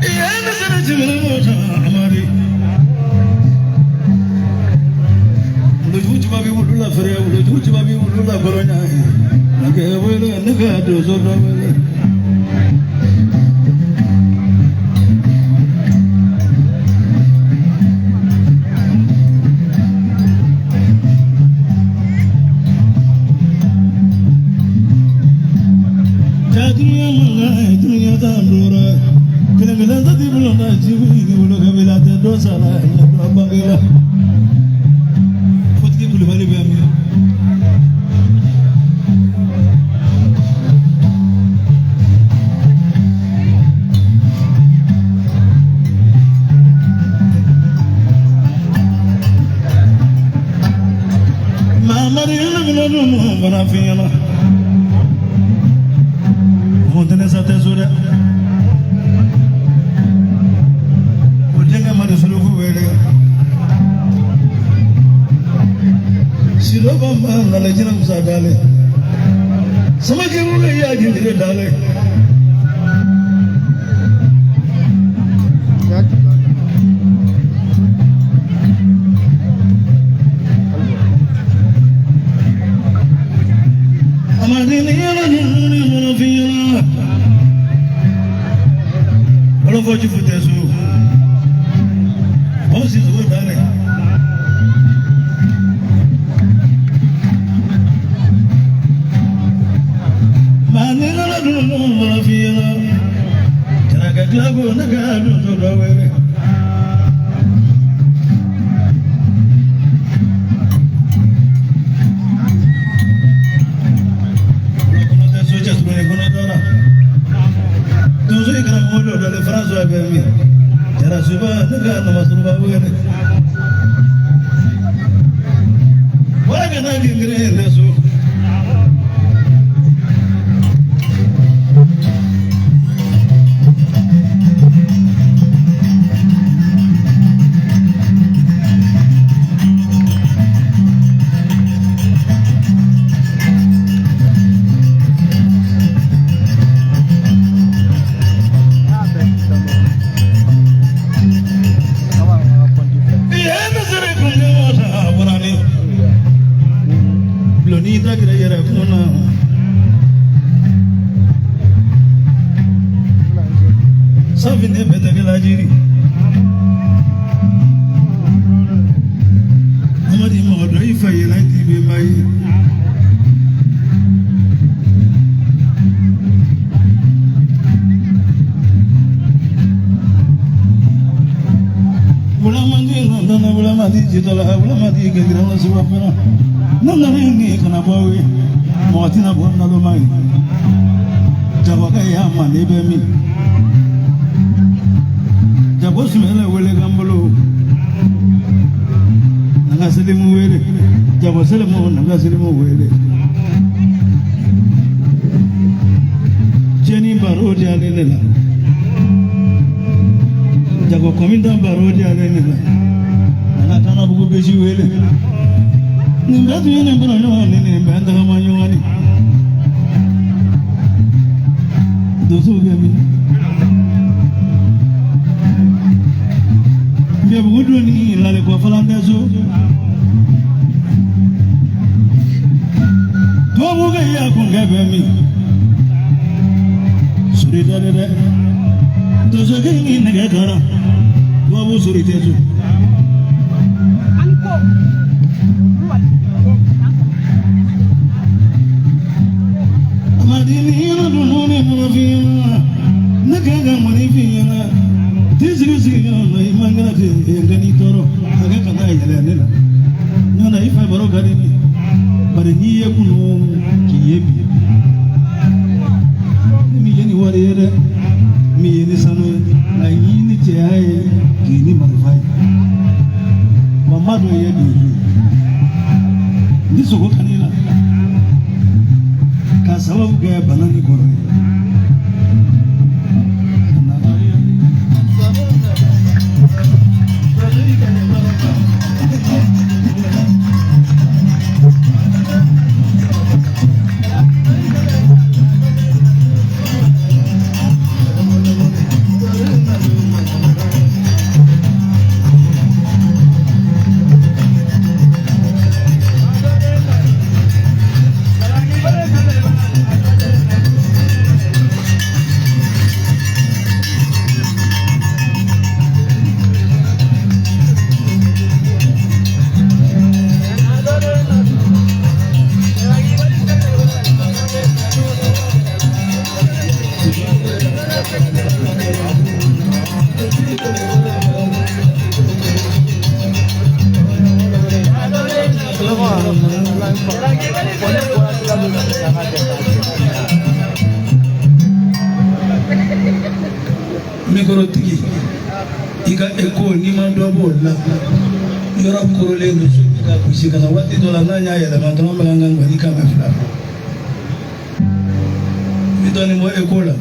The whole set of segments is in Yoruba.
Yeah. tuji babi ulula kolonya nake wele nake dozo wele dunia tandura kena tadi belum naji belum kabila dosa lah apa kira putih belum balik kami mama dia belum berafiana Montane sa tesura Ojenga madu suluku wele Siro bamba ngala jina musagale Sama kirule ya jindire dale Amadini yana nini munafiyana Wala foji futesu Onsi zuwa dale Manila la dunu munafiyana Jaraka klago nagadu zodawere Dale frazo a vermi, era suba, nega na masruba wele. Waga na gingre leso. Lonita que era kuna Savine beta que la jiri Amadi modo ifa yela tibe mai Bula mandi jitola bula mandi gengira na subapana Nana ringi kana bawe Mwatina bwana lomai Jabaka ya manebe mi Jabosu mele wele gambolo Nagasili mu wele Jabosele mu nagasili mu wele Jenny barodi alenela Jago kominda barodi alenela Nakana bugu beji wele Nimbatu yene mbona nyoni nimbenda kama nyoni Dosu gemi Mbia bugudu ni lale kwa falandezo Tuwa muga ya kungebe mi Surita dede Dosu gemi nege kara Tuwa bu suritezo Amadini yana dununi munafiyana Nakaga munifiyana Tizirisi yana imangana Yengani toro Aga kanda yalanela Nana ifa baro kadini Bari niye kunu Kiyebi Mi yeni wariyere Mi yeni sanoye Na yini chehaye Kini marufai Mamado yedi Nisoko kanila Kasababu kaya banani kore Mikorotiki iga eko ni mando bola yora korole no suka kushika na wati dola nanya ya da mando manganga ngani kama fla midoni mo ekola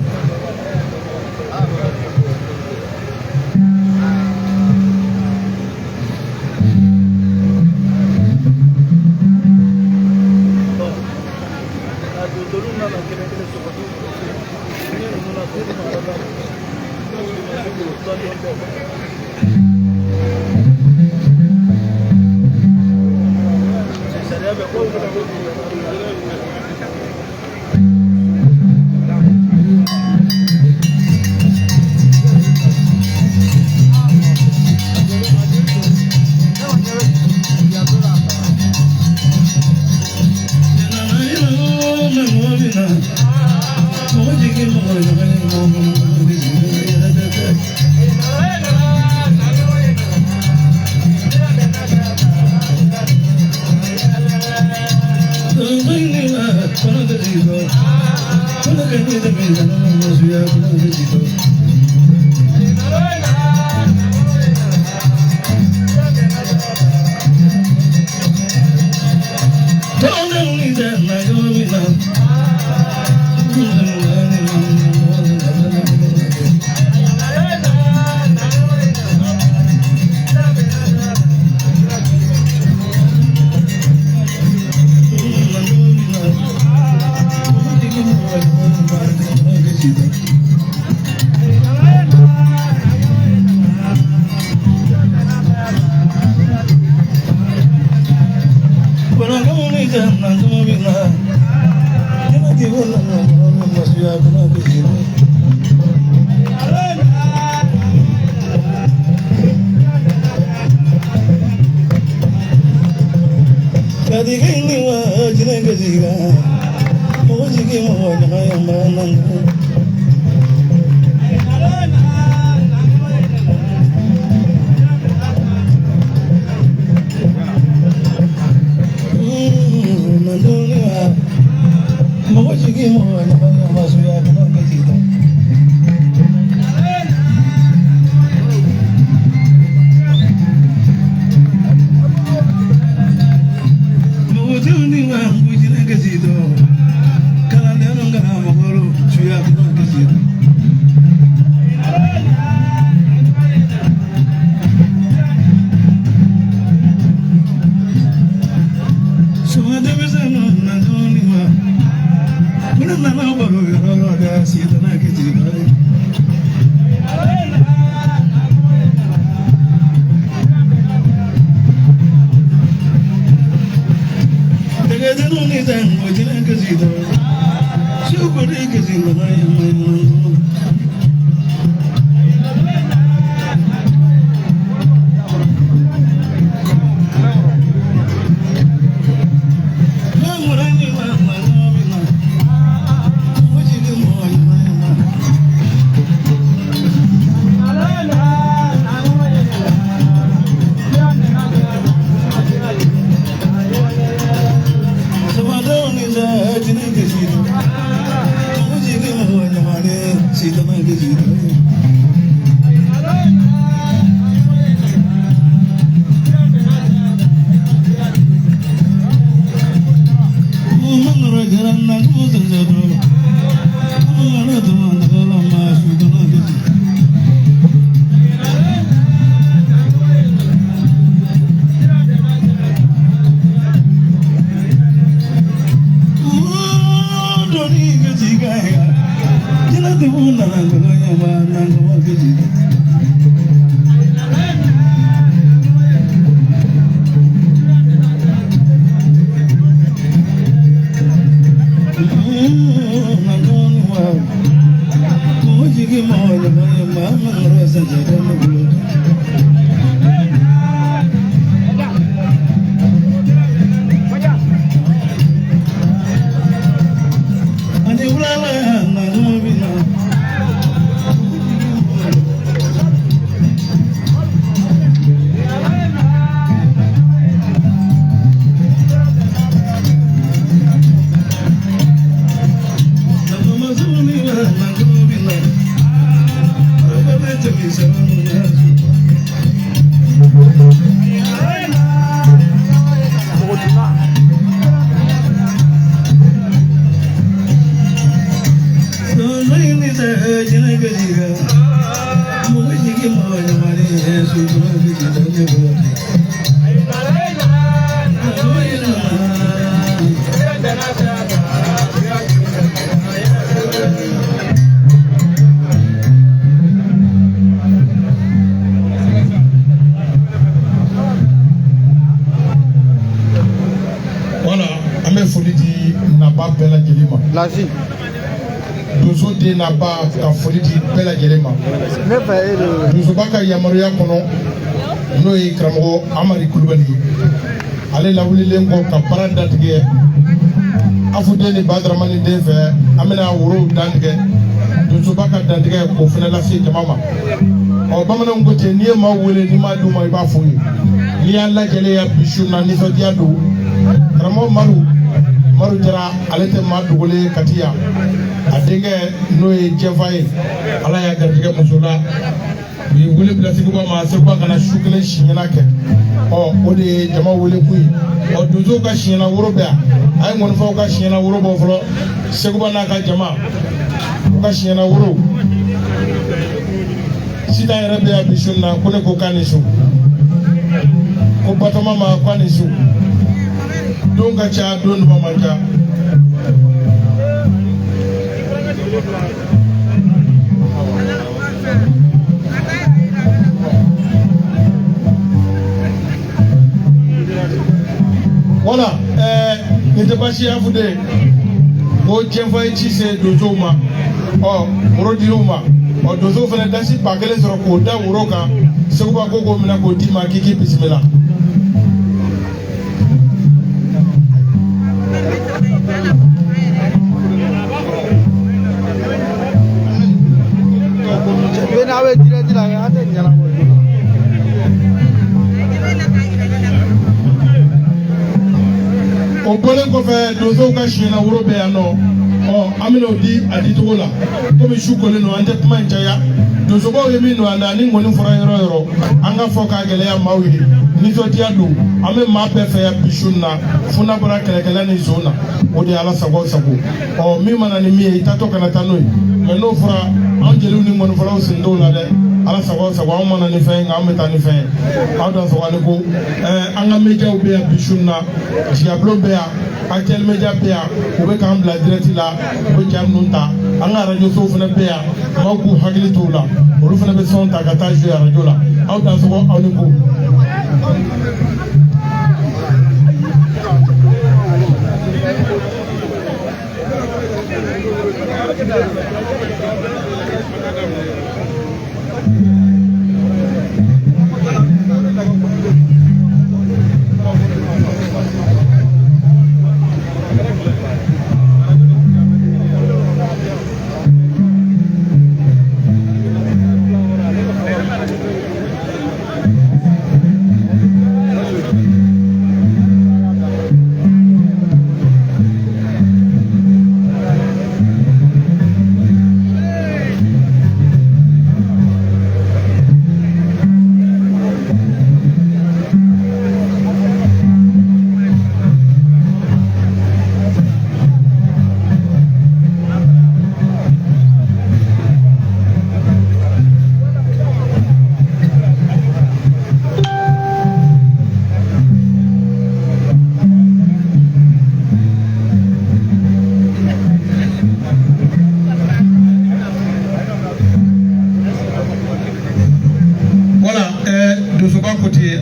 Lasi. Dozo de na ba ka foli di bela jelema. Ne fa e Dozo baka yamaruya kono no yi kramo Amari Kulubali. Ale la wulilen ko ka paranda tige. Afude ni Badramani den fe amena woro dandige. Dozo baka dandige ko fena la se jamama. O bamana ngote ni ma wole ni ma duma iba foyi. Ni alla jele ya bishuna ni so dia do. Kramo Maru jara alete ma dugule katia adenge no e jefaye ala ya gardige musula bi wule blasigo ba ma se kwa kana shukele shinyana ke o de jama wule kuyi o duzo ka shinyana woro ba ay ngon fa ka shinyana woro bo flo sego ba na ka jama ka shinyana woro sida yara be abishuna kone ko kanisu ko batoma ma kwanisu don ka ca don ba manja voilà n'était pas si à vous de o jemfa ci se dozo ma o rodiro ma o dozo fana dasi bagale soro ko da wuro kan sego ba ko mina ko di ma kiki bismillah Benawe dira ate nyala mo. O bolen ko fe dozo ka shina wuro be ano o amino di aditogo la ko mi shukole no ande kuma njaya dozo bo yemi no anda ni ngoni fora yoro anga foka gele ya mawiri ni to dia do ame ma pe fe ya bishuna funa bara kele ni zona o di ala sago o mi mana ni mi itato kana tanoi me no fora angelu ni ngoni fora o sindo la de ala sago o mana ni fe nga meta ni fe awda so wani ko anga meja o be ya bishuna diablo be ya actuel media be ya o be kam la direct la o jam nunta anga radio so funa be ya ma ku hakili to la o funa be son ta kata ju ya radio la awda so awni ko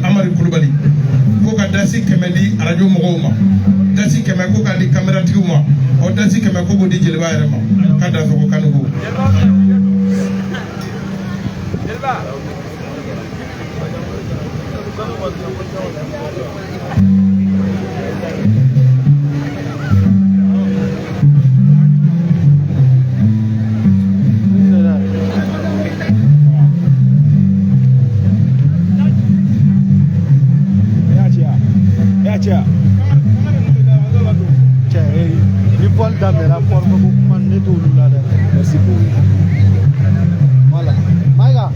Amari Kulubali ko ka dasi kemedi radio mɔgɔw ma dasi kɛmɛ ko ka di caméra tigiw ma o dasi kɛmɛ ko di jeliba yɛrɛ ma ka da sogo kanugo Merci beaucoup. Voilà. Maïga.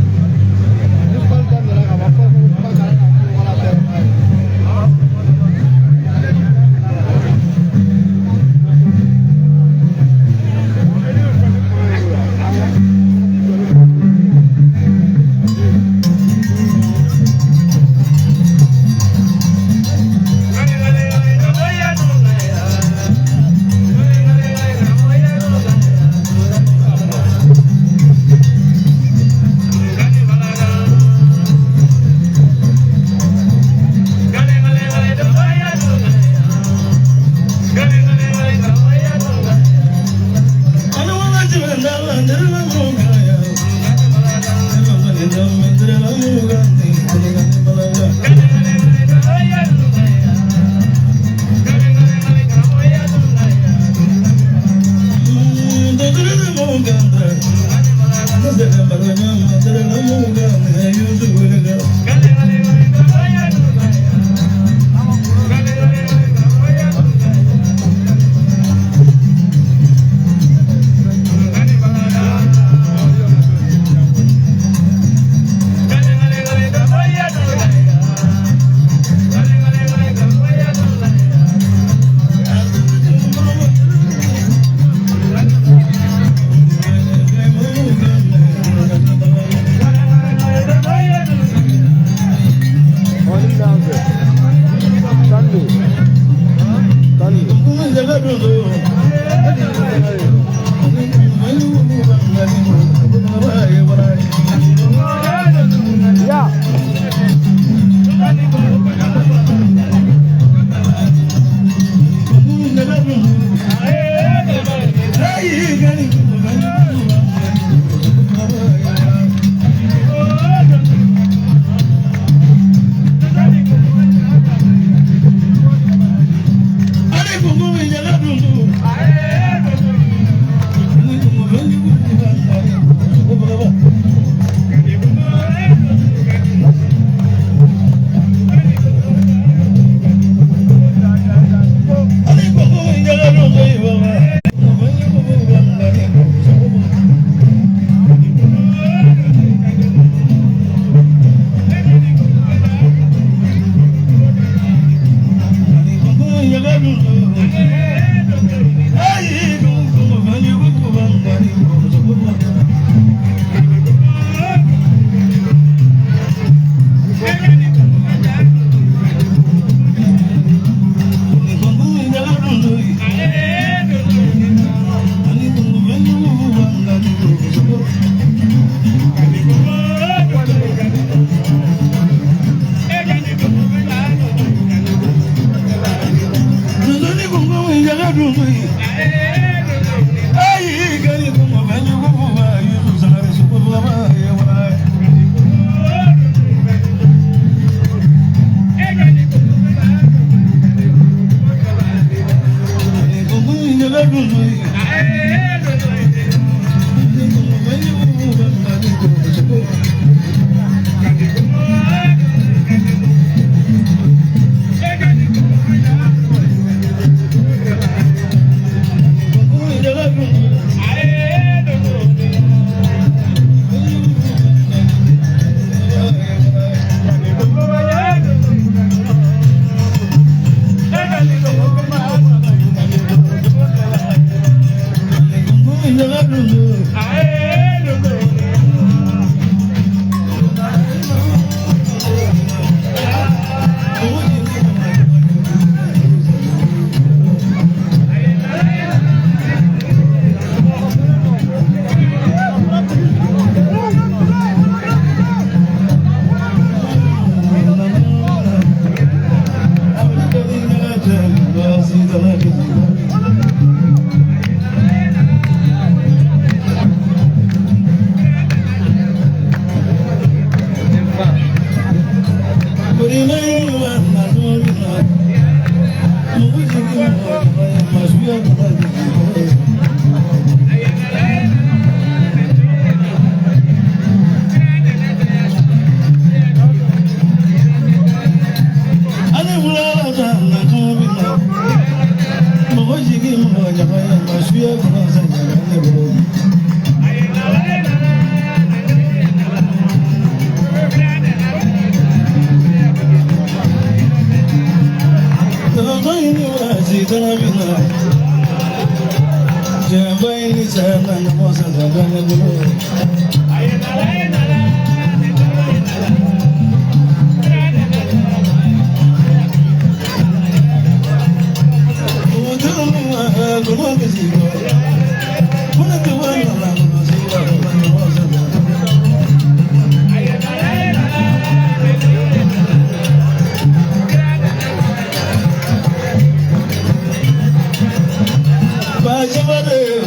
Bajabade,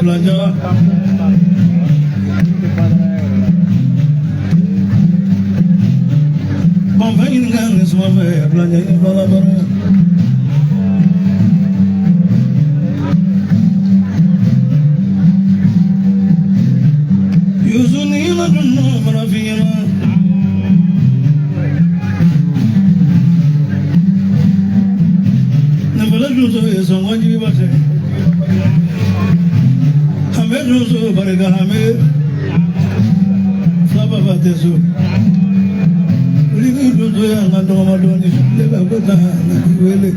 blanca. Convém ganhar sua fé, blanca e palavra. Yuzunila dunno maravilha. Son wanji bate hame ruzo barega hame saba bate so lini ruzo ya ngando madoni le babata na wele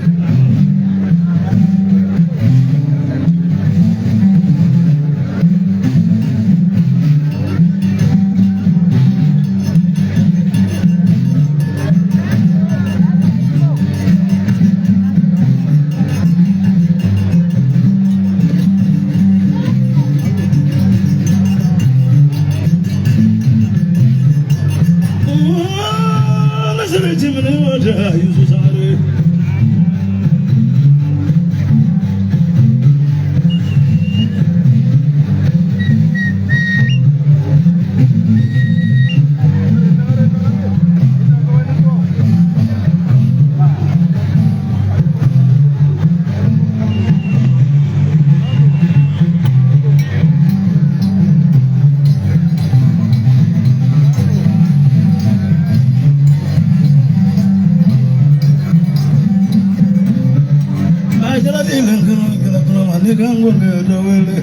Gango da wele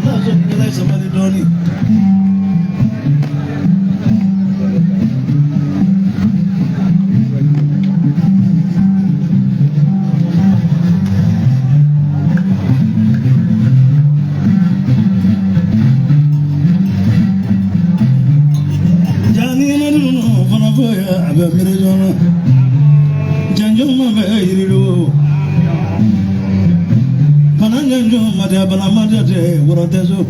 na so ni la samadi doni jani na no fana boya abe mere jona janjuma be yirido pananjanjo mata bana mata te wurate so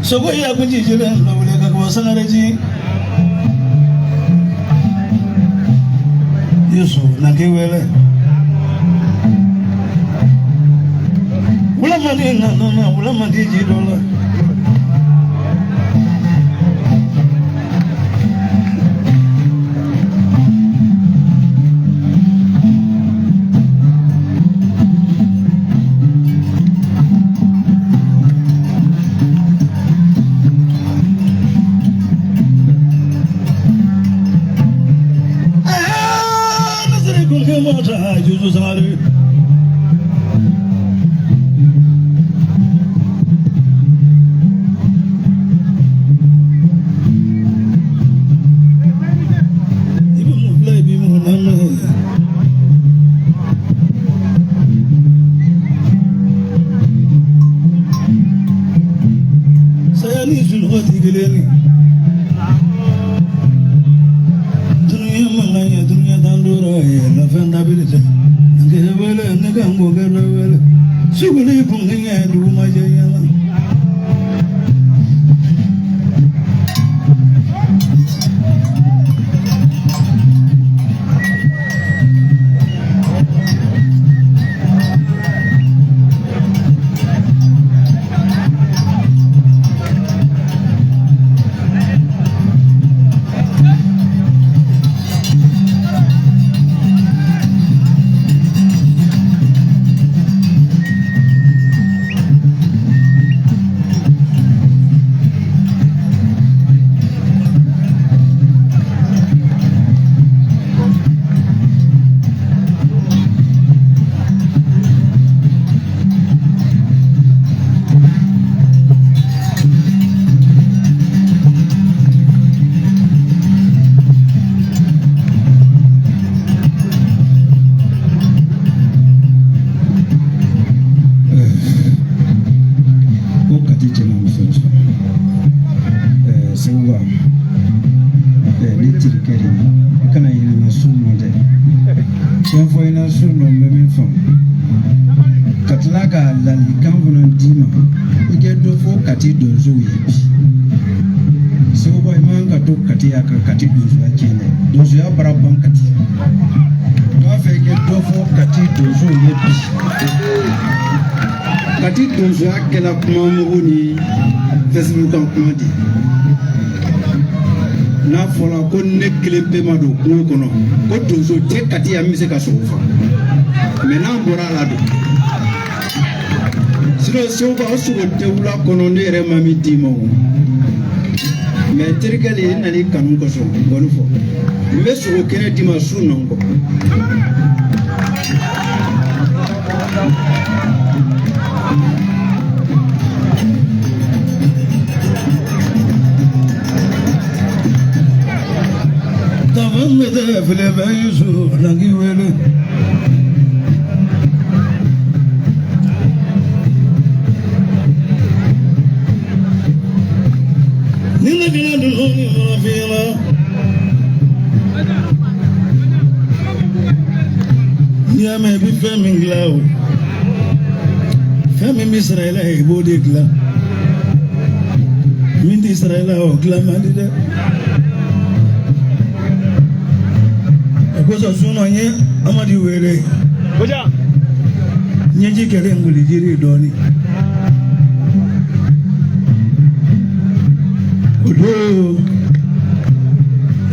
sogo ya kunji jira na wule ka ko sanareji yeso na kewele wala madi na wala madi jidola Jesus are sayani sulhati geleni dunia mangaya dunia dandura la fenda bilite ngewele negango gewele sugule bunginya du majayana Katlaga la likamvuna ndima ugedo fo kati donzo yebi so boy manga to kati ya kati donsoya tiɲɛ donsoya bara ban kati b'a fɛ kɛ dɔ fɔ kati donso ye bi kati donsoya kɛla kuma mugu ni Facebook kan kuma di n'a fɔra ko ne kelen bɛɛ ma don kungo kɔnɔ ko donso tɛ kati ya min bɛ se ka sogo faga mais n'an bɔra a la don sinon segu o sogo tɛ wula kɔnɔ ne yɛrɛ ma min d'i ma o mais terikɛ de ye nani kanu kosɔn gɔni fɔ n bɛ sogo kɛnɛ d'i ma su nɔ kɔ file bɛ yusu nangi wele ni ne gina dunu ni mɔrɔ fiɲɛna n'i y'a mɛn i bɛ fɛn min dilan o fɛn min bɛ sara i la i b'o de dilan min tɛ sara i la o dilan man di dɛ. Kosa suna nye amadi wele nyeji kere nguli jiri doni odo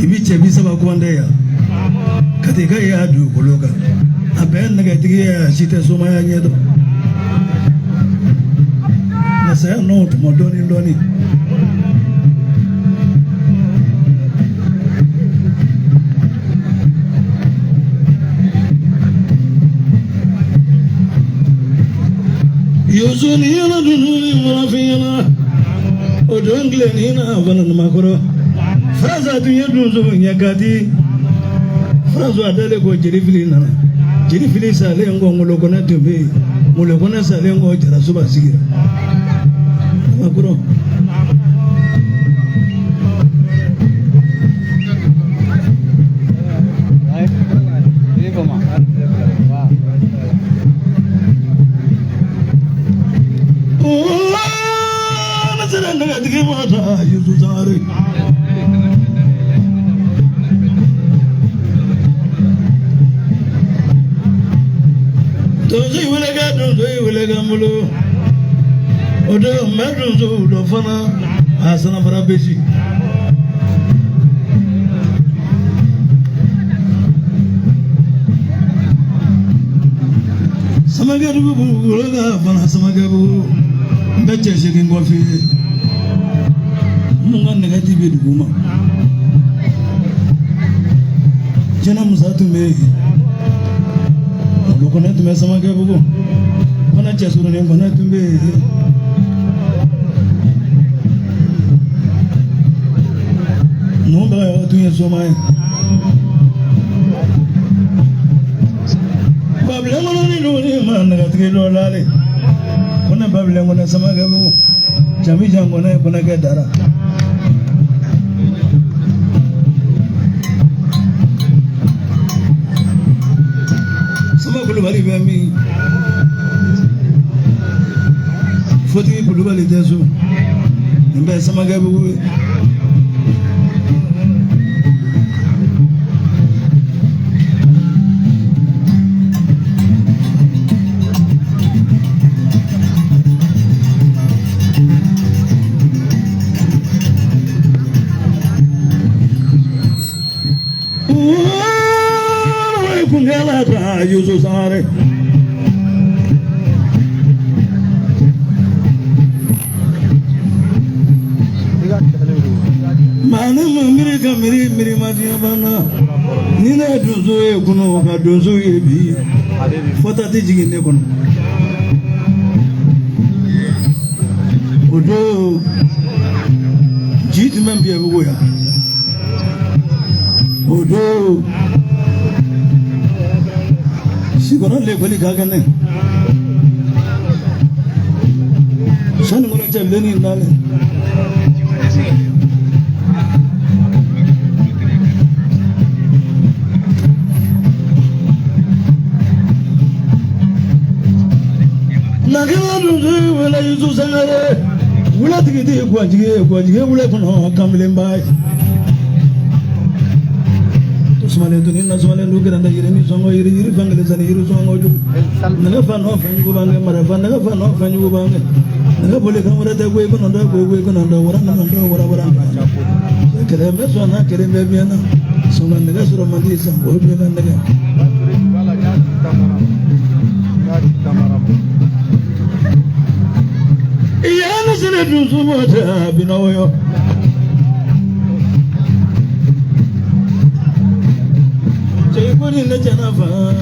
ibi chebi saba kwande ya katika ya du kologa aben nagatigi ya shite soma ya nyedo na saya no tumodoni doni Yosuni yana dununi marafiyana odongle nina vanan makoro fraza dunya dunzo nyakati frazo adale ko jirifili nana jirifili sale ngo ngolokona tumbe ngolokona sale ngo jara suba sigira makoro odo medunzo do fana asana fara beji samagaru buloga fana samagaru ndache shiki ngofi munga negative duguma jena musatu me lokona tume samagaru fana chesuru ne fana tumbe no ba yo tuye somai bablengo ni no ni man ga tilo lale kona bablengo na samagaru jami jango na kona ke dara sama kulu bari be mi foti kulu bari desu mbe samagaru Yusu sare mana miri madiya bana ni na dunzo e kuno ka dunzo e bi fota ti jigin ne kono odo jiti men biya bugo ya odo Siguro le koli gagane. Sani ngoro chaleni nale. Nagala dunzo wala yuzu sangare. Wala tigiti kwa jige wala kono kamle mbai. Nasmale to Nasmale look at the Yiri Songo Yiri Bangalis and Yiri Songo. Never found off and go bang, Maravan, never found off and you bang. Never will come with the way on the way on the whatever. I can have this one, I can have Viana. So when the rest of Malisa will be again. Yana said it was so much, Binoyo. Put in the Janafa.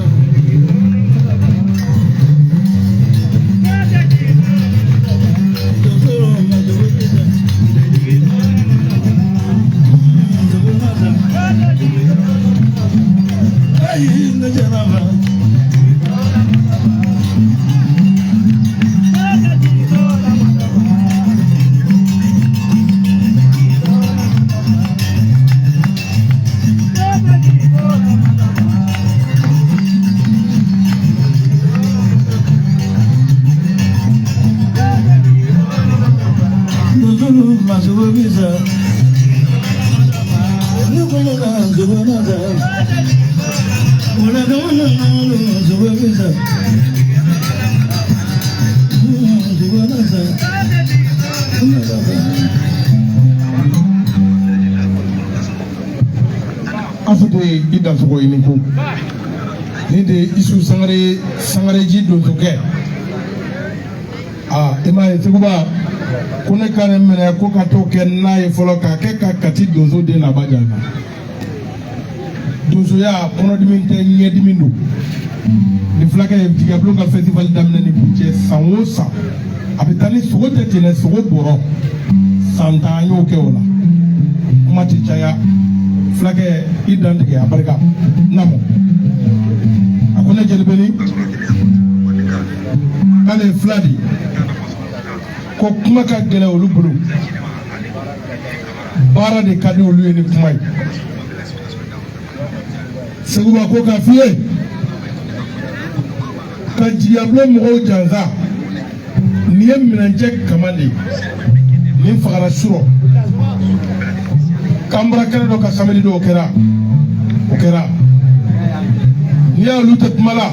Afude idansogo ininku ni de isu sangare ji donsoke ema seguba kone kare mena ko ka to ken na folo ka ke ka kati donso de na bajaga donso ya kono diminte nyedi mindu ni flaka e tigablo ka festival damne ni buche sanwosa abitani sogote tene sogo boro santa nyo ke ola mati chaya flake idantige abarka namo akone jelbeni kale fladi ko kuma ka gele olu bulu bara de kadi olu ni kuma seguba ko ka fiye ka diablo mo janza ni eminanje kamande ni fagara suro kambra kala do ka samedi do okera ni ya lutte mala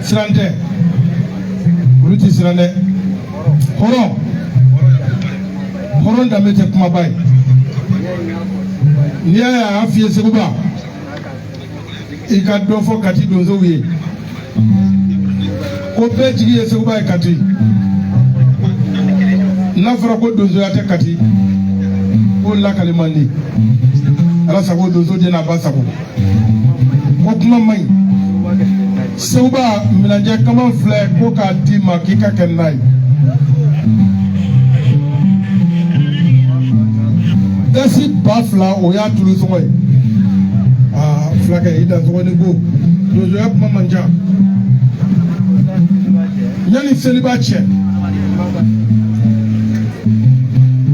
sirante lutte sirane horon da mete kuma bay ni ya afiye seguba ika do fo kati donzo wi ko be jigi seguba kati na fara ko donzo ya te kati ko la kalimandi ala sago donzo de na basako ko kuma mai seguba milanje kama fle ko ka di makika kenai dasi bafla o ya tulu soy flaka ida so ni go donzo ya kuma manja nyani seliba che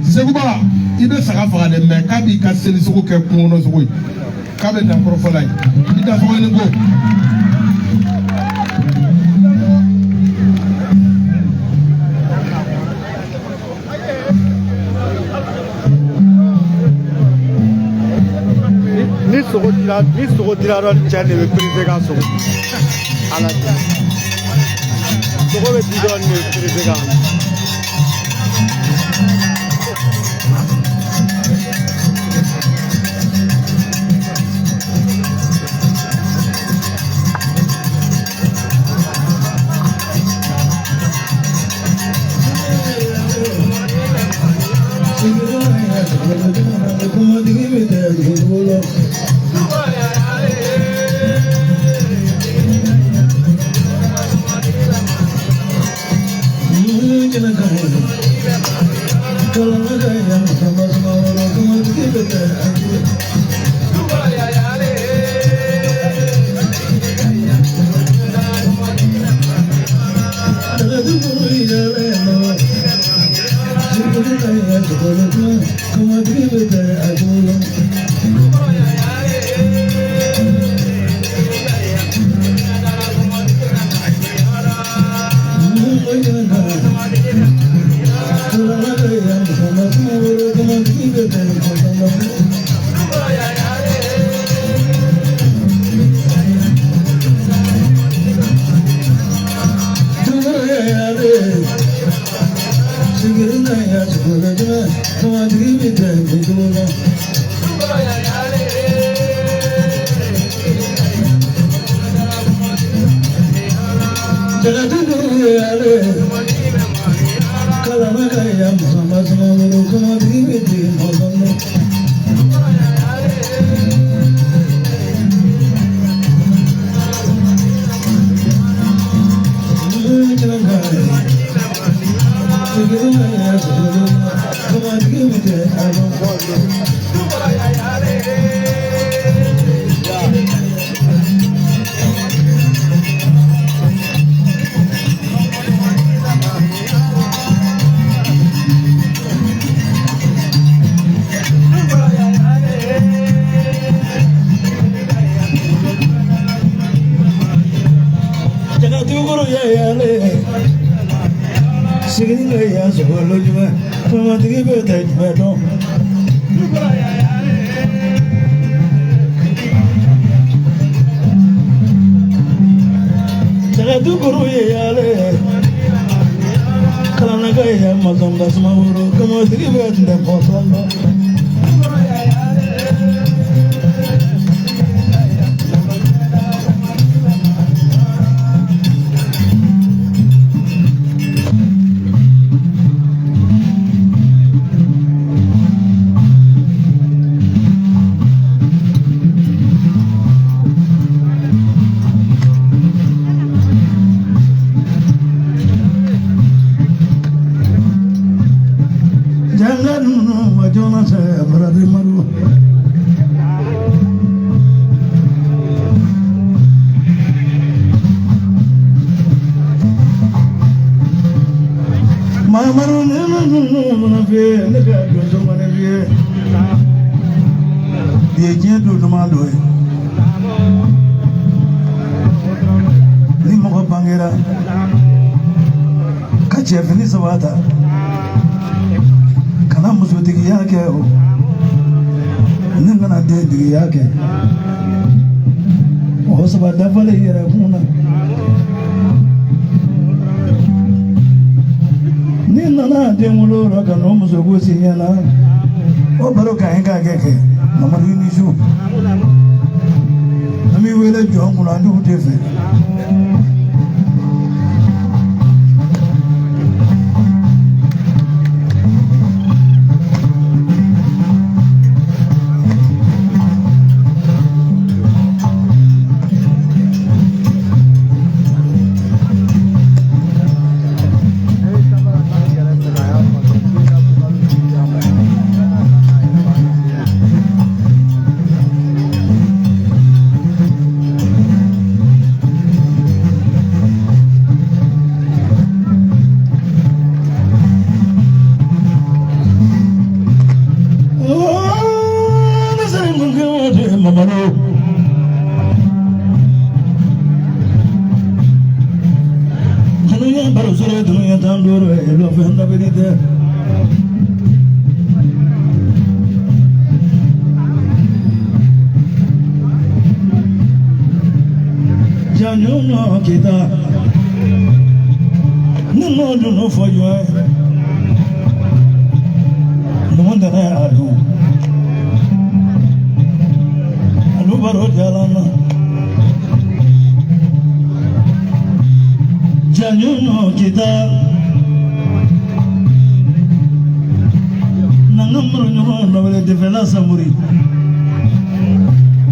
seguba ibe saga faga de me kabi ka seli suko ke kuno suko kabe na profile ida so ni go ni sogo dira ron chane be prise ka sogo ala sogo be dira ni prise ka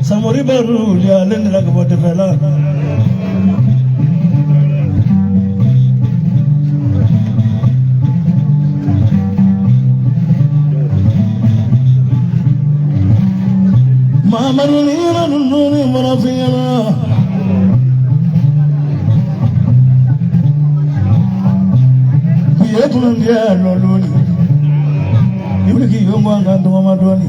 Samuri baru jalan lagi buat vela. Mamaruni ranuni marafiyana. Biar tulen dia loloni. Ibu lagi yongwang kantu mama doni.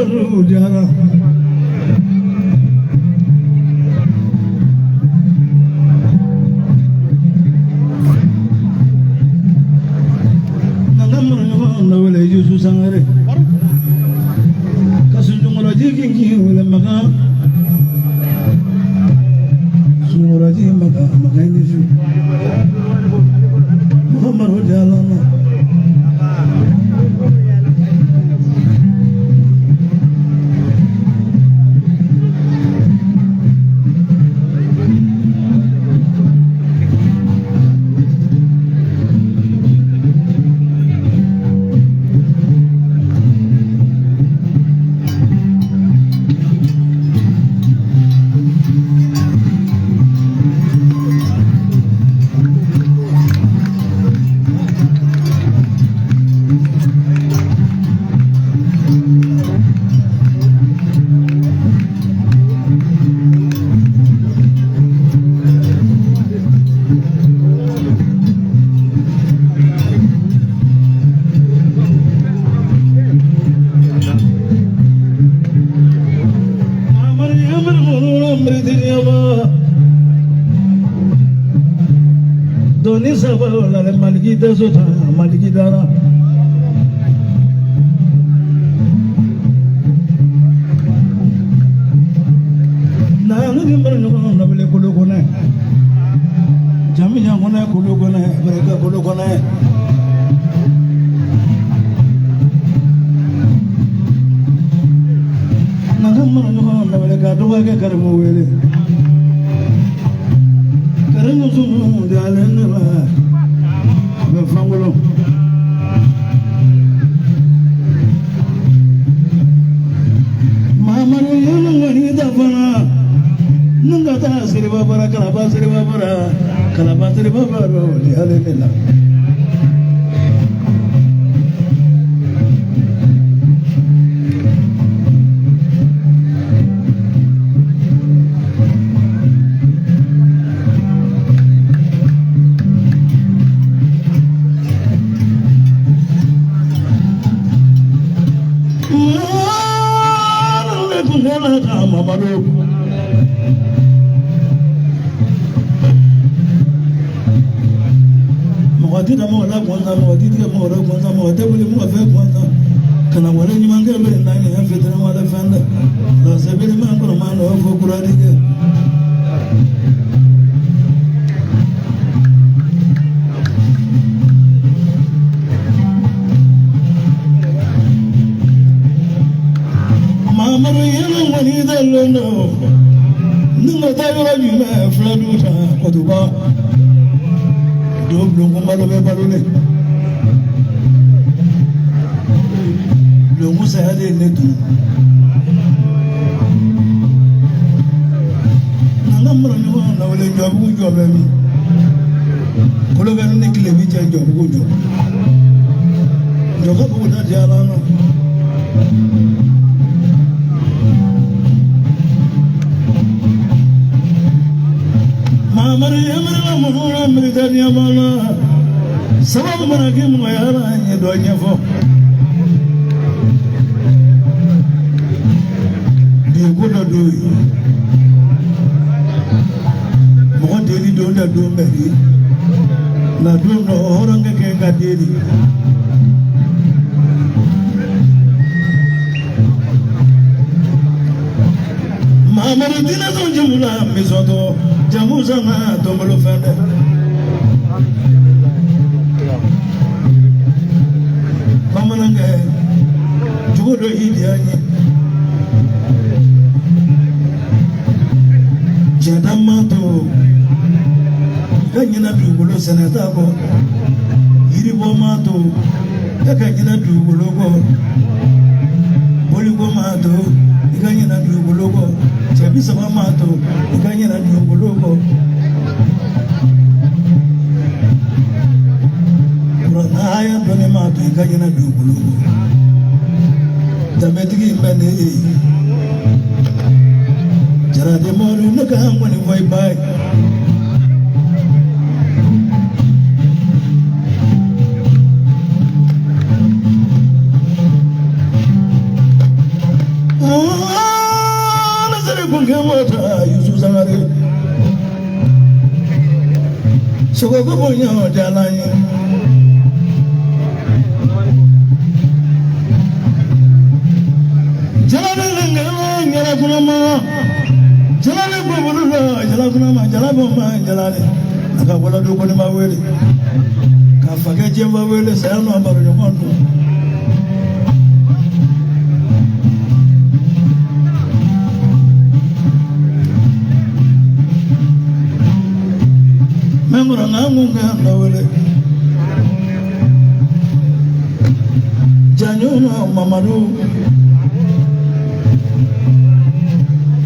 baru jara wala yusu sangare kasunjungolo jikingi wala maka sungolo ji maka ini su Muhammad Jalana Doni sabah la maliki dasota maliki dara na nu dimbar no na bele kulu kone jami jang kone kulu kone mereka kulu kone na dimbar no na bele ka duwa ke karmu wele Musuh jalan berfanggulo, mama yang wanita pana, nunggata seribu bara kalapa seribu bara jalan nila. Mawadi mau lah kwanza, mawadi mau lah kwanza, mawadi boleh mau apa kwanza. Karena wala ni mangga boleh nanya yang fitnah wala fanda. Lah sebeli mangga mana orang fokuradi ke. Mama yang wanita londo, nunggak tahu lagi mah fladu ta kotuba. Belum kembali baru ni. Belum saya ada ni tu. Nana merana mana boleh jawab lagi. Kalau kan ni kelih bicara jawab. Jawab bukan jalan. Meritanya mana? Sebab mereka mengajarnya doanya fo. Dia kuda doi. Mohon diri donda domba ni. Na domba orang kekengkat diri. Meritina tu jumlah misoto jamu sama tombolo fende. Pamanangge juga do idianya. Jadam matu kanyana dulu senata ko. Iri bo matu kanyana dulu ko. Boli bo matu kanyana dulu ko. Tapi sama matu, ikannya nak dulu. Kurang ayam tu ni matu, ikannya nak dulu. Tapi tiga ikan ni, cara dia malu nak kamu ni baik. Gamota, Yusuf Samari. So go for your Jalai. Jalabama, Jalabama, Jalabama, Jalali. I got what I do with my wedding. Can't forget Jim Willis, I don't know about your one. Remember, I'm going to go with it. Januno, Mamadou.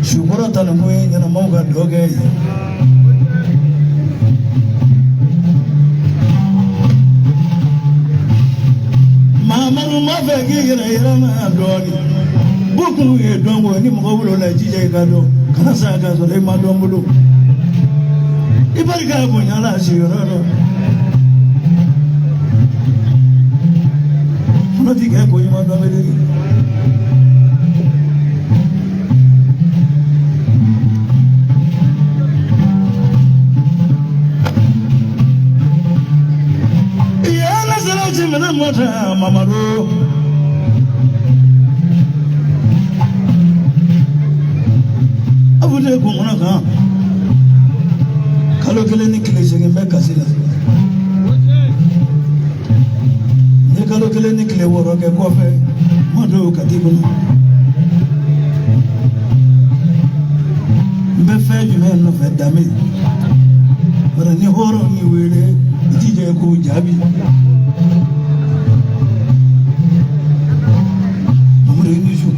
Shukura Tanamui and a Moga Doge. Mamma, my gig and I am a dog. Buku, don't go any more like DJ Gado. Kanasaka, so they might don't do. If I got one, I'll see you. Nothing happened, you want to be. Yeah, let's let him in a motor, Mamma. I would have gone on. Kalo kele ni kile sege me kasila. Ne kalo kele ni kile woro ke kofe modo katibu. Mbe fe ju me no fe dami. Bara ni horo ni wele jije ko jabi. Amure ni ju.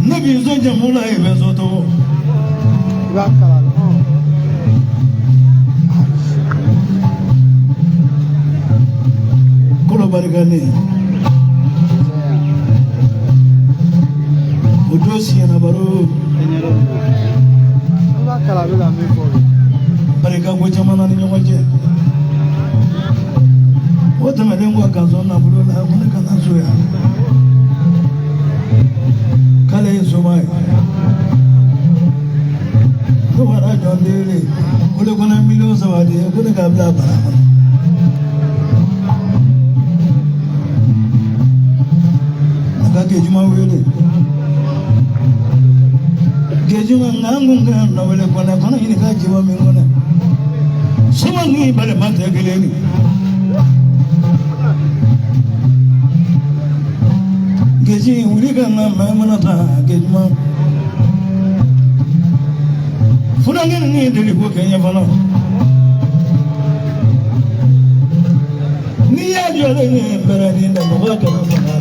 Nabi zonja mula ibezoto. Kolo barigani. Udosi na baro. Bariga gojamana ni nyomaje. What am I doing? What goes on? I'm going to answer you. Kale is so much. No one I don't really. We're going to millions of ideas. We're going to blah blah. I got to get my way. Get you a Nangunga, no one when I'm going to get you a minute. Someone need by the matter again. Geji uliga na mama ta gejma funange ni deli ko kenya fana ni ya jole ni berani na mwaka na fana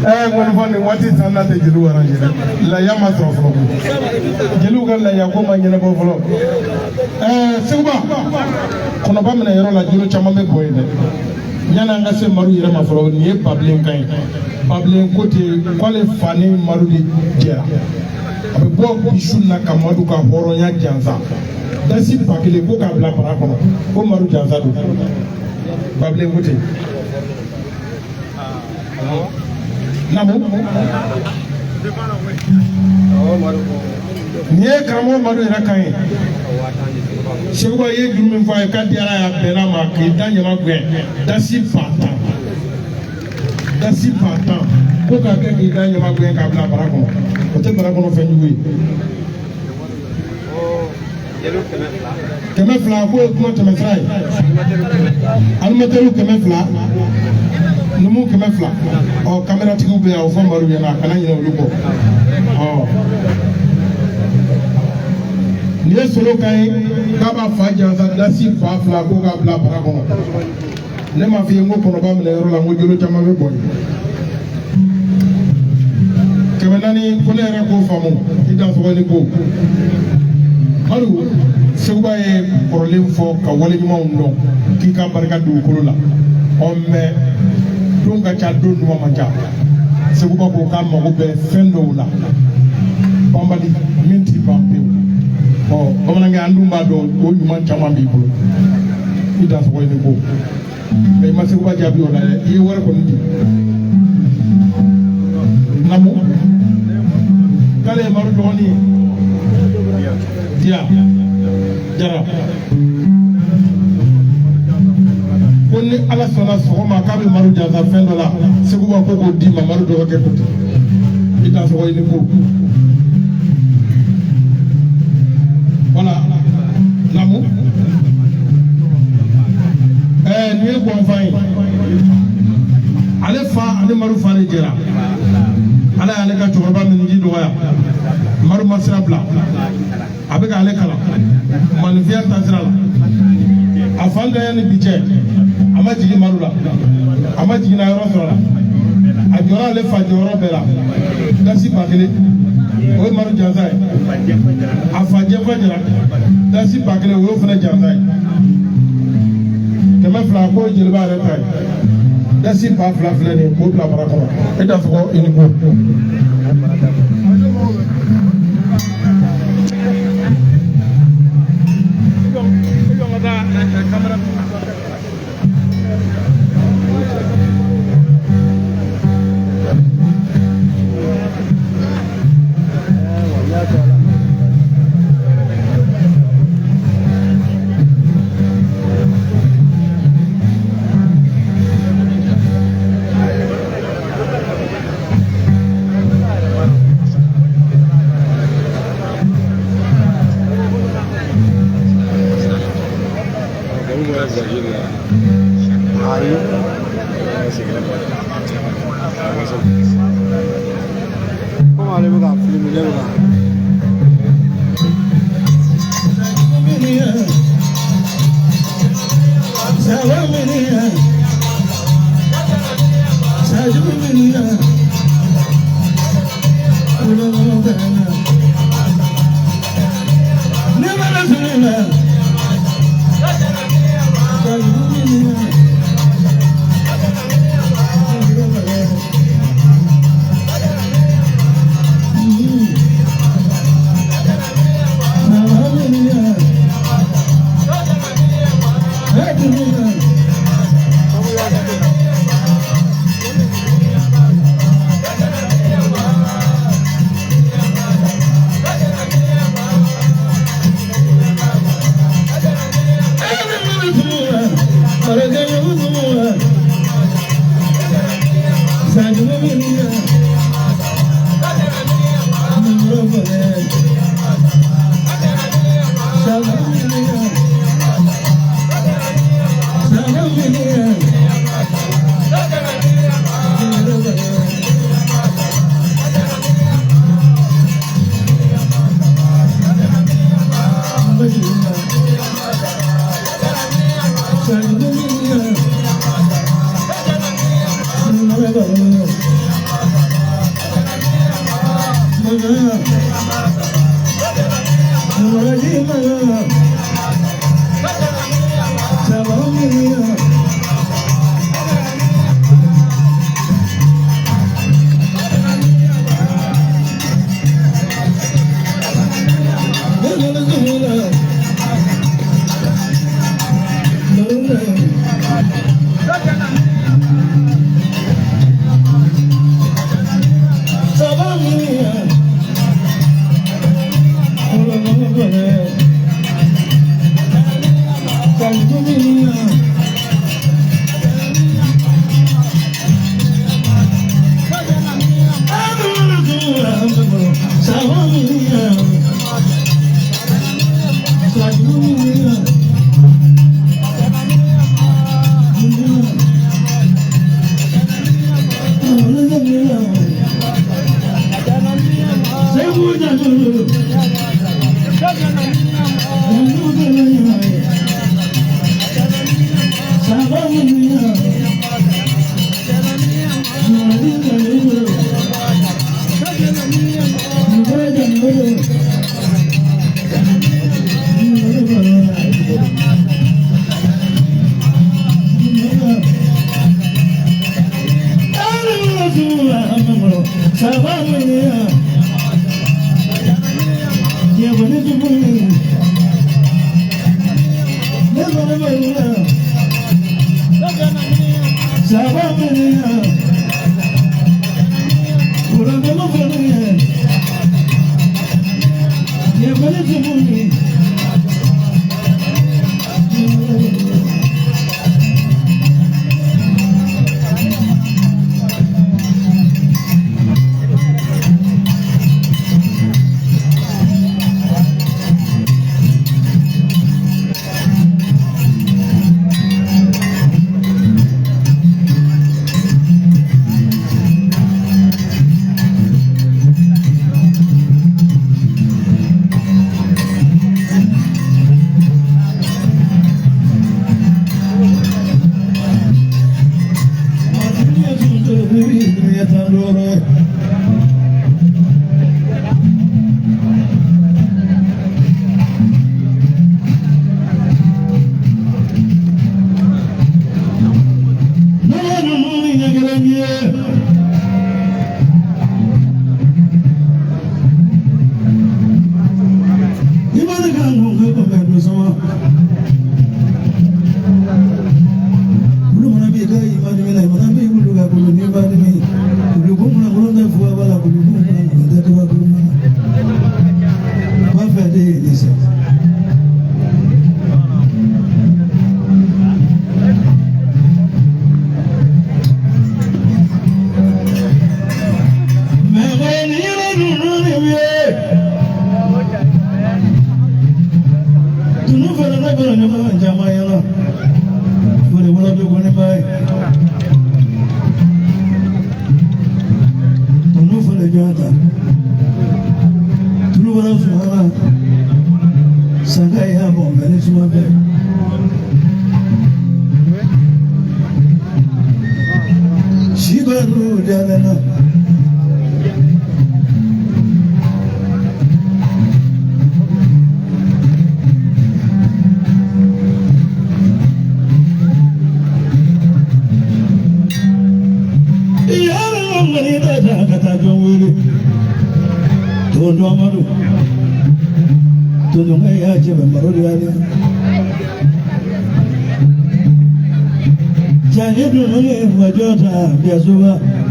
ŋɔni fɔ nin waati san na tɛ jeliw arrange dɛ laya ma sɔrɔ fɔlɔ jeliw ka laya ko ma ɲɛnabɔ fɔlɔ Seguba kɔnɔba minɛ yɔrɔ la jolo caman bɛ bɔ yen dɛ yanni an ka se Madu yɛrɛ ma fɔlɔ nin ye Babilen kan ye Babilen ko ten k'ale fa ni Madu de jɛra a bɛ bɔ bisu na ka Madu ka hɔrɔnya jansa dasi ba kelen ko k'a bila bara kɔnɔ ko Madu jansa don Babilen ko ten namu nin ye karamɔgɔ Madu yɛrɛ kan ye Seguba ye juru min fɔ a ye k'a diyara a bɛnna ma k'i da ɲama gɛn dasi ba tan ko k'a kɛ k'i da ɲama gɛn k'a bila bara kɔnɔ o tɛ bara kɔnɔ fɛn jugu ye 100 ko ye kuma tɛmɛsira ye animateurs 100 numu 100 camératigi bɛ yan o fɔ Madu ɲɛna a kana ɲinɛ olu kɔ nin ye solo kan ye k'a b'a fa jansa dasi ba 2 ko k'a bila bara kɔnɔ ne m'a f'i ye n ko kɔnɔba minɛ yɔrɔ la n ko jolo caman bɛ bɔ yen 400 ko ne yɛrɛ k'o faamu i dansɔgɔli ko Madu Seguba ye kɔrɔlen fɔ ka wale ɲumanw dɔn k'i ka barika dugukolo la mais don ka ca don ɲuman man ca Seguba ko k'a mago bɛ fɛn dɔw la banbali min t'i ban pewu bamanankɛ an dun b'a dɔn o ɲuman caman b'i bolo i dansɔgɔli ko mais i ma Seguba jaabi o la dɛ i ye wari kɔni di namu k'ale ye Madu dɔgɔnin ye Dia Jara ko ni Ala sɔnna sɔgɔma k'a bɛ Madu jansa fɛn dɔ la Seguba ko k'o di ma Madu dɔgɔkɛ ko ten i dansɔgɔli ko voilà namu nin ye gɔnfan ye ale fa ani Madu fa de jɛra Ala y'ale ka cɛkɔrɔba min ji dɔgɔya Madu ma sira bila a bɛ k'ale kalan maninfiya taasira la a fa ntanya ni bi cɛ a ma jigin Madu la a ma jiginna yɔrɔ sɔrɔ la a jɔra ale fa jɔyɔrɔ bɛɛ la dasi ba 1 o ye Madu jansa ye a fa jɛfa jɛra dasi ba 1 o y'o fana jansa ye 100 ko jeliba yɛrɛ ta ye dasi ba 2 filɛ nin ye k'o bila bara kɔnɔ e da sɔgɔ i ni ko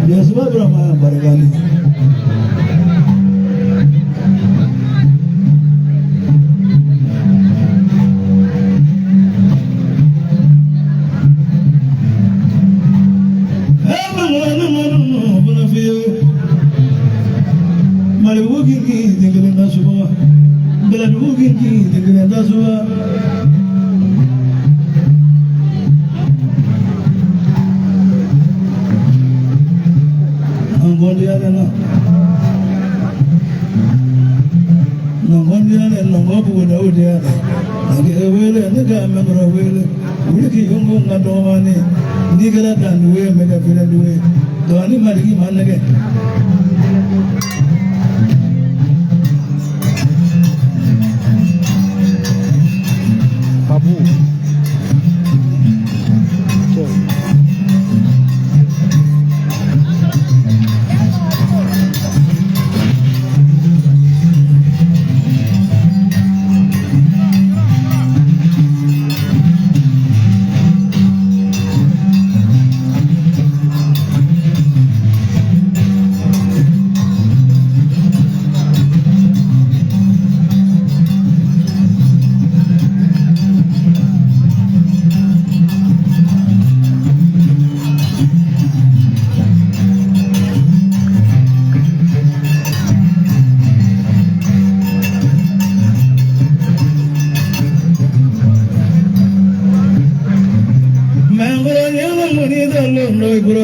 Biasuba Brahma Baragani.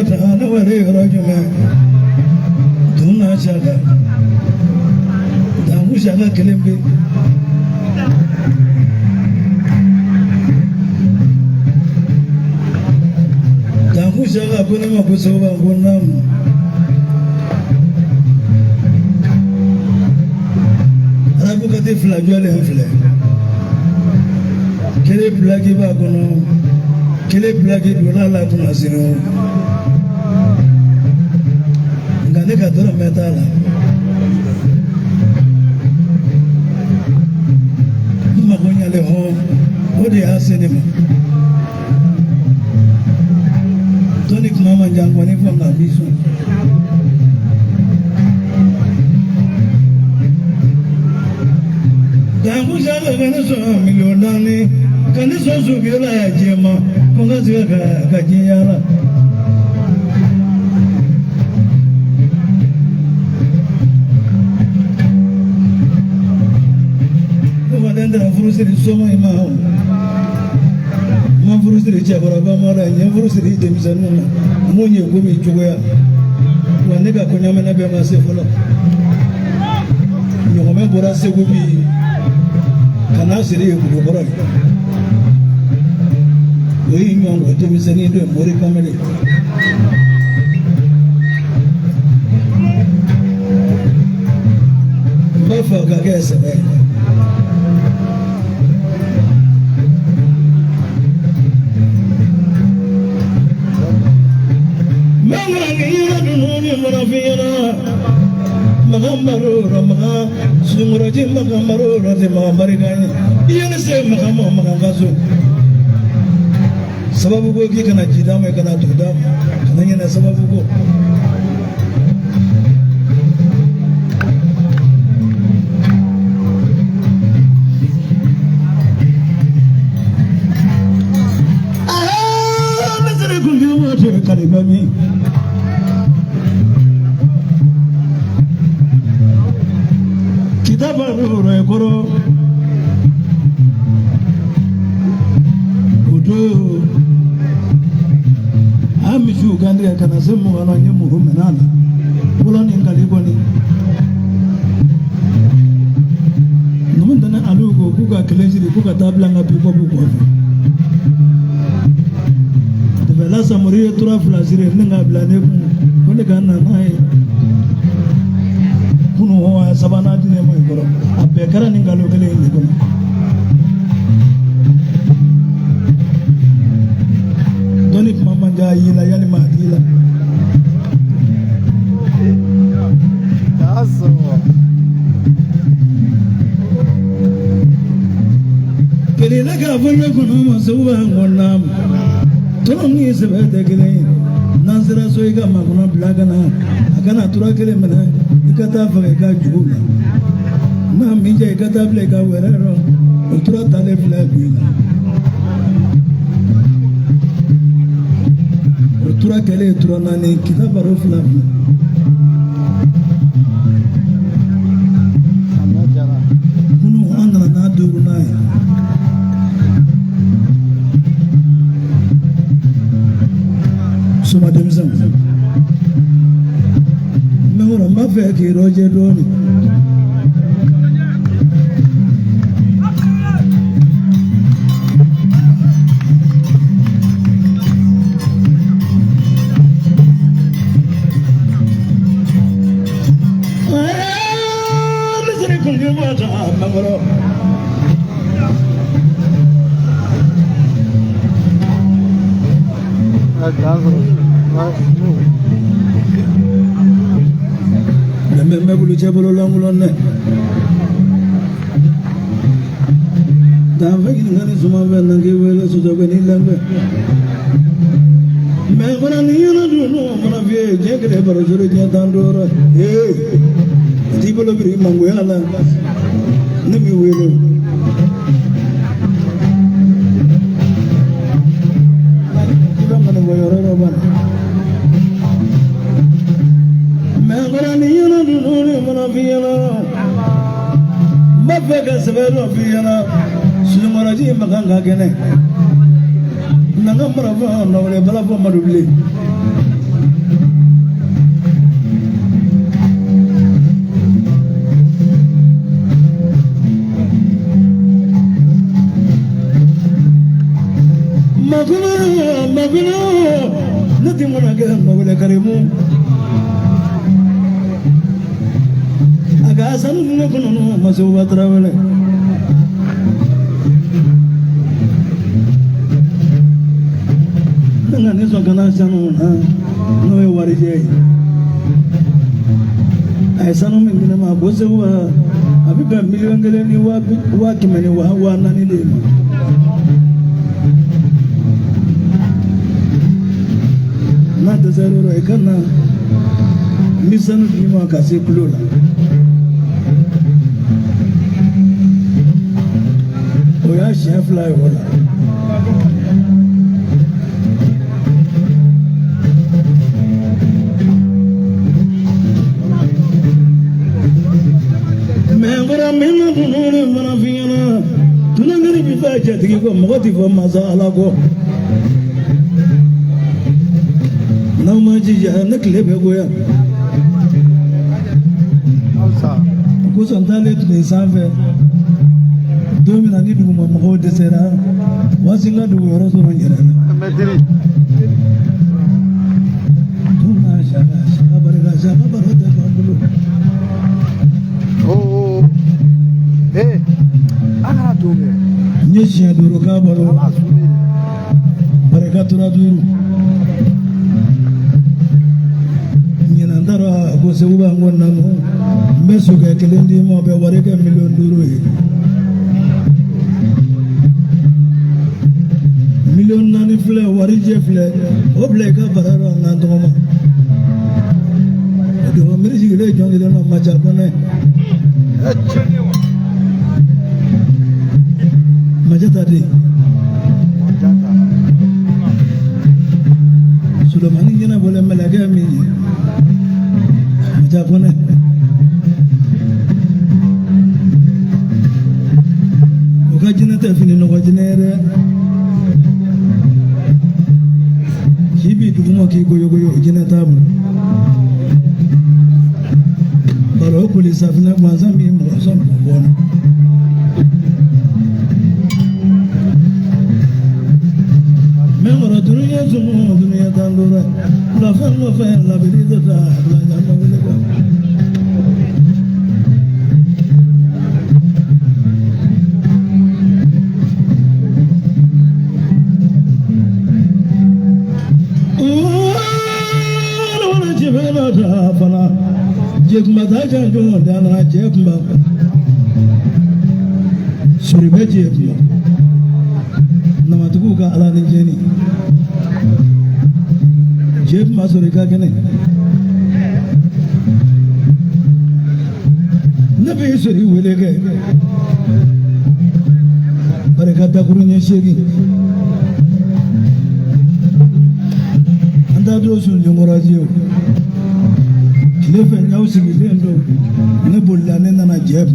wata na wale rajuma tuna shaka da mu shaka kelembe da mu shaka kuna ma ku soba gonam arabu kate flagale enfle kele plagi ba kono kele plagi dona la tuna sino ngane ka dora metala ma gonya le ho ode asenema tonik mama jangwani fo ngabiso dangu jalo kana so milionani kana so zubira ya jema konga ziga ka jinyala wadanda furusiri soma imao ma furusiri chabara ba mara nya furusiri temizanuna munye gumi chugoya wanega konyama na be masefolo nyoma bora se gubi kana siri ku bora oyi nyongo temizani ndo mori kamere bafa kagesa be magambarura maga sumuraji magambarura de mamarigani yana se magamo magangazo sababu go ki kana jidama kana tudam kana yana sababu go nazare kungi mo te kalibami Tabaru rekoro kudu amishu gandri kana semu ananye murumenana bulani ngaliboni numundana alugo kuga kelejiri kuga tablanga pipo buko tebela samuri tura flazire ninga blane kunde kana nai kuno wa sabana dine mo igoro abekara ningalo kele ngoro doni mama jayila yani matila taso kele laga vonne kuno mo suba ngonam tono ni sebete kele nazira soiga maguna blagana akana tura kele mena ikata faga jugula na minja ikata blega werero tura tale flagula tura kele tura nani kita baro flagula kuno andana na duru nai suma demzam mehora mafe ki roje doni nazare kungi mata mangoro Lembe bulu cebolo langulonne dafa gini ngani suma be nangi wele su jobe ni lembe me gona ni yana dunu mana vie jengre baro jore nya dandora di bolo biri mangu yala ne mi wele diba ngane boyoro roban Megarani yana dunuri mana fiyana, mafeka sebelo fiyana, sumaraji maganga kene, nanga marafa nawle balafa madubli, Managuna, nothing more again, no will Karimu. Agasan, no, Masuva traveling. This one cannot sound no worry. I saw him in my bosom. I've been a million working many one and in not the zero. I cannot miss an Dima Casipula. We are chef like motivo mazalago na majija na klebe goya ko santale tu save domina ni du mo ho de sera wasinga du yoro so ngera mediri tuna shaba barega shaba barode bambulu oh ana doge nyesha duro ka baro bareka tura duro nyina ndara ko se uba ngonna no mesu ke kelendi mo be wareke million duro million nani fle warije fle oble ka bararo ngandoma do miriji le jongile no macha kone Majatade Sulemani jina boleh melaga mi Majapone Oka jina tefini no wajinere Kibi dugumo ki goyo jina tabu Baro kuli safina kwanza mi mwazo mbona dunia semua dunia tanduran, lafan la berita dah belanja mobil kan. Orang cipta dah pernah, jek mata jangan dan jek mbak, suribe jek mbak, nama tu bukan ala nijeni. Jeb masurika kene nabi suri welege bareka dakurunya shegi anda do sun jongorajiyo kilefe nyausi bilendo ne bolla ne nana jeb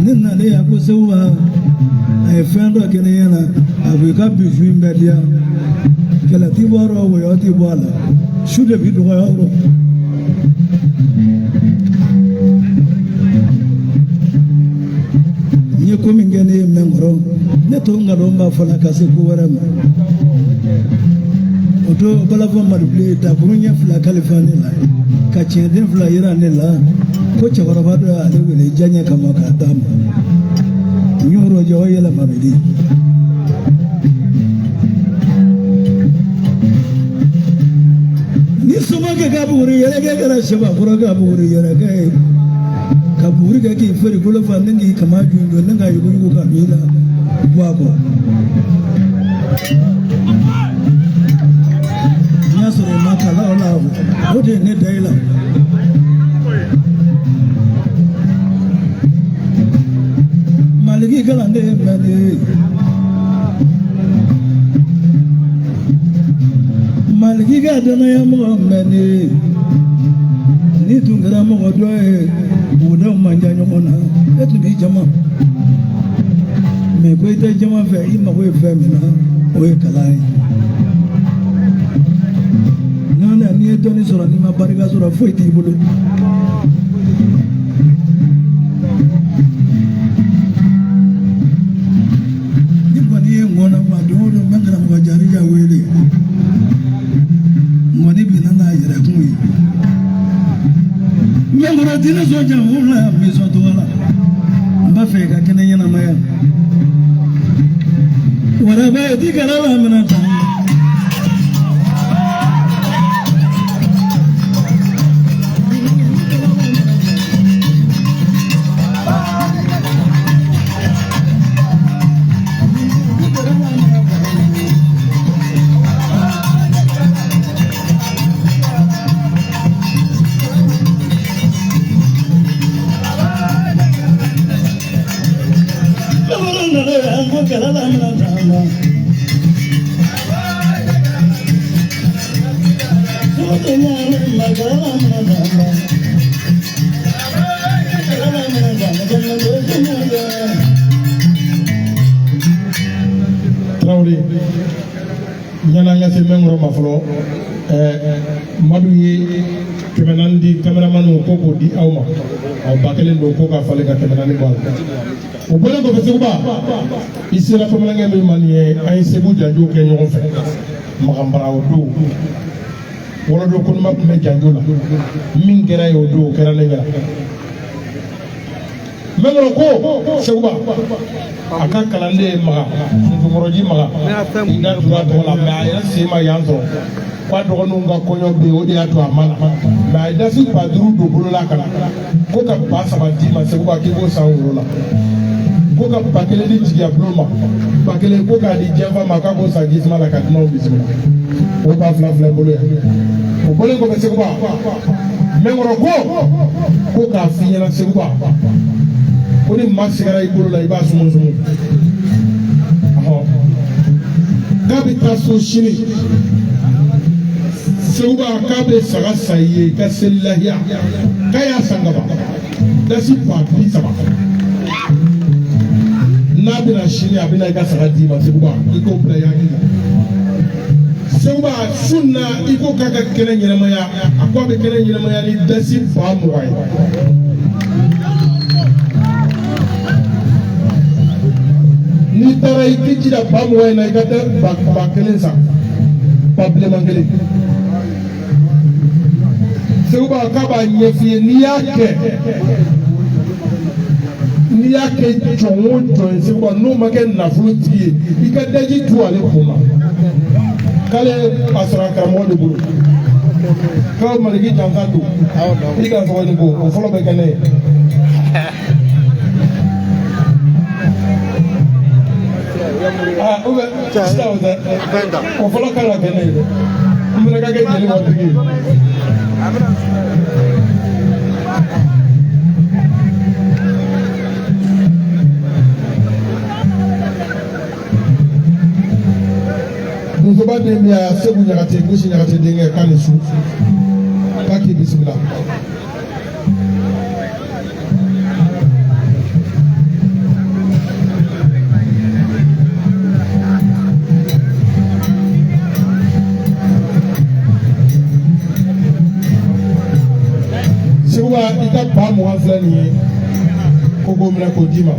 ne nana ya ko sewa ay fendo kene yana abika bifu mbedia kala tiboro wo yoti bola shude bi do yoro nye ko mingene mengoro ne to ngado mba fala kase ko warama oto bala fo marble ta burunya fla kalifani la ka chende fla ira ne la ko chawara bado ale wele janya kama ka tamba nyoro jo yela mabidi Nisuma ke kaburi yere ke kara shaba kura kaburi yere ke kaburi ke ki feri kula fanningi kama junjo nanga yugu kabila wako nyasore makala olawo ode ne daila maliki kalande mane maliki ga dana ya Muhammad ni tungara mo doe buda manja nyomona etu bi jama me ko ite jama fe ima we fe mina we kalai nana ni eto ni sura ni ma bariga sura foi ti bulu ni ngona ma do mangara mo jari ja wele Bangura dina soja hula misoto wala mbafe ka kene yana maya wala ba di kalala manata Traoré ñananga se mengro maflo madu ye kemenandi cameraman ko ko di awma aw bakelen do ko ka fale ka kemenani bal o bole ko fese ba isira ko menange be maniye ay sebu janjo ke ñogo fe magambara o do wala do ko ma me janjo la min gera yo do kera le ngara mengro ko seuba aka kalande maga ngoroji maga inga tura to la ba ya sima yanzo kwa do no nga konyo be odi ato amana ba ida si padru do bolo la kala ko ka pasa ba di ma seuba ki go sa wuro la ko ka pakele di tiya bloma pakele ko ka di jeva maka go sa gisma la ka no bismillah o ba fla fla bolo ya o bolo ko be seuba mengro ko ka finya seuba ko ni masigara ibolo la iba sumu sumu gabi taso shini seuba kabe saga saye ka sellahiya kaya sangaba dasi pa bisaba nabina shini abina ka saga dima seuba iko bla yakina seuba sunna iko kaka kene nyemaya akwa be kene nyemaya ni dasi fa muwai ni tara ikiji da bamu wa na ikata bakelen sa pable mangele seuba kaba nyefi ni yake chonwo ton seuba no make na fruti ikadaji tu ale kuma kale asra kamo de bulu ka maligi jangadu ika so ni go o folo be kene ube sita uza o folo kala kene mbona kage jeli watigi Nuzoba de ya sebu nyakate gushi nyakate denge kanisu kaki bismillah Seuba ita ba mo aflani ko gomna ko dima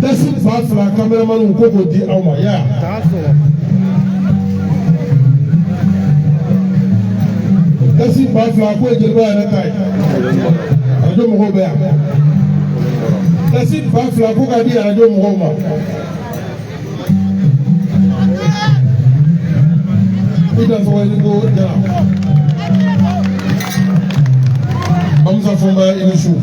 dasi ba fla cameraman ko di awma ya dasi ba fla ko jelba na tay radio mo be dasi ba fla ko ga di radio mo ma ida so wani ko jara Hamza Fomba Inishu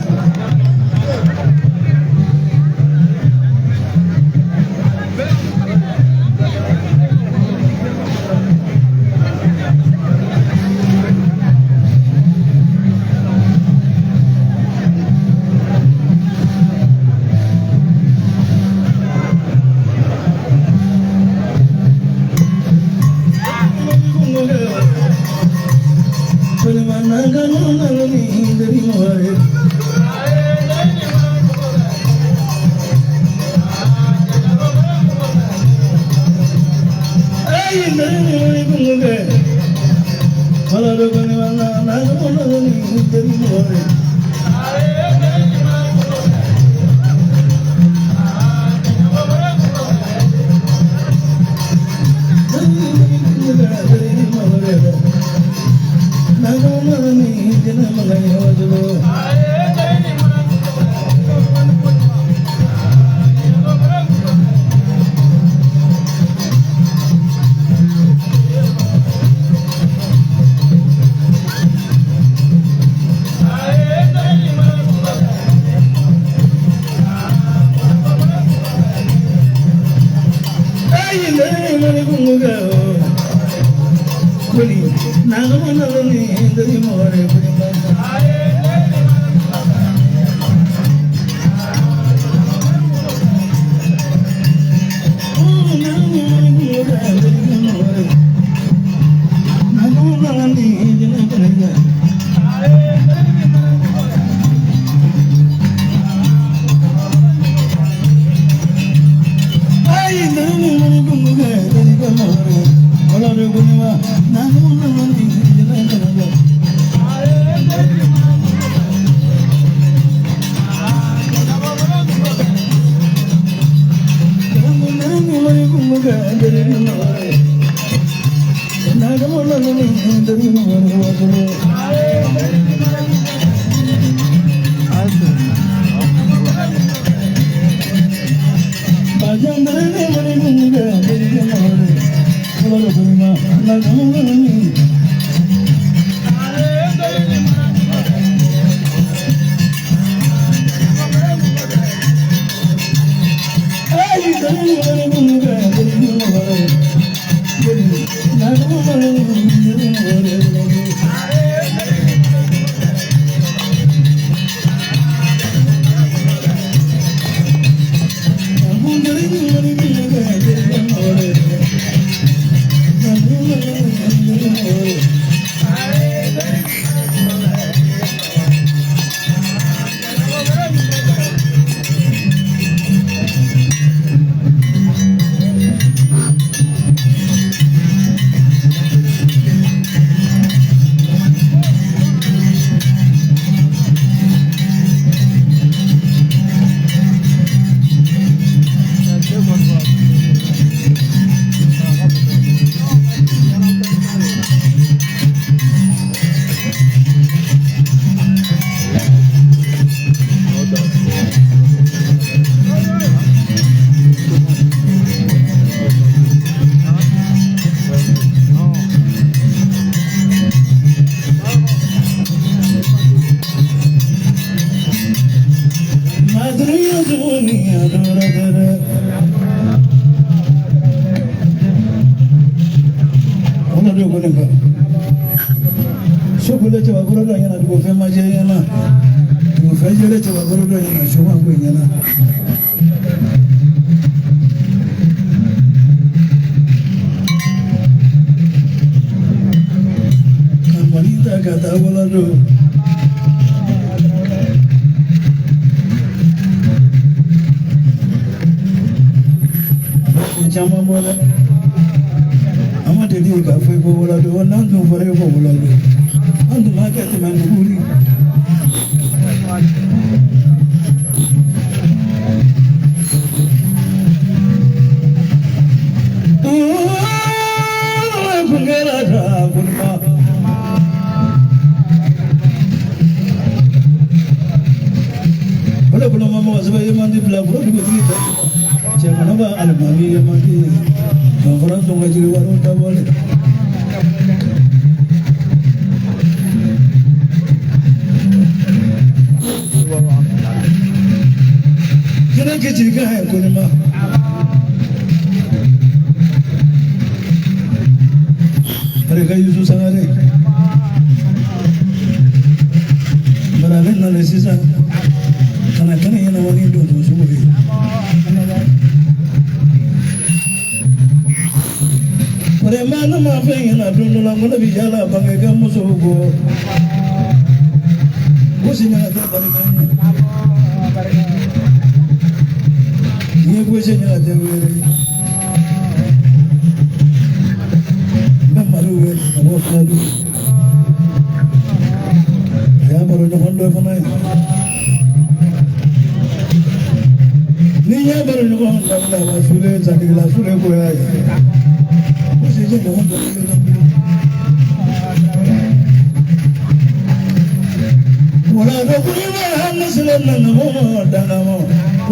wala do kunima naslan nangamo dangamo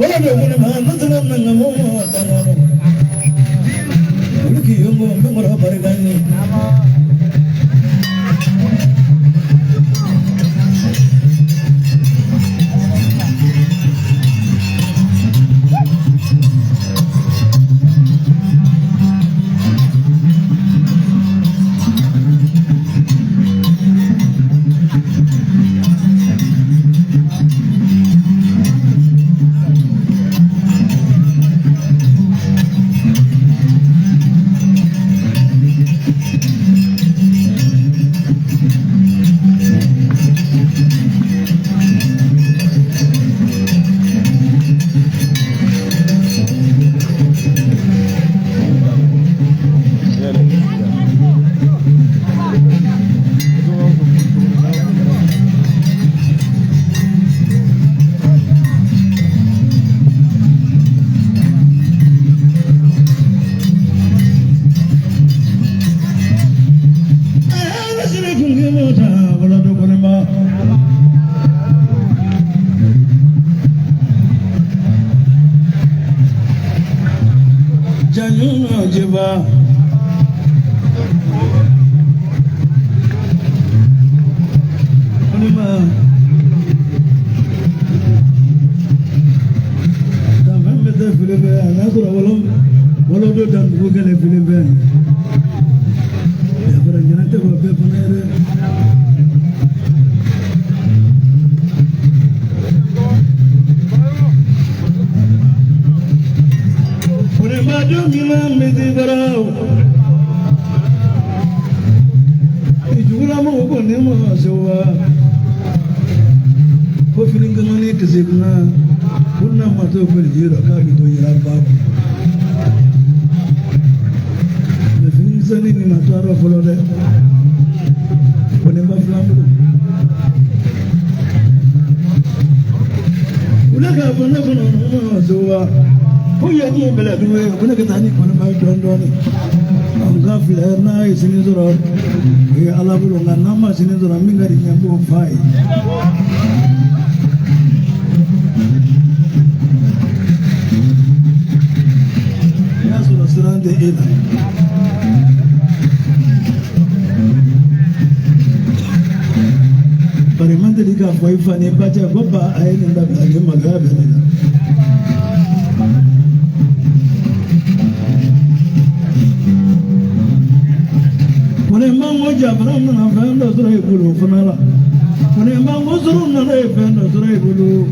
wala do kunima naslan nangamo dangamo ulki yongo ngora barigani Fani baca goba ayin da ga magabe ne wani mango jabran na fando sura ibulu fanala wani mango suru na fando sura ibulu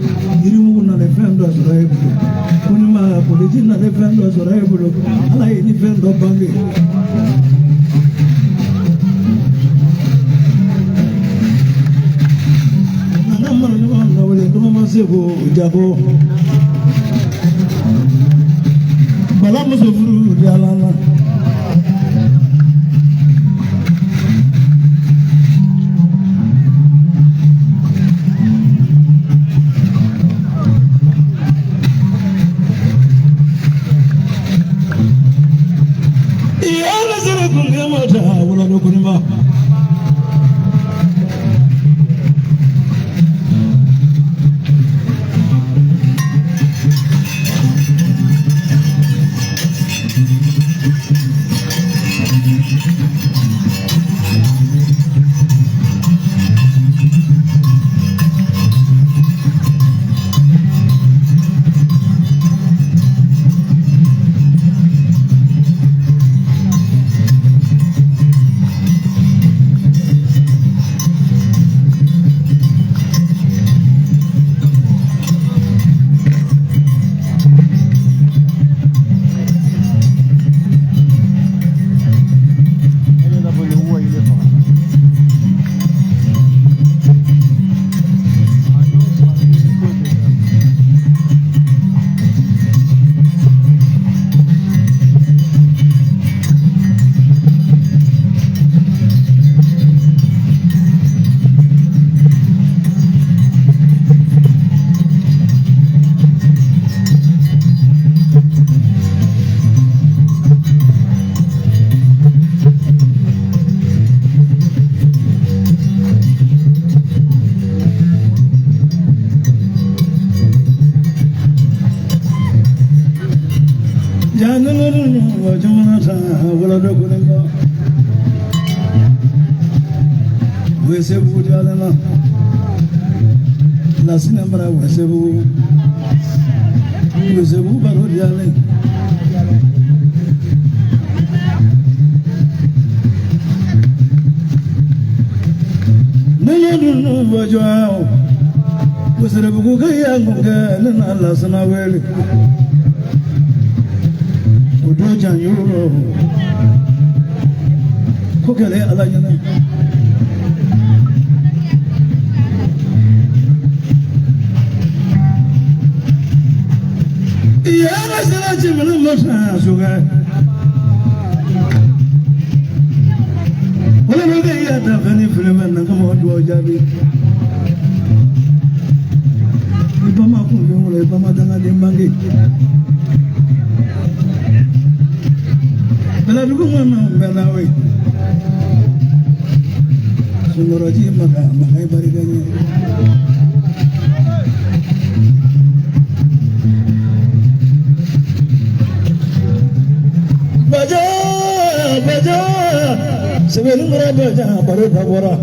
irimu na fando sura ibulu wani ma polisi na fando sura ibulu ala ni fando bangi Sebo jabo bala muso furu jalala iya la zara kungema ta wala do kunima Jamana, will I do good? We say, would you allow? Last number, we say, we say, who but would you allow? No, what you are. Was it a book? And Allah, son of a Udojan Euro Kokale Alajana Yana Salaji Manamosa Sugar. Whatever they have any film and come on to a Jabi. Ibama Kumu, Ibama Dana Dimbangi. Bela dukungan belawi. Sumuraji makai bariganya. Baja, sebelum baja baru kabura.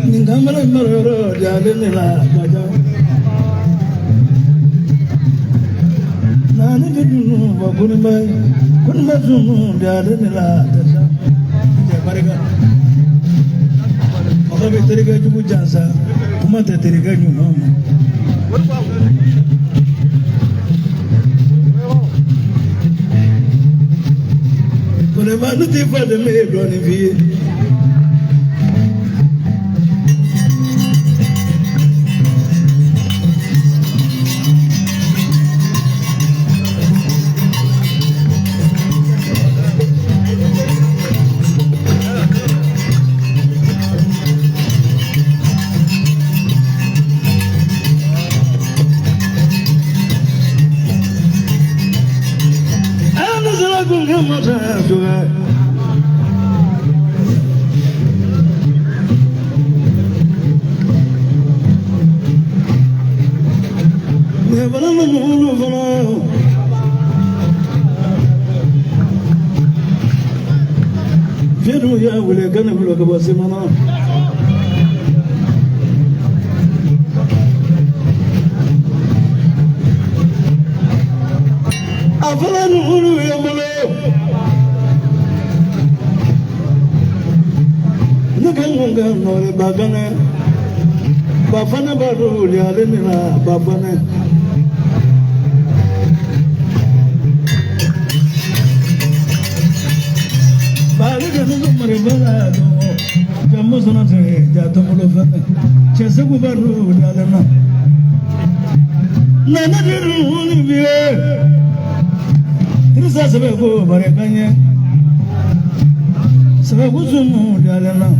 Ninggamal meroro jalan nila baja. Nani dulu kunma sumu jalan nila tasa. Jabariga. Maka beteriga cukup jasa, cuma beteriga cuma. Kalau mana tiba demi dua ni ya boleh kan boleh ke bawah mana? Apalah nuru yang boleh? Nggak nore bagane, bapana baru lihat ni lah bapana. Balik ke tu mereka tu, jamu sana tu jatuh mulut. Cesa baru lihat na. Nana dulu ni biar. Terus sebab aku mereka ni, sebab aku semua lihat na.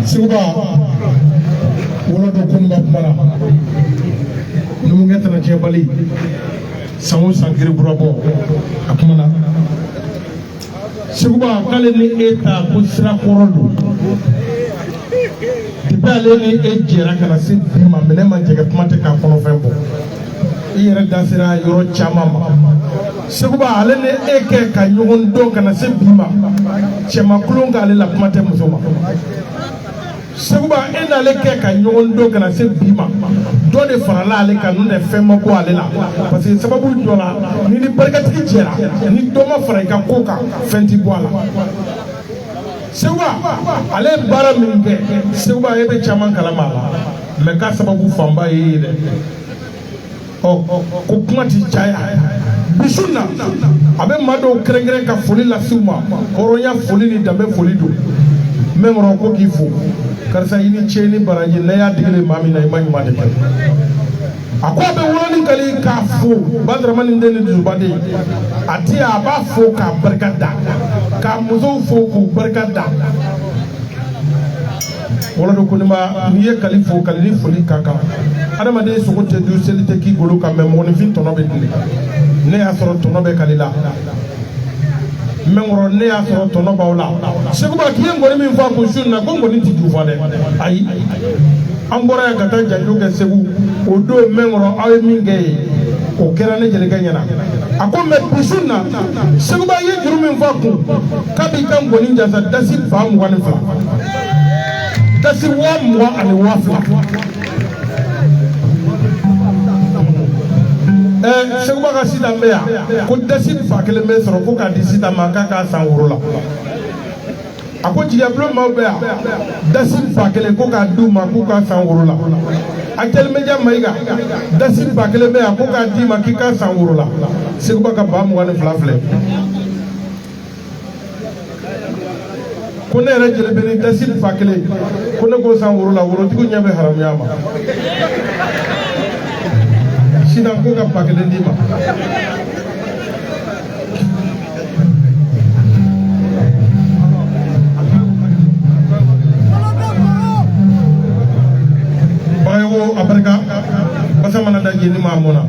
Seguba wala do kun ba mara numu ngeta na jebali samu sangiri burabo akumana Seguba kale ni eta ko sira korodo dibale ni ejera kana se bima mele man jega tumate ka kono fembo iyere dasira yoro chama ma Seguba ale ne eke ka nyogon do kana se bima chema kulonga ale la tumate musoma Seguba ina le ke ka nyogon do kana se bima do de farala ale ka nu ne fema ko ale la parce que sababu do la ni ni barkati jera ni do ma fara ka koka fenti boala Seguba ale bara minge Seguba ebe chaman kala mala me ka sababu famba yele ko kuma ti jaya bisuna abe mado krengre ka foli la suma horonya foli ni dambe foli do memro ko kifo karsa ini cheni baraji na ya digile mami na imani made akwa be woni kali ka fo badra man ndeni zubade ati aba fo ka barkada ka muzo fo ku barkada wala do kunima niye kali fo kali ni foli kaka adama de so ko te du selite ki golo ka memo ni fin tono be dile ne asoro tono be kalila mengoro ne ya soro tono bawla Seguba kiyen ngoni min fa ko sunna ko ngoni ti jufa de ay ambora ya gata jandu ke Segu o do mengoro awe minge o kera ne jele ganyana akon me sunna Seguba ye juru min fa ko kabi kan ngoni jasa dasi fa mu wani fa dasi wa mu ani wa fa Seguba ka sida meya ko dasi fa kele me soro ko ka di sida ma ka san woro la ako jiya blo ma be dasi fa kele ko ka du ma ko ka san woro la akel meja maiga dasi fa kele me ko ka di ma ki ka san woro la Seguba ka ba mu wani flafle ko ne ra jele be ni dasi fa kele ko ne ko san woro la woro tigo nyabe haram yama sida ko ka pakele ndima bayo abarka basa mana da jeni mamuna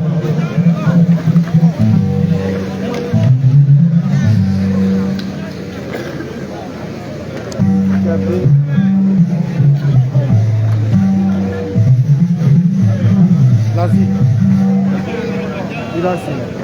Lazi. Gracias.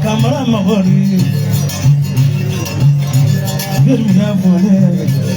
Camera Mahori, give me that for it.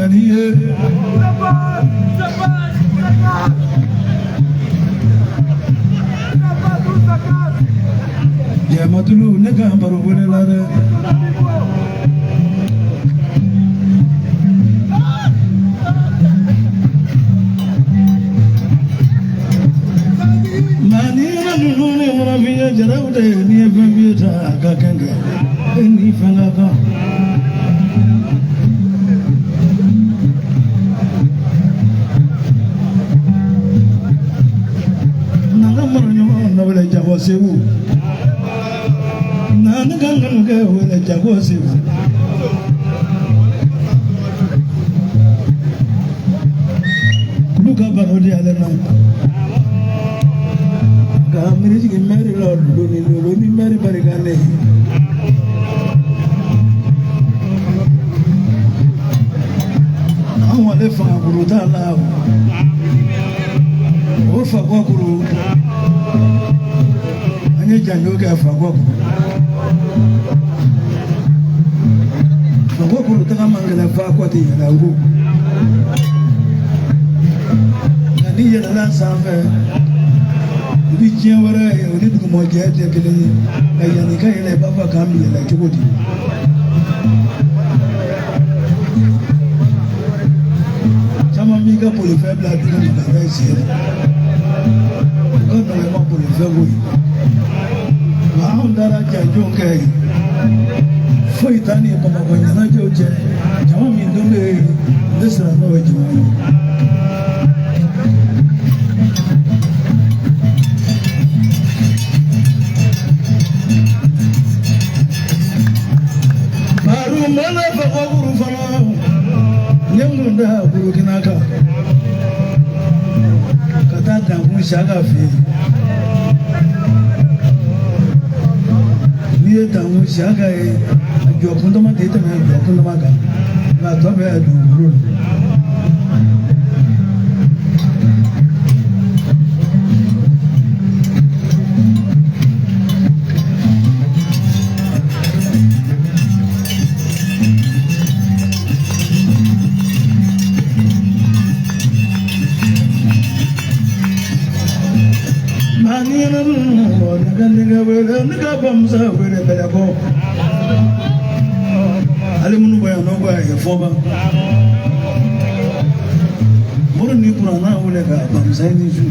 maniye jamatulu ne ka baro wele la de maniye nunu ne mona fiye jarawde ni bambita ka kanga ni fanga ka wele jago sewu nana gangan ke wele jago sewu luka barodi alena ga miri ji meri lo ni meri barigane awon le fa buru dala o fa kwa kuru anye janyo ga fa kwa kuru ta mangala fa kwa ti la ngu ngani ya la safa bi jewara ya ni du mo je de kele ya ni kai le baba kambi la kibodi sama mi ga pour le faible la dina ma ga isi quand on est mort pour le faible on dara janjo kai foi tani kama kwenye na joje jamaa mi ndombe ndesa na wejiwa baru mana fa guru fana nyamunda guru kinaka kata da mun shaga fi niye da mun shaga e jokun to ma de ta na jokun to ma ga na to be du guru nigga bams with a better go. Alimunu boy no boy a foba. More ni purana ulega bams ni ju.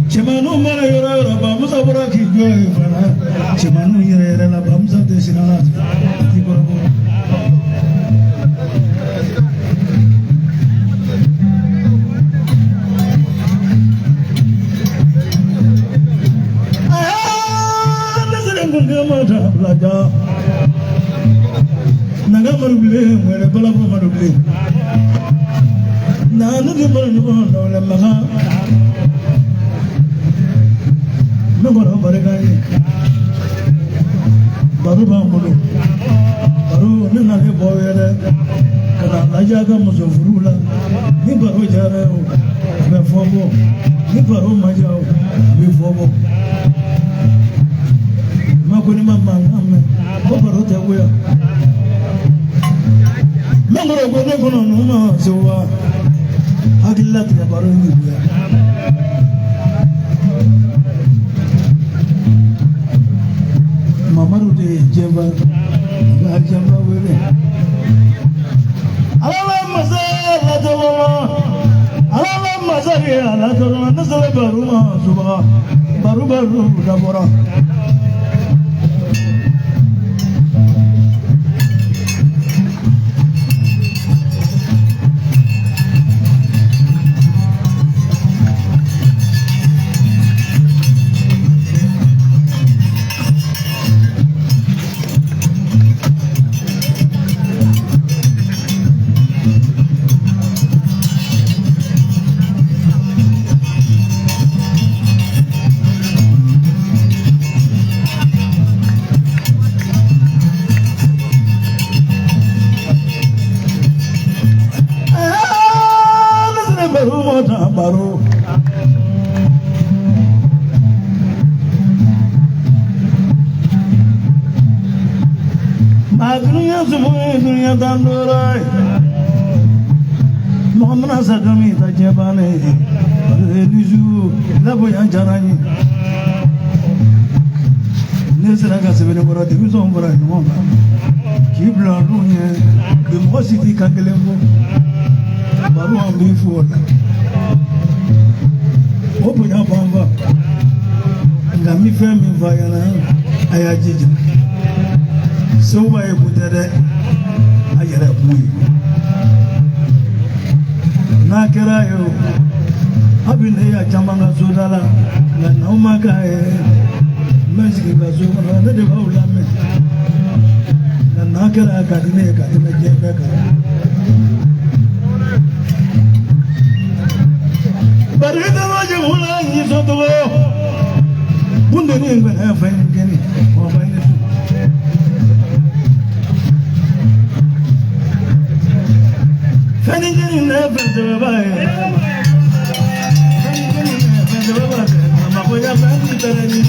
Chemanu mara yora bams abura ki joy fana. Chemanu yera la bams de sinala. Nagamarbile, where a balabumarbile. None of the Barnabon or the Maha. No more of Baragani. Baruba Muru. Baru, Nana Boyere, Kanajaga Muzofrula, Nibaru Jareo, Befobo, Nibaru Majao, Befobo. Makunima Mamma, Bobarota Wea. Mangoro gono no so agilat ya baro ni ya mamaru de jeba ga jamba wele ala mazari ala to nasale baruma suba baru da bora dunia semua dunia tandurai Muhammad Sakami tajabane Reju labu yang caranya Nesra ka sebene bora diviso bora no kibla lunya de mositi kangelembo baru ambi fuola opo ya bamba ngami femi vayana ayajiji so ba e budere ayara buyi na kera yo abine ya chamanga sodala na naumaka Mesiki bazuma na de baula me na nakara kadine kadine jebeka barida waje hula ni soto bunde ni ngene fa ngeni o ba ni fani ngeni na fa de ba fani ngeni na fa de ba ma ko ya fa ni tare ni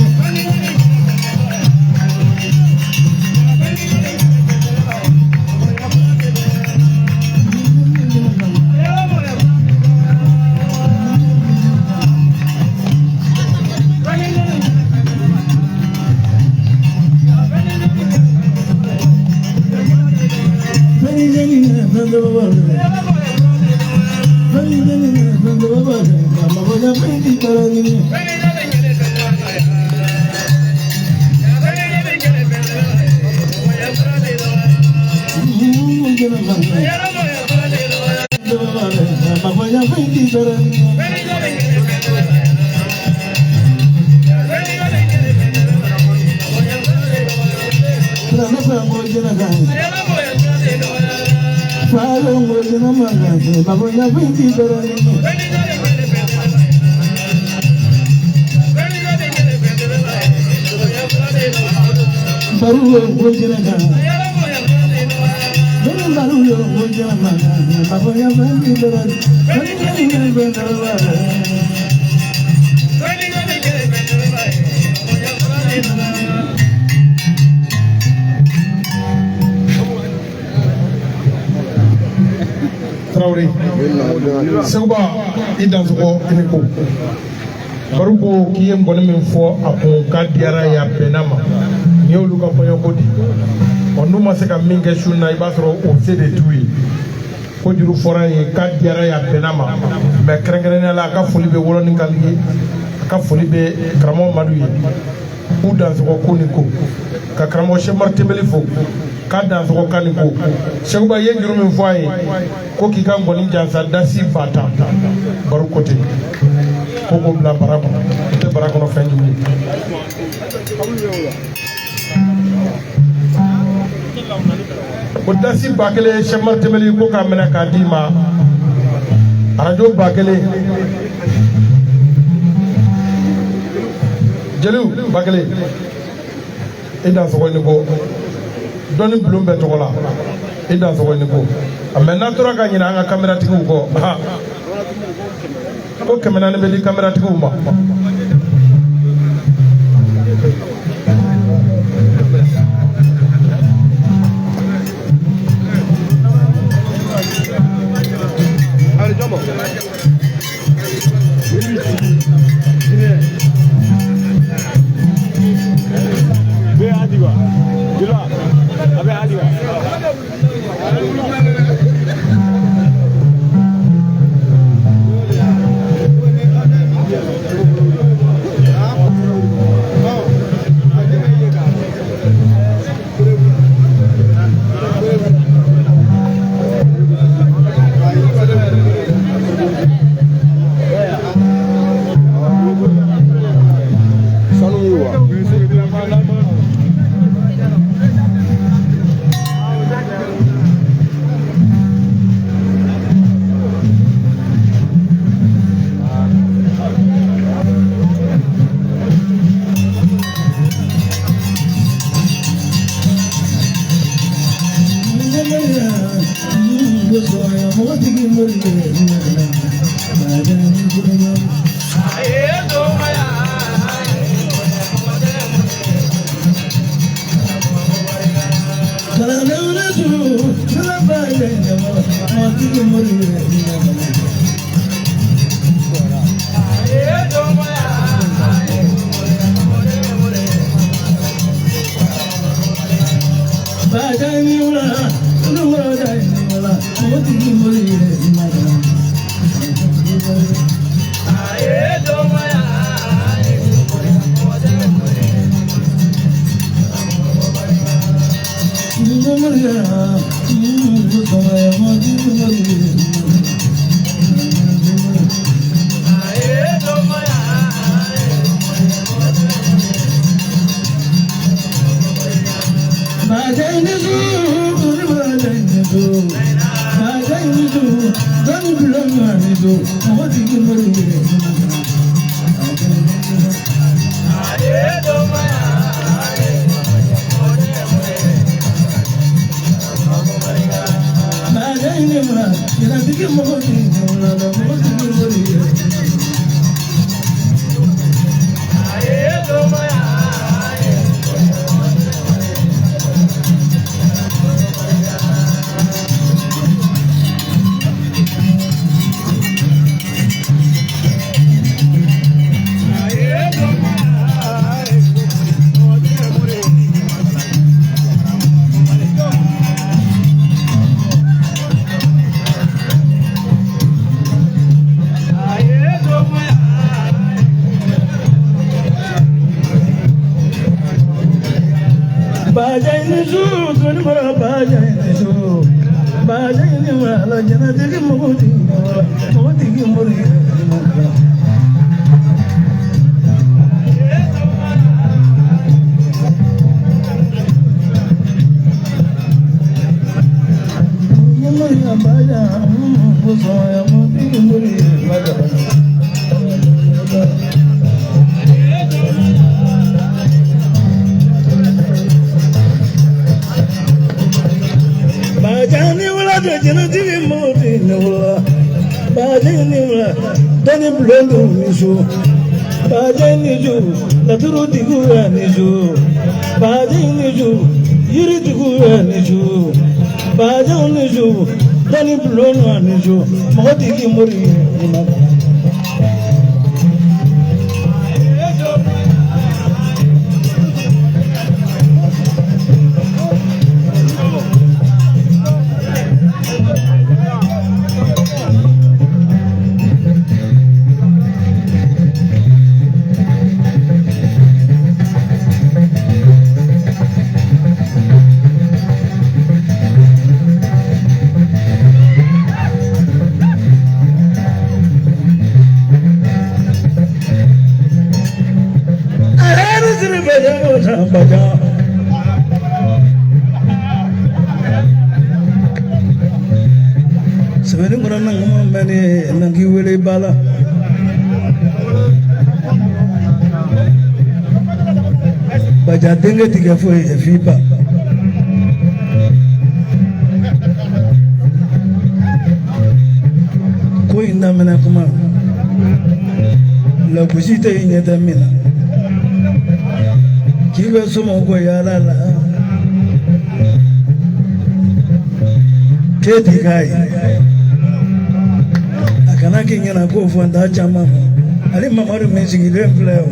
Traore Seguba idanzuko iniko baruko kiye ngone min fo akon kadiara ya benama nyolu ka ponyo kodi onu ma se ka minge shuna ibasro o sede tuyi ko juru fora ye kadiara ya benama me krengrene la ka foli be woloni kaligi ka foli be kramo madu ye u danzuko kuniko ka kramo she martebeli fo ka danzuko kaniko Seguba ye juru min fo ay ko ki kan ngoni jansa dasi fata baruko te ko bla barako te barako no fenju ko dasi bakele shemar temeli ko ka mena ka dima arajo bakele jelu bakele ida so ni ko doni blumbe to kola ida so ni ko amena tora ka nyina nga camera tiku ko ha ko kamera ne beli camera tiku ma Baja dengue tiga foi fiba. Ko inda mena kuma la kusita inya tamina. Kiwe sumo ko yala la. Kedi kai. Akana kinyana ko fuanda chama. Ali mamaru mesigi rempleo.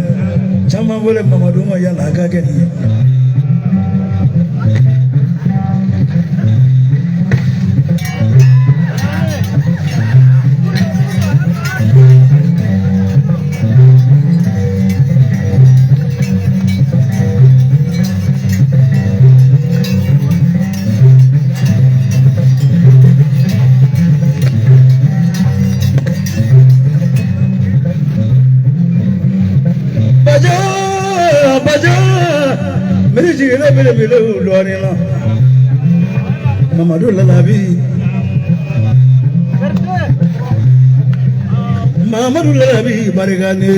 Chama bole mamaduma ya naga gani Bele luarina Mamadou Lalabi Mamadou Lalabi barigane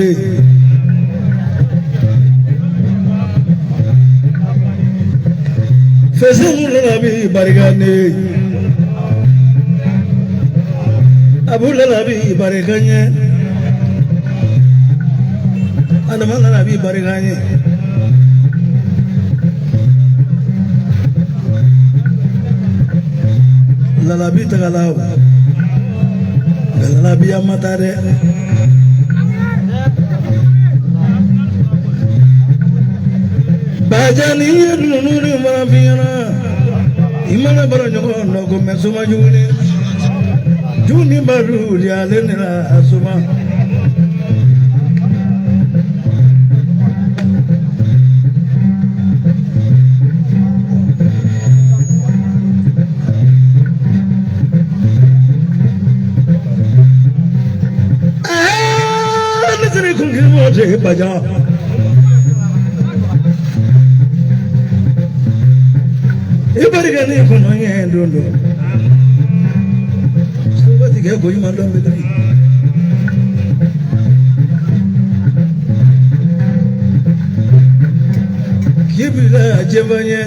Fesou Lalabi barigane Abou Lalabi barigane Adama Lalabi barigane Lalabi tagalaw galala biya mata dɛ bajani ye dununu ni mana fiyana i mana bara ɲɔgɔn nɔ ko mɛ soma juguni juguni baru di ale ni la soma nisiri kunki mote baja ibarika ni kono ye ndondo sobati ke goyi mando mbedri kibila jebanye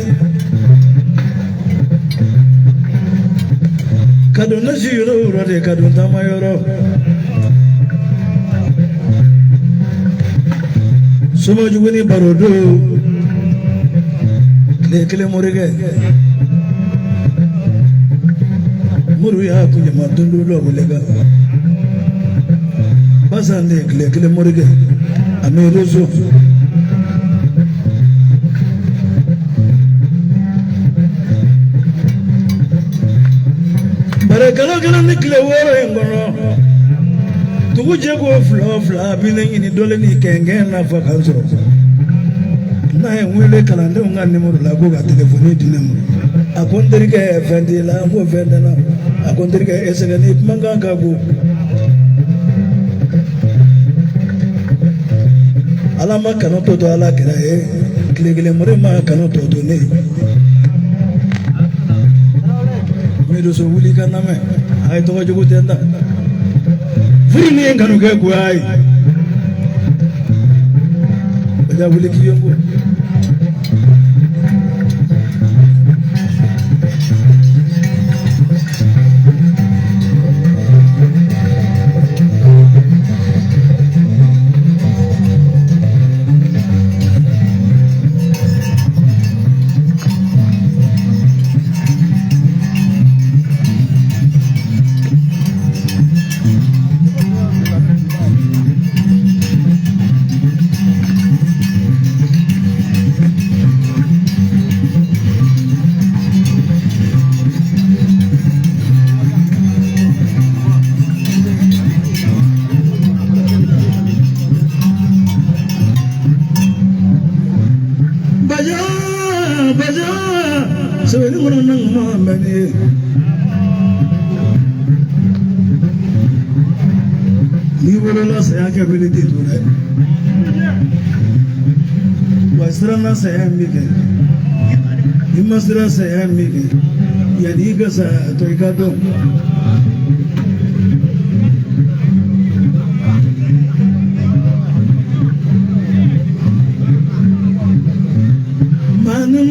kadona jiro urade kadona mayoro soma juguni barodo kile morige muru ya kunya madundu lo bulega basande kile morige amerozo barakala ni kile woro ngono tuguje ko fla bilengi ni dole ni kenge na vakanzo na wele kalande unga nimero la ko ga telefoni dinemo akondiri ke fendi la ko fendana akondiri ke esega ni manga ga go ala ma kanoto to ala kira kile more ma kanoto to ne medo so wuli kaname ay to jogo tenda furni nganu ke kuai baja wuli kiyongo ability to that. Wasrana saya mike. Imasra saya mike. Yani gasa to ikado. Manu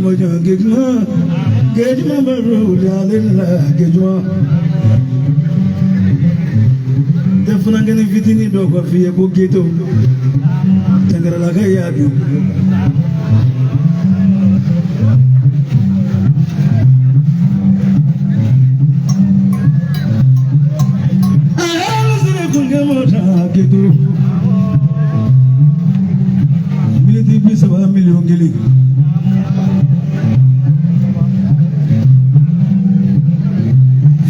moja gejma baru jalila gejma. Funangani vitini do ko fiye ko geto tangara la kay yadu sire ko ngamota geto militi bi 7 million geli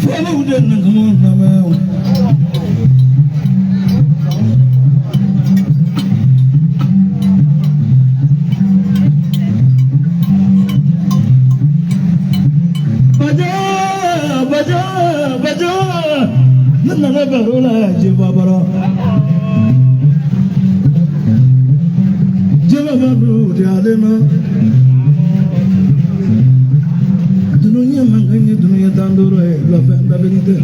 fala udan ngamo nama nana barola jibabara jibabaru dialema dunia manganya dunia tandoro la fenda benite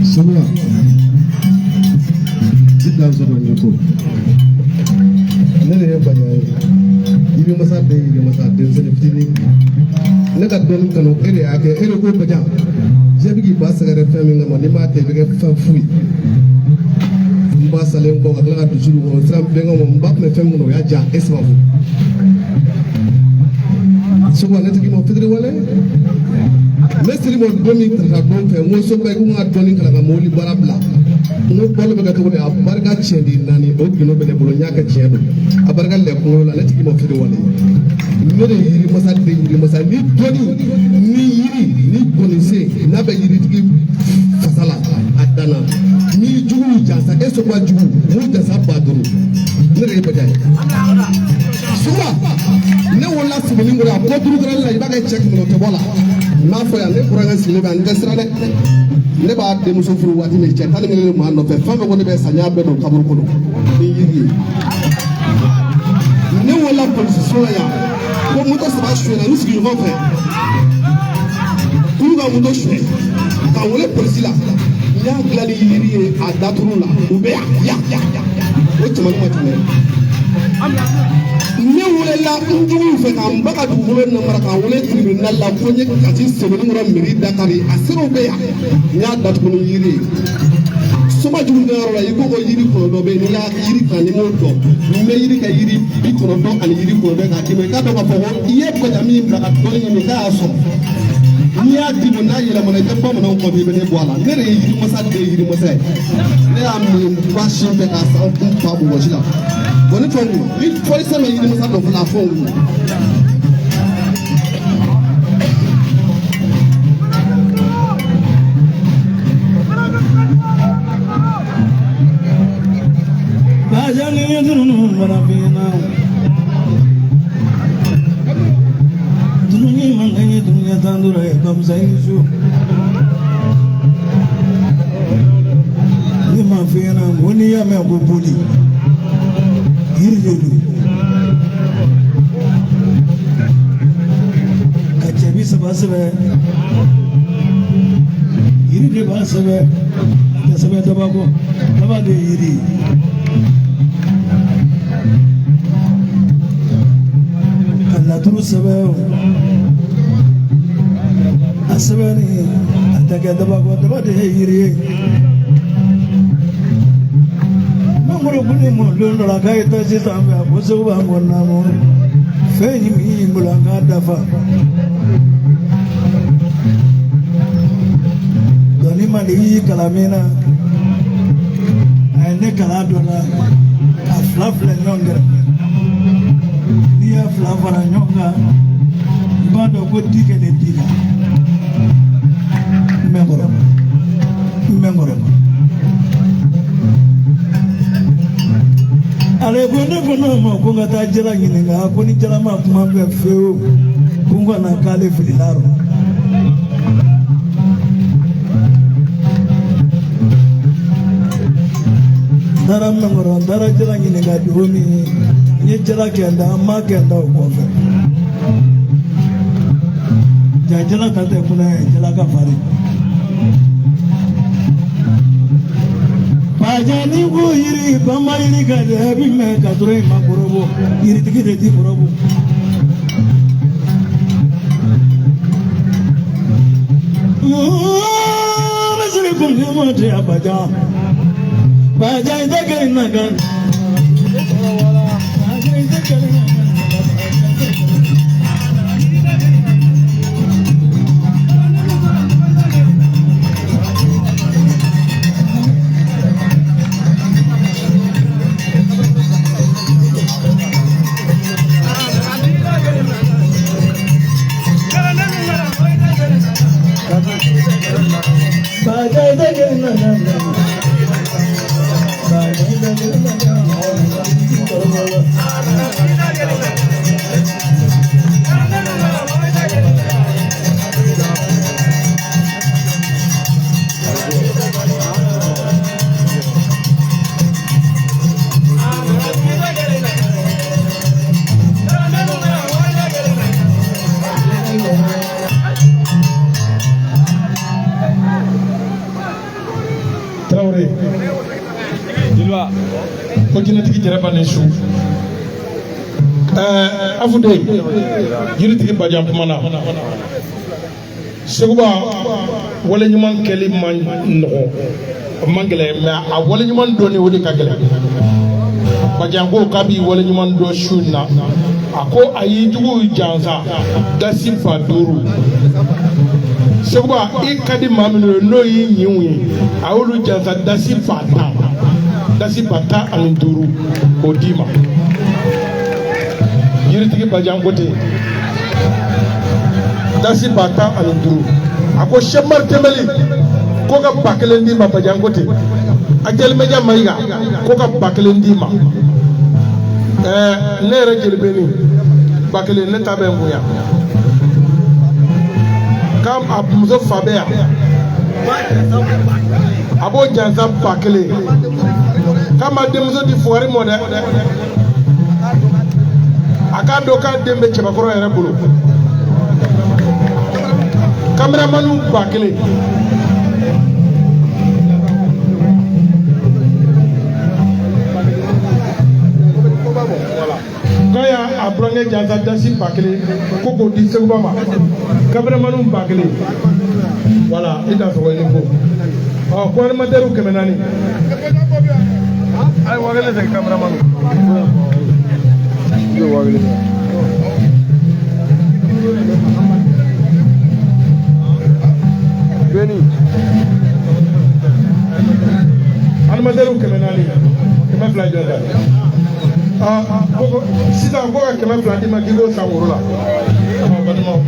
semua tidak usah nyukur nene ya banyak ibi masa de sene fitini ne ka don kanu ere ake ere ko baja jebi gi basagare fami ngam ni ma te be fa fui mba salen ko ka tu suru ko tram be ngam mbap me fam no ya ja esma fu sogo ne tigi mo fitri wala mesri mo domi tra don fe mo so be ko nga doni kala ga moli barabla no bolo be ga to ne abarga chendi nani o gino be ne bolo nyaka chedo abarga le ko la ne tigi mo fitri wala no de yiri masa de yiri masa ni doni ni yiri ni goni se na be yiri tigi fasala adana ni jugu jasa eso kwa jugu mu jasa baduru ne re be jay suba ne wala sibini ngura ko duru gran la ibaga check no te bola na fo ya ne kuranga sinu ba ndesra de ne ba de muso furu wati ne check tan ngene ma no fe fam ko ne be sanya be do kabur ko do ni yiri ne wala position ya ko mu to saba shwe na ni sigi no fe ku ga mu do shwe ka wala police la ya glali yiri a daturu la u be ya o tuma no tuma ne wala njugu fe kan baka dugolo na maraka wala tribunal la ko nye kati sebeni ngora meri dakari asiro be ya nya datunu yiri soma jugu ngaro la yiko ko yiri ko do be ni ya yiri kan ni mo do me yiri ka yiri bi ko do ani yiri ko be ka time ka do ka fo iye ko jami baka do ni ka so ni ya dibo na yela mo na te bo mo na ko be ne bo ala ne re yiri mo sa de yiri mo sa ne am ni kwa shimbe ka sa on pa bo wo jila boni fongu ni police me yiri mo sa do la fongu bajani yadunu marafina dununya manganya dununya tandura bam saisu ni mafina woni ya me ko boli yirjedu kachabi sabasabe yirje basabe sabe tabako tabade yiri kala turu sabe asabani ataka tabako tabade yiri mangoro kuni mo londo la kai ta sitambe abuso ba ngona mo fenyi mi mulanga dafa doni mali kalamena ene kala dola aflafle nyonga dia flafara nyonga bado ko dike ne dika mengoro ale bonde kono mo ko ngata jela ngini nga ko ni jela ma kuma be feo kungo na kale filaro dara mengoro dara jela ngini nga domi ni jela kenda ma kenda ko fe jela tate kuna jela ka fari ajani ko yiri bama yiri ka de bi me ka tore ma korobo yiri tigi de ti korobo mesri kum ni mo te abaja baja ide ke nagan baja ide ke nagan ko jinatigi jaraba ne su afude yiritigi bajam mana seguba wala nyuman keli man no man gɛlɛn mais a wale ɲuman dɔn ni o de ka gɛlɛn bajan ko k'a b'i wale ɲuman dɔn su in na a ko a y'i jugu jansa dasi ba 5 seguba i ka di maa minnu ye n'o y'i ɲinw ye a y'olu jansa dasi ba 10 dasi ba 10 ani 5 k'o d'i ma yiritigi bajan ko ten dasi ba 10 ani 5 a ko sɛmari tɛmɛli ko ka ba 1 d'i ma bajan ko ten a jelimeja mayiga ko ka ba 1 d'i ma ne yɛrɛ jeli bɛ nin ba 1 ne ta bɛ n bonya kam a muso fa bɛ yan a b'o jansa ba 1 k'a ma denmuso di fugari mɔ dɛ a k'a dɔn k'a den bɛ cɛbakɔrɔ yɛrɛ bolo kameramanu ba 1 kaya a burankɛ jansa dasi ba 1 ko k'o di seguba ma kameramanu ba 1 voilà i da sɔgɔ i ni ko ko animatɛriw 400 Ay, wagale de cameraman. Beni. Animatɛriw 400 100 jɔda sisan ko ka 200 di ma k'i b'o san woro la balimaw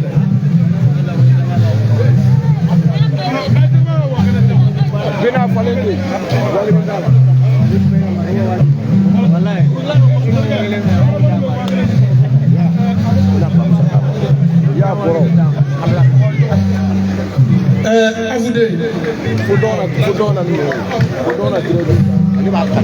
Bena falen de. Ya boro. afude Fudona dire. Ni ba ka.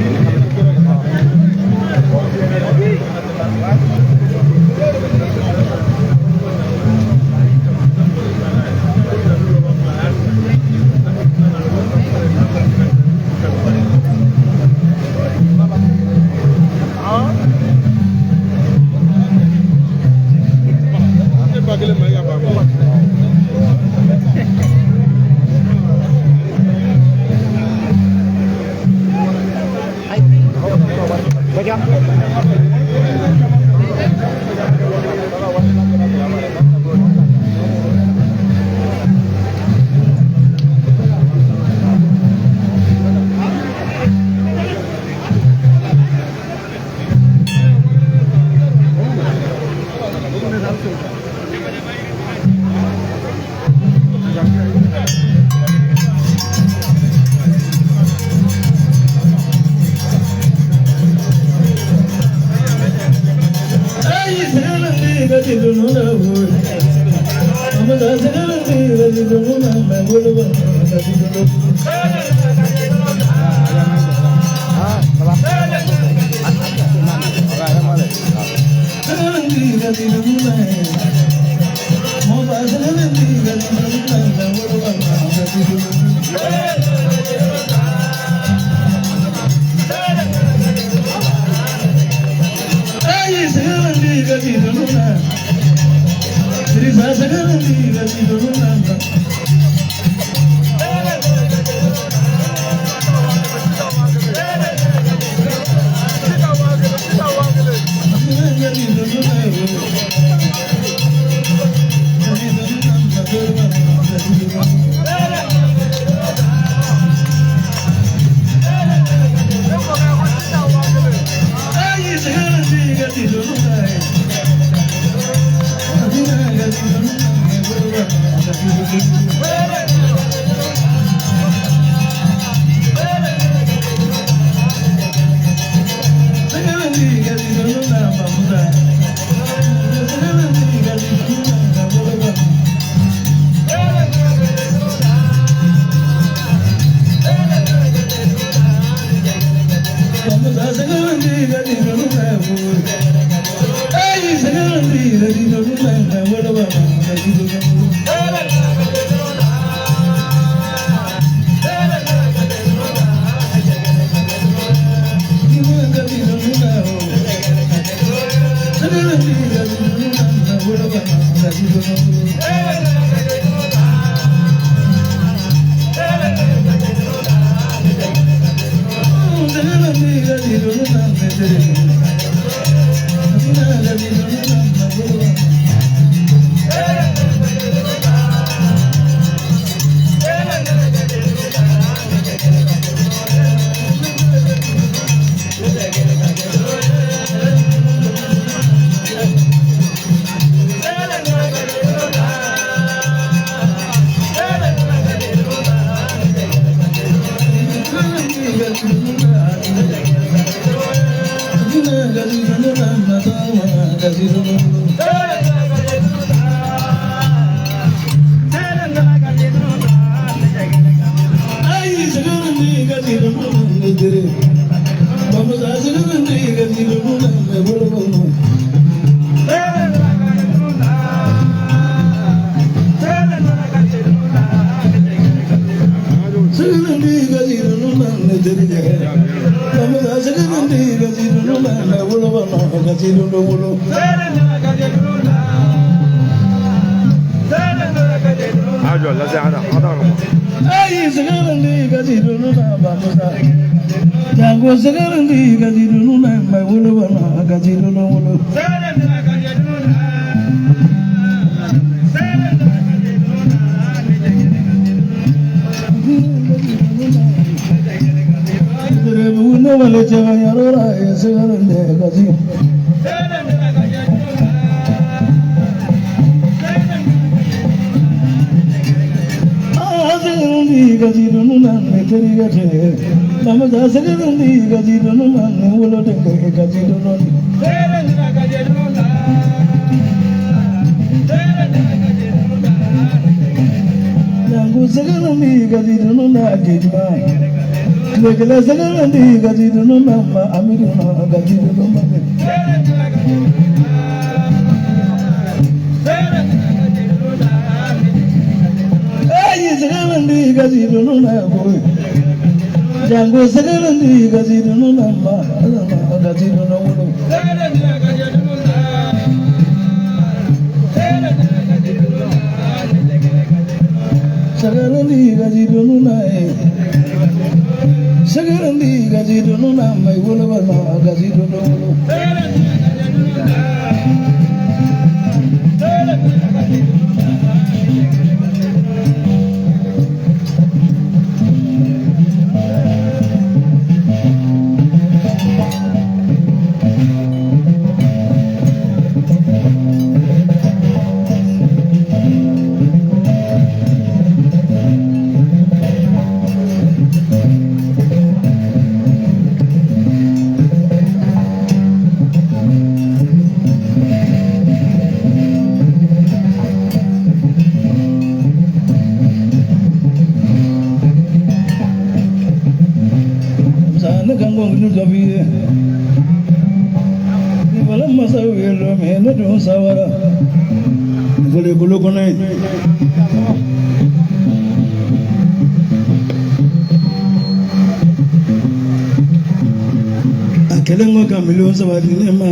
Kelengo kamilio sabati ne ma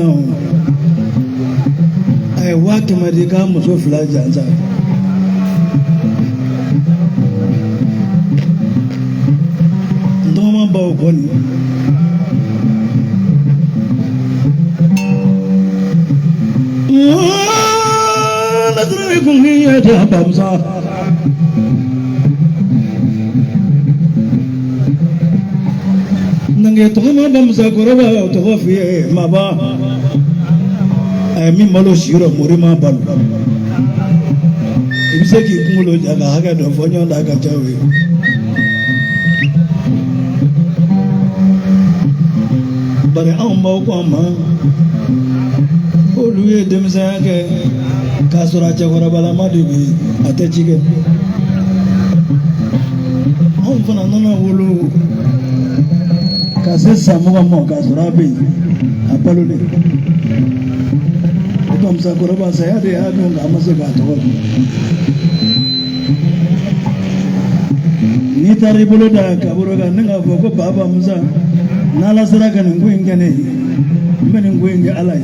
ai wake madika muso fila janza ndoma ba okoni la dre kungi ya ta bamsa nange toma bamsa koroba to fi maba ai mi malo shiro murima balu ibiseki kumulo jaga haga do fonyo daga tawe bare an ba ko ma oluye demsa ke kasura chakora bala madibi atechike an fana nana wolo kase samuga mo kasura be apalole comme ça ko ba sa ya de ha do ngama se ga to ni tari bolo da kaburo ga nga ko baba musa nala sara ga nguinga ne mbene nguinga alai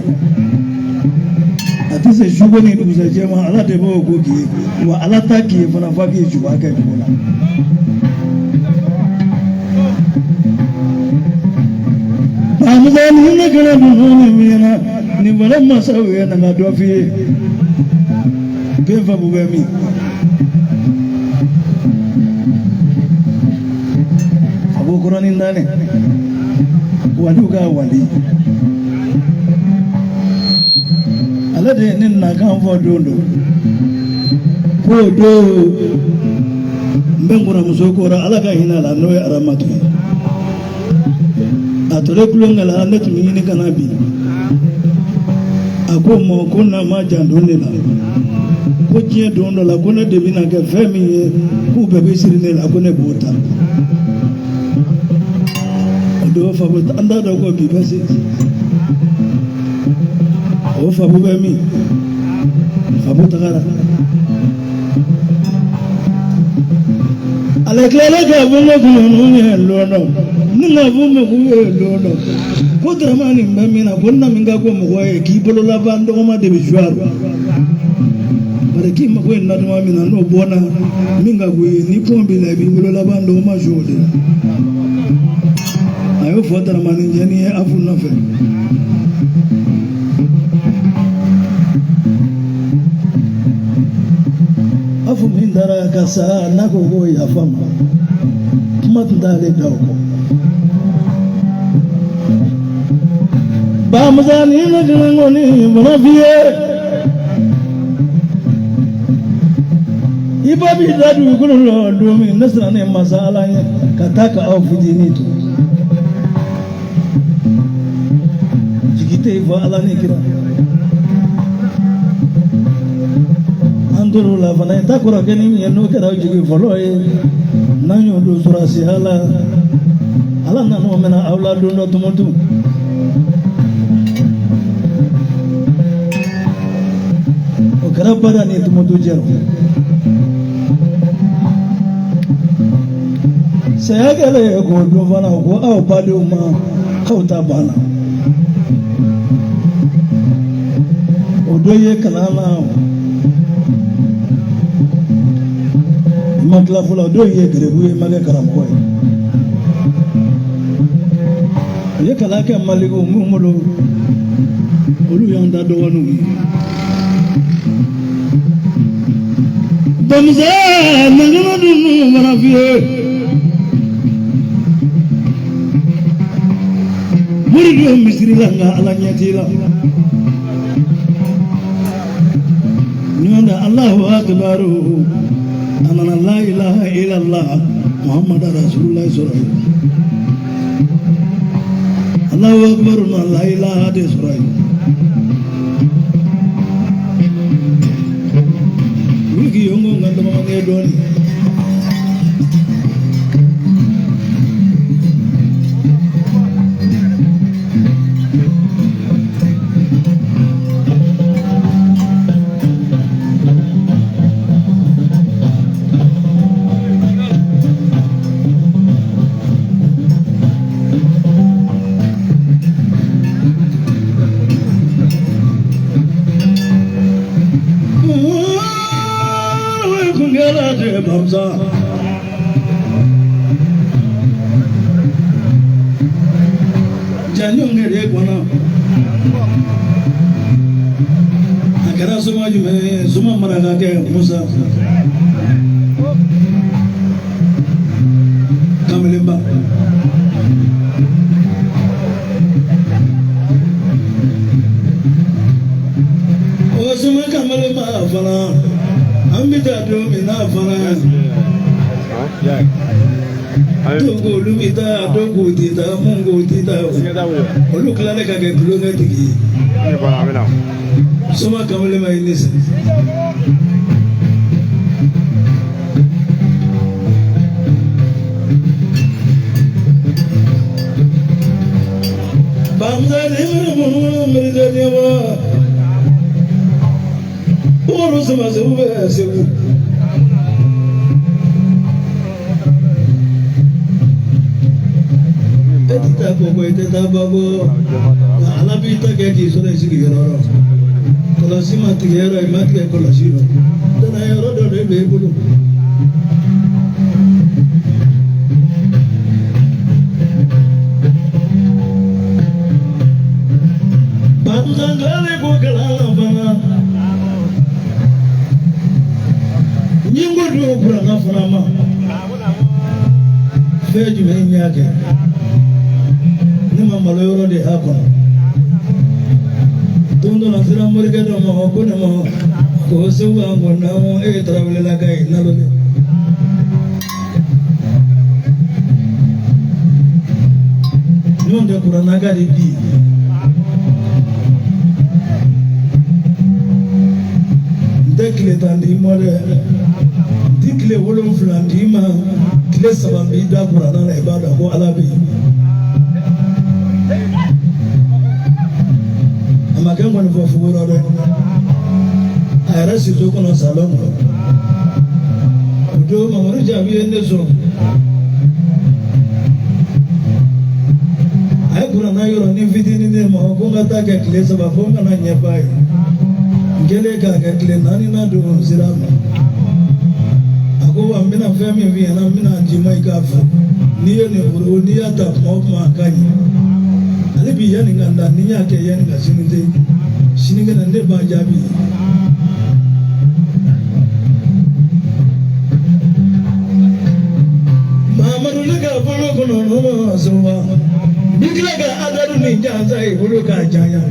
atise jugo ni duza jema ala de bo go ki wa ala ta ki fana fa ki juba ka bola amza ni ne kana du ni mina ni bala masawe na ga do fi be fa bu mi abu qur'anin dane waluga wali alade nin na kan fo dondo ko do mbengura musoko ra alaka hina la no aramatu a tore kulongala ne tun ɲini kana bi a ko ma ko na ma jan don ne la ko diɲɛ don dɔ la ko ne de bɛna kɛ fɛn min ye k'u bɛɛ bɛ siri ne la ko ne b'o ta o don Fabo an t'a dɔn ko bi bɛ se o Fabo bɛ min Fabo tagara ale tilala ka fɔ ne kun ninnu ye lɔnɔ ni ka fɔ ma k'u ye lɔnɔ ko Dramani bɛ min na ko na min ka ko mɔgɔ ye k'i bolo laban dɔgɔma de bɛ suwa bari k'i mako ye naduma min na n'o bɔnna min ka k'u ye ni kɔn b'i la i b'i bolo laban dɔgɔma suwa de a y'o fɔ Dramani jɛni ye Afu nɔfɛ Afu min taara ka sa n'a ko ko yafa ma kuma tun t'ale da o kɔ Bamusa ni na kelen kɔni mana f'i ye i ba b'i da dugukolo la don min ne sera ne masa Ala ye ka taa ka aw fitinin to jigi tɛ yen fɔ Ala ni kira an tora la fana i ta kɔrɔkɛ ni min ye n'o kɛra jigi fɔlɔ ye n'an y'o don surasi Ala nan'o minɛ aw la don dɔ tumutu o kɛra Bada ni tumutu jɛra saya kɛlen k'o don fana ko aw badenw ma k'aw ta banna o don ye kalan na ma tila fɔlɔ dɔw ye gɛrɛbu ye ma kɛ karamɔgɔ ye u ye kalan kɛ Maliku minnu bolo olu y'an ta dɔgɔninw ye Bamusa nangana dunnu mana f'i ye muridu ye misiri la nka Ala ɲɛ t'i la ɲɔgɔn tɛ Allahu akibaru a nana la ilaha illallah Muhammadu Rasulullah sɔrɔ yen Allahu akibaru na la ilaha de sɔrɔ yen wuliki yongo nka dɔgɔmankɛ dɔɔni Bamusa janjɔn kɛra kɔnɔ a kɛra soma jumɛn ye soma maraka kɛ Musa kamelenba o soma kamelenba fana an bɛ taa don min na fana dogo olu bɛ taa dogo tɛ taa mun ko tɛ taa olu tilalen ka kɛ tulonkɛ tigi ye soma kamalen ma ye ne sɛgɛn Bamusa ni minnu mɛrɛ ɲɛma olu sama segu bɛ segu e tɛ taa kɔkɔ e tɛ taa bako nka Ala b'i ta kɛ k'i sɔrɔ i sigiyɔrɔ la kɔlɔsi ma tigɛ yɔrɔ i ma tigɛ kɔlɔsi la dana yɔrɔ dɔ de b'e bolo Bamusa nkale ko kalan na fana Nyingo do buranga fana ma fɛn jumɛn y'a kɛ ne ma malo yɔrɔ de y'a kɔnɔ don dɔ la sera morikɛ dɔ ma ko ne ma ko Segu an kɔni na e ye Tarawelelaka ye nalo de non de kuranaga di bi dekle tandi mole dikle wolum flandi ma kle sabambi da kurana na ibada ko alabi amagan ko fo furo de ayra sizo ko no salon do mamuru jabi ende so ay kurana yoro ni vidini ne mo ko ngata ke kle sababo ngana nyepai ngele ka ke kle nani na do zirama ako amina femi vi na mina jimai ka fu niyo ne buru ni ata mo ma kanyi ale bi yani nganda ni ya ke yani ga sininde sininga nde ba jabi mamadu lega bolo kono no sowa bigla ga adaru ni janza e bolo ka jaya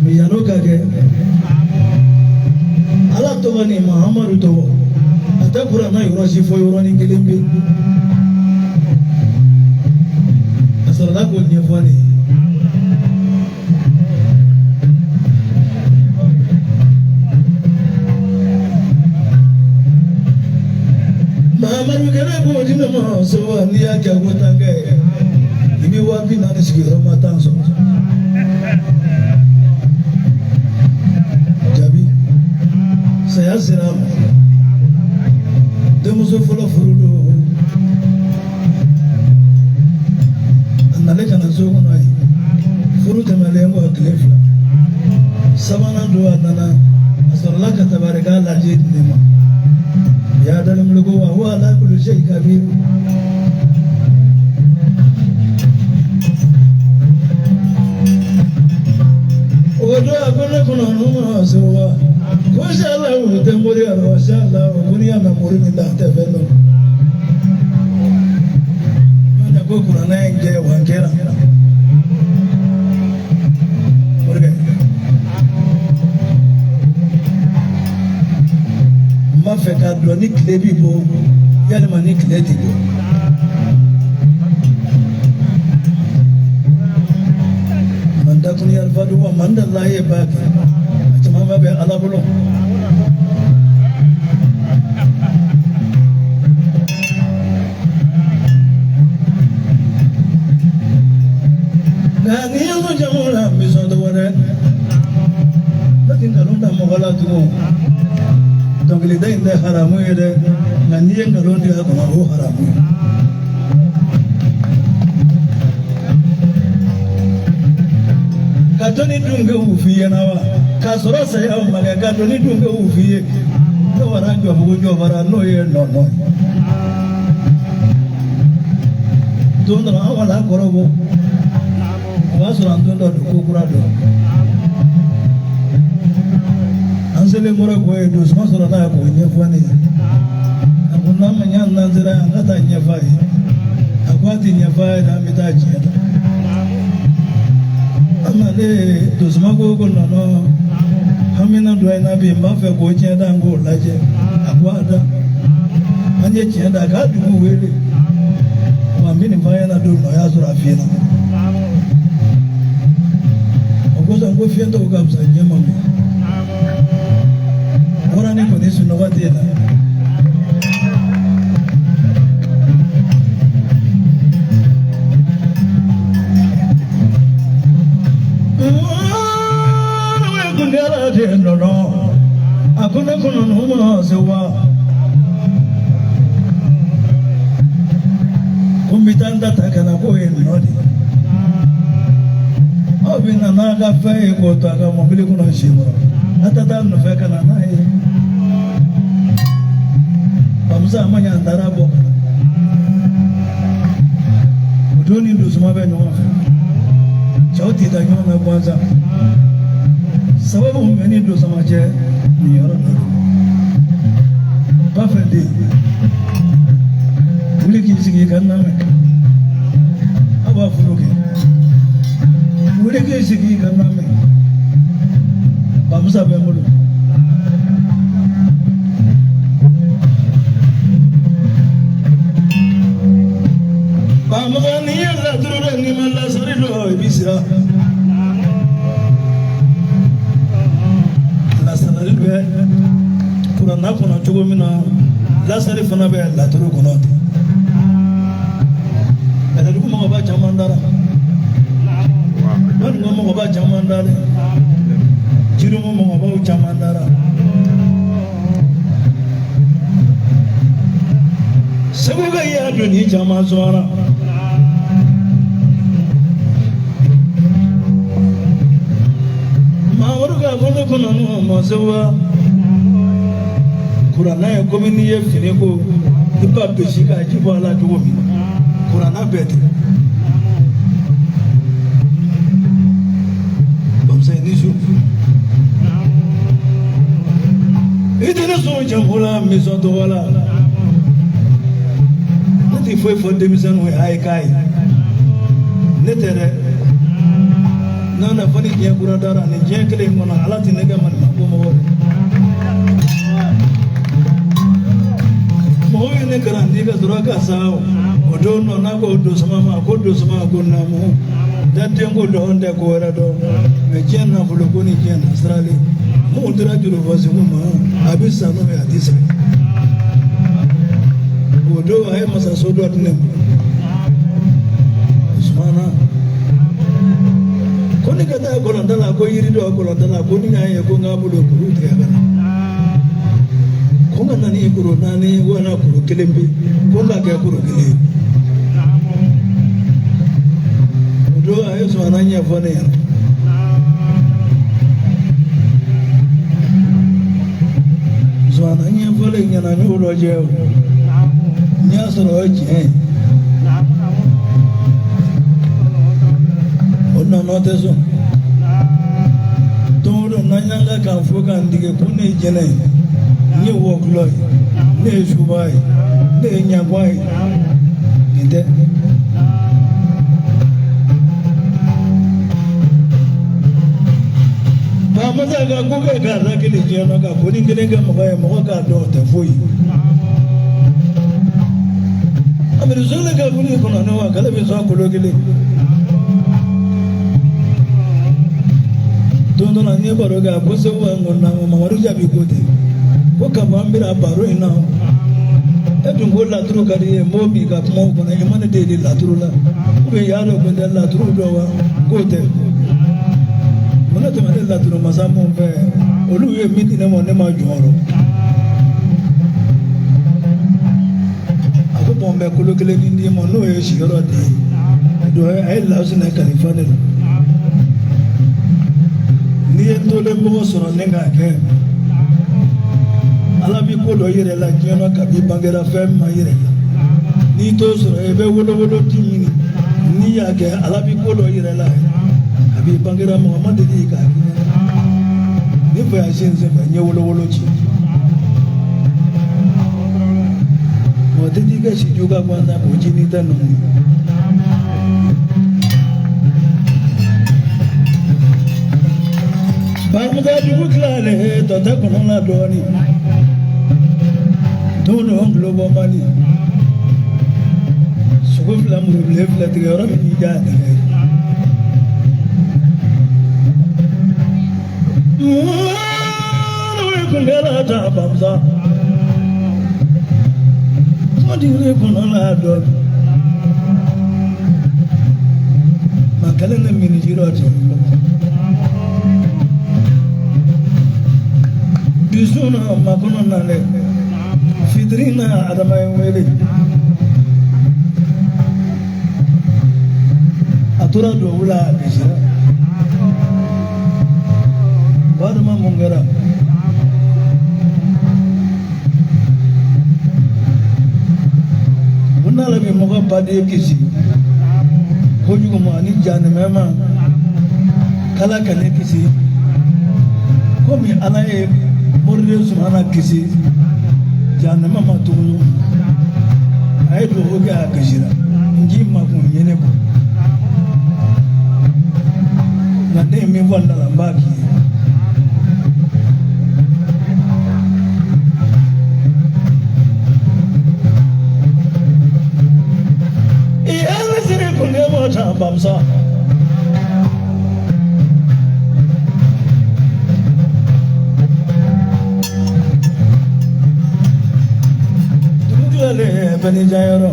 mi yano ka ke ala to ni muhammadu to ata qur'ana yoro si fo yoro ni gelembe asala ko ni fo ni muhammadu kare ko dina ma so ni ya ka ko tanga ibi wa bi na ni sigi ramadan so saya siram demuso folo furudo anale kana zo kono ay furu temale ngo aklefla sabana do anana asarla ka tabaraka la jid nema ya dalam lugo wa huwa ala kulli shay kabir odo akone kono no so Mashallah, the Muria, Mashallah, Muria, the Murin, that the fellow. The book on an angel, one kera. Mafeka, Donic Lebibo, Yadamanik Letigo. Mandakuni Alfadu, Mandalay back. Mama be alabulo nani yo jamula miso do wore lakin kalonda mogala tu donc le day de haramu yede nani yo ngalondi ko ma ho haramu katoni dunga ufiye nawa kasoro saya magaga doni dunga ufiye to waranjo bugo bara no ye no dondo awala korobo wasura dondo ko kurado ansele mora ko e dos masura na ko nyefani akuna manya nanzira ngata nyefai akwati nyefai da mitaji amale dos mago ko no hamina do na bi mbafe ko chenda ngo laje akwada anje chenda ka du wele wa mini mfanya na do no yazura fina ogoza ngo fienda ukabza nyama mi ora ni ko nisu no watela no akuna kono no ma sewa kumbitanda takana ko en nodi obina na ga fe ko taka mobile kono shimo atata no fe kana na e bamza manya ndarabo udoni ndo suma be no fe chauti da nyoma kwanza sababu meni ndo sama je ni yoro pa fende wuli ki sigi kan na me aba furuke wuli ki sigi kan na me ba musa be mulu sira lasarali bɛ kuranna kɔnɔ cogo min na lasari fana bɛ laturu kɔnɔ ten ɛlɛdugu mɔgɔba caman dara banugu mɔgɔba caman dara jirimu mɔgɔbaw caman dara segu ka y'a doni caman sɔnna mamadu ka ko ne kɔnɔ n'o ma sewa kuranna ye komi n'i ye fini ko i b'a bisi k'a ji bɔ a la cogo min kuranna bɛɛ ten bamusa ni su i tɛ ne sɔn janko la misɔn tɔgɔ la ne tɛ foyi fɔ denmisɛnninw ye a ye k'a ye ne tɛ dɛ n'a nafa ni diɲɛ kura dara ni diɲɛ kelen kɔnɔ ala tɛ ne kɛ malimako mɔgɔ ye mɔgɔ ye ne garanti ka sɔrɔ ka sa o don nɔ n'a ko dosama ma ko dosama ko namu daden ko dɔn tɛ ko wɛrɛ dɔn mɛ diɲɛ nafolo ko ni diɲɛ nasirali mun dira jurufɔsigu ma a bɛ sa n'o ye a tɛ sɛgɛn o don a ye masaso dɔ di ne ma sumana ko ne ka taa kɔlɔnda la ko yiri dɔ kɔlɔnda la ko ni y'a ye ko n k'a bolo kuru tigɛ ka na ko n ka na ni kuru naani wala kuru kelen bi ko n ka kɛ kuru kelen o don a ye sumana ɲɛfɔ ne ɲɛna sumana ɲɛfɔlen ɲɛna n y'o lajɛ o n y'a sɔrɔ o ye tiɲɛ ye o nɔnɔ tɛ sɔn don o don n'an y'an ka kan fɔ k'an tigɛ ko ne ye jɛnɛ ye n ye wɔkulɔ ye ne ye suba ye ne ye ɲagwa ye nin tɛ faamasa ka ko kɛ k'a da kelen diɲɛ na ka ko ni kelen kɛ mɔgɔ ye mɔgɔ k'a dɔn o tɛ foyi amadu sɔle ka kuli kɔnɔ ne wa k'ale bɛ sɔn kolo kelen don dɔ la n ye baro kɛ a ko segu an kɔnɔna mamadu jaabi ko ten ko kaba an bɛna baro in na e dun ko laturu ka di ye m'o bi ka kuma o kɔnɔ i ma ne deli laturu la ou bien y'a dɔn ko n tɛ laturu dɔn wa k'o tɛ mun ne tɛmɛ ne laturu masa mun fɛ olu ye min di ne ma ne ma jɔyɔrɔ a ko bɔn n bɛ kolo kelen ni d'i ma n'o ye siyɔrɔ de ye dɔ a ye lawusinɛ kalifa ne la n'i ye tolenbɔgɔ sɔrɔ ne k'a kɛ ala b'i ko dɔ yɛrɛ la diɲɛ na kabi bangera fɛn min ma yɛrɛ la n'i t'o sɔrɔ i bɛ wolowolo ti ɲini n'i y'a kɛ ala b'i ko dɔ yɛrɛ la a b'i bangera mɔgɔ ma deli k'a kɛ ni voyage in senfɛ n ye wolowolo ci mɔgɔ tɛ t'i kɛ siju ka bɔ an na k'o ci n'i tɛ numu ye Bamusa dugu tilalen tɔ tɛ kɔnɔ la dɔɔnin don dɔ n tulo bɔ mali sogo fila muru bilen filɛ tigɛ yɔrɔ min y'i ja dɛgɛ n'o ye kunkɛra ta Bamusa kuma digili kɔnɔ la dɔɔnin ma kɛlɛ ne miniji dɔ tɛ bisuna makono nale fidrina adama wele atura do wula bisira badama mongera bunala bi moga bade kisi ko jugo mo ani jane mema kala kale kisi ko mi ala e morde subhana kisi jahannama ma tugu a ye duwawu kɛ a kasira n k'i makun ɲɛnɛ kɔ nka ne ye min fɔ n da la n b'a k'i ye i ala siri kunkɛ mɔ ta Bamusa dale bani jayoro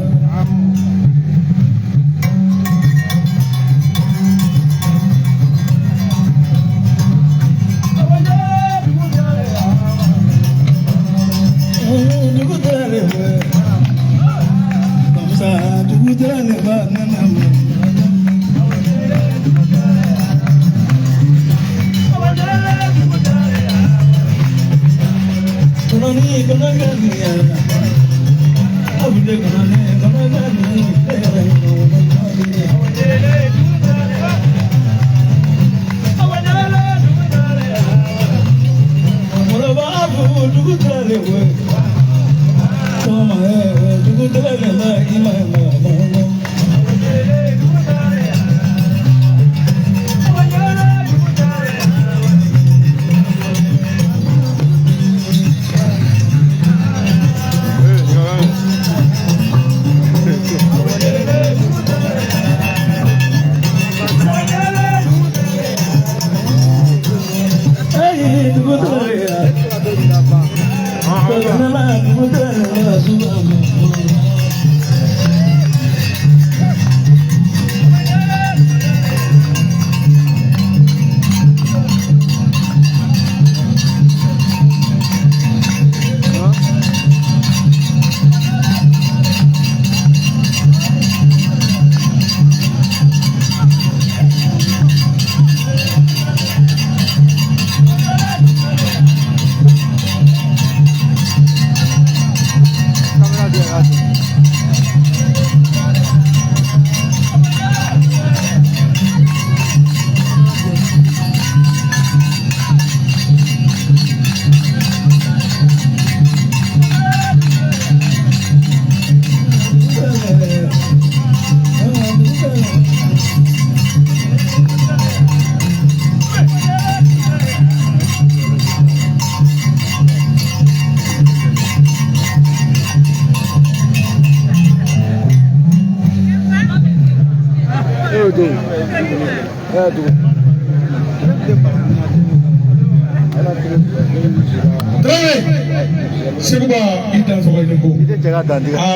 dugu dale bamsa dugu dale ba nanam Konani konani ya abide konani konani mora babu dugu tale we toma dugu tale ma imama Seguba idan so ni ko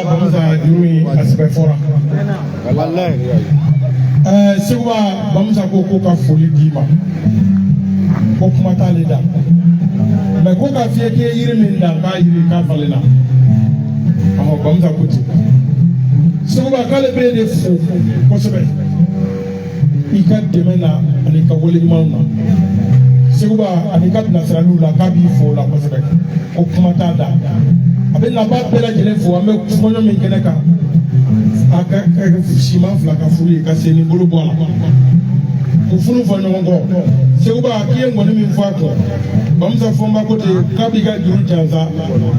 bamsa yumi asibe fora wallahi seguba bamsa ko ka foli di ma ko kuma ta le da mais ko ka fie ke yiri min da ka yiri ka falena amma bamsa ko ti seguba kale be de fo ko sebe ika demena ani ka wole mauna seguba ani ka nasranu la ka bi fo la ko sebe o kuma ta da abe na ba bela jele fo ame kuma no min kene ka aka sima fla ka fuli ka seni bolo bola ko funu fo no ngo seguba kiye ngoni min fo ko bamza fo ma ko te ka bi ga juru janza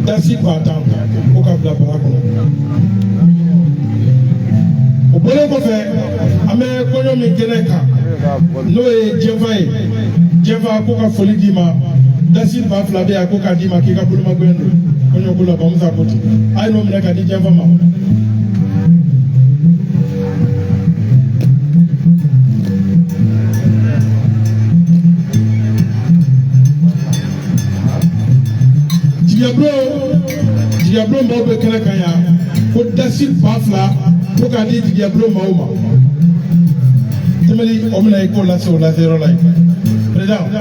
dasi pata ko ka bla bla ko o bolo ko fe ame ko no min kene ka no e jeva ko ka foli di ma dasi ba fla be ko ka di ma ki ka bolo ma gwendo ko no ko la bamza ko ti ay no mi ka di jeva ma Diablo mo be kala kaya ko dasi bafla ko ka di Diablo ma temeli omna ko la so la zero like président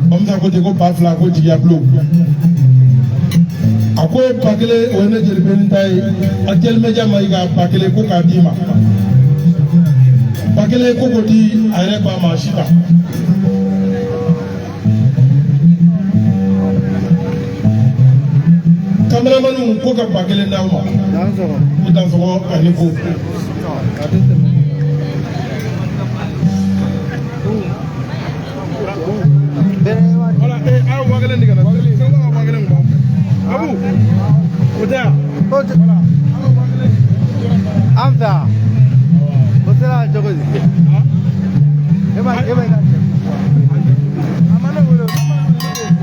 omza ko ko bafla ko Diablo ako pakele wona jeli ben tay atel meja mai ga pakele ko ka di ma pakele ko di are ba ma shita cameraman ko ka bakele na ma dan so ani ko wala aw bakele ni kana bakele so bakele mo abu uda wala amta botela jogo di eba amana bolo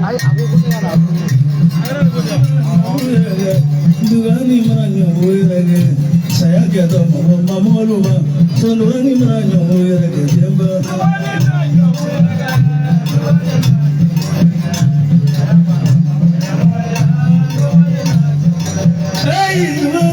ay abu ko ya Dugani maranyo hoyerege saya kedo mamoluba solwani maranyo hoyerege jemba hey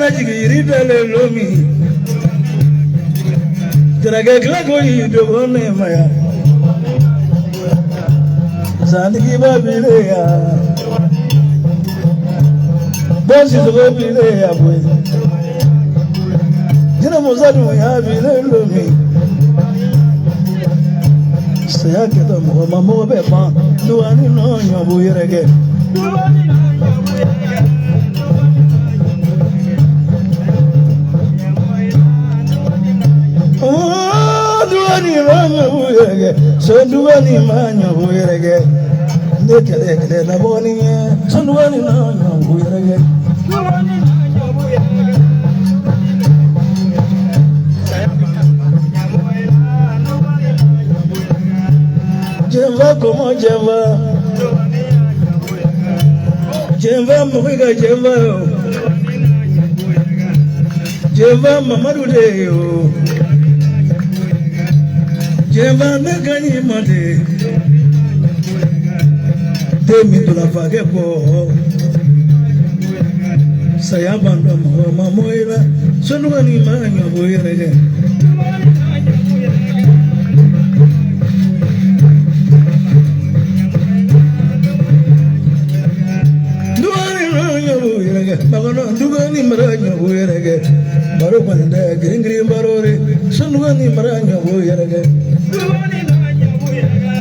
kana jigiri dale lomi Terage klago yido bone maya Sandiki babile ya Bosi zogo bile ya boy Jina mozadu ya bile lomi Saya kita mo mamo bepa Duani no nyobu yerege Duani manyo buyerege so duani manyo buyerege Dekele na boni so duani manyo buyerege Jemba como jemba Jemba muiga jemba Jemba mamadu deyo Jemba negani made Demi tula fage po Saya bando mamoila Sonugani manyo boyerege Dugani maranya boyerege baro banda gringri barore sunugani maranya boyerege dugani maranya boyerege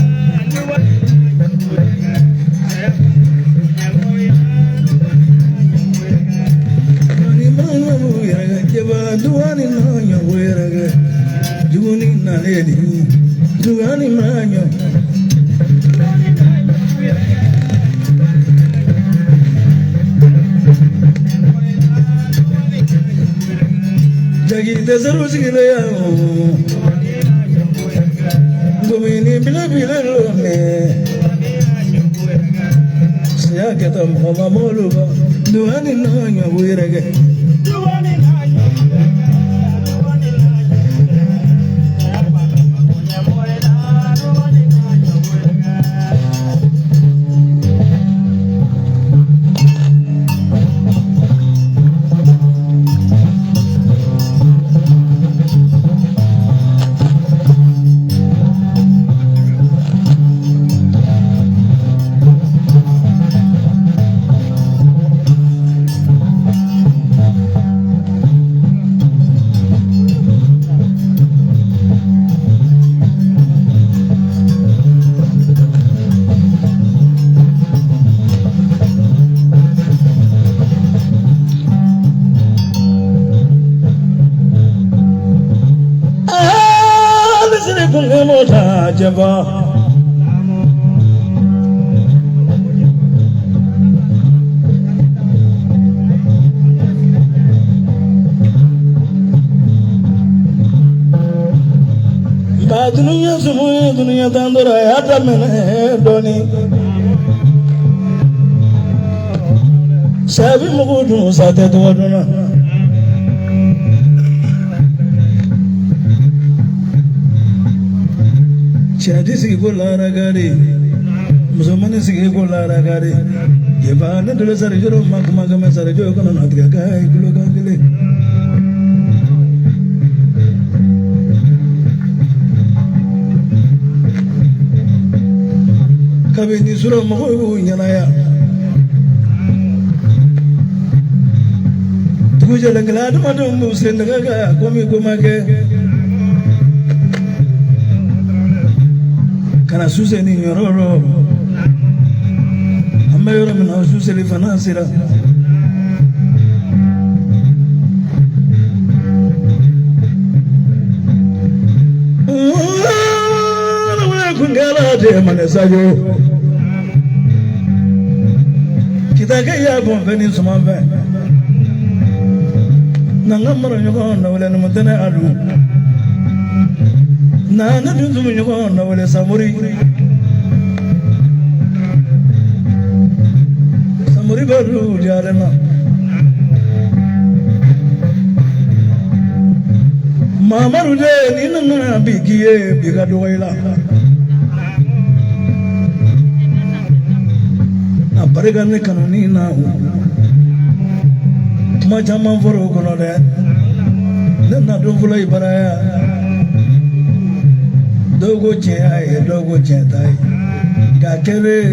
dugani maranya boyerege jeba dugani maranya boyerege dugani naledi dugani maranya Jagi desaru sigile ya Gomini bila bila lone Saya kata mama moluba Duani nanya buirege Duani nanya Java Dunia semua dunia tandur ada mana doni Sabi mukudu sate tu aduna Jadi segi bola ragari, musamman segi bola ragari. Ye bana dulu sari joro mak sari joro kono nanti kagai kulo kagile. Kabe ni suro mako ibu nyana ya. Tugu jalan gelado madu muslim kagai komi komake. Kana suse ni nyororo amma yoro mina suse li fanasira wala kungala de manesayo kita kaya bombeni sumambe nangamara nyogo na wala numtana adu Nana dundu mnyoko na wale samuri baru jarema Mama rude ni nana bigiye bigado waila Aparega ne kanoni na kuma caman fɔra o kɔnɔ dɛ ne na don fɔlɔ i bara ya dɔw ko tiɲɛ y'a ye dɔw ko tiɲɛ t'a ye k'a kɛlen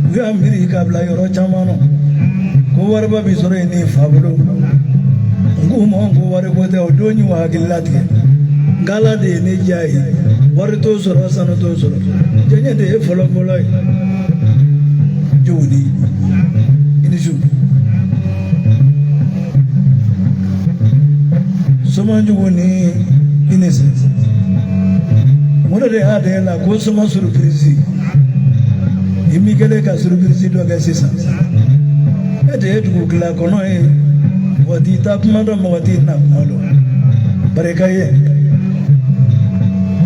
u y'a miiri k'a bila yɔrɔ caman na ko wariba bi sɔrɔ yen ni fa bolo n k'u ma ko wari ko tɛ o don y'u hakili latigɛ ngala de ye ne diya ye wari t'o sɔrɔ sanu t'o sɔrɔ diɲɛ de ye fɔlɔ-fɔlɔ ye jogoni i ni su somajugu ni i ni se mun de y'a da la ko soma surprise i mi kɛlen ka surprise dɔ kɛ sisan e de ye dugu tila kɔnɔ ye mɔgɔ t'i ta kuma dɔn mɔgɔ t'i na kuma dɔn barika ye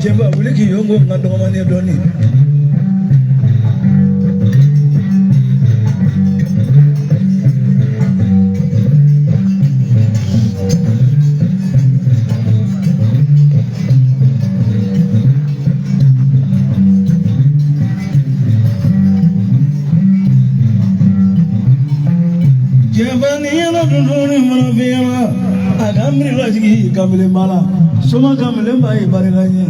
cɛba wuli k'i yɔngo n ka dɔgɔmani dɔɔnin Agamri lagi kamile mala, semua kamile mai barengannya.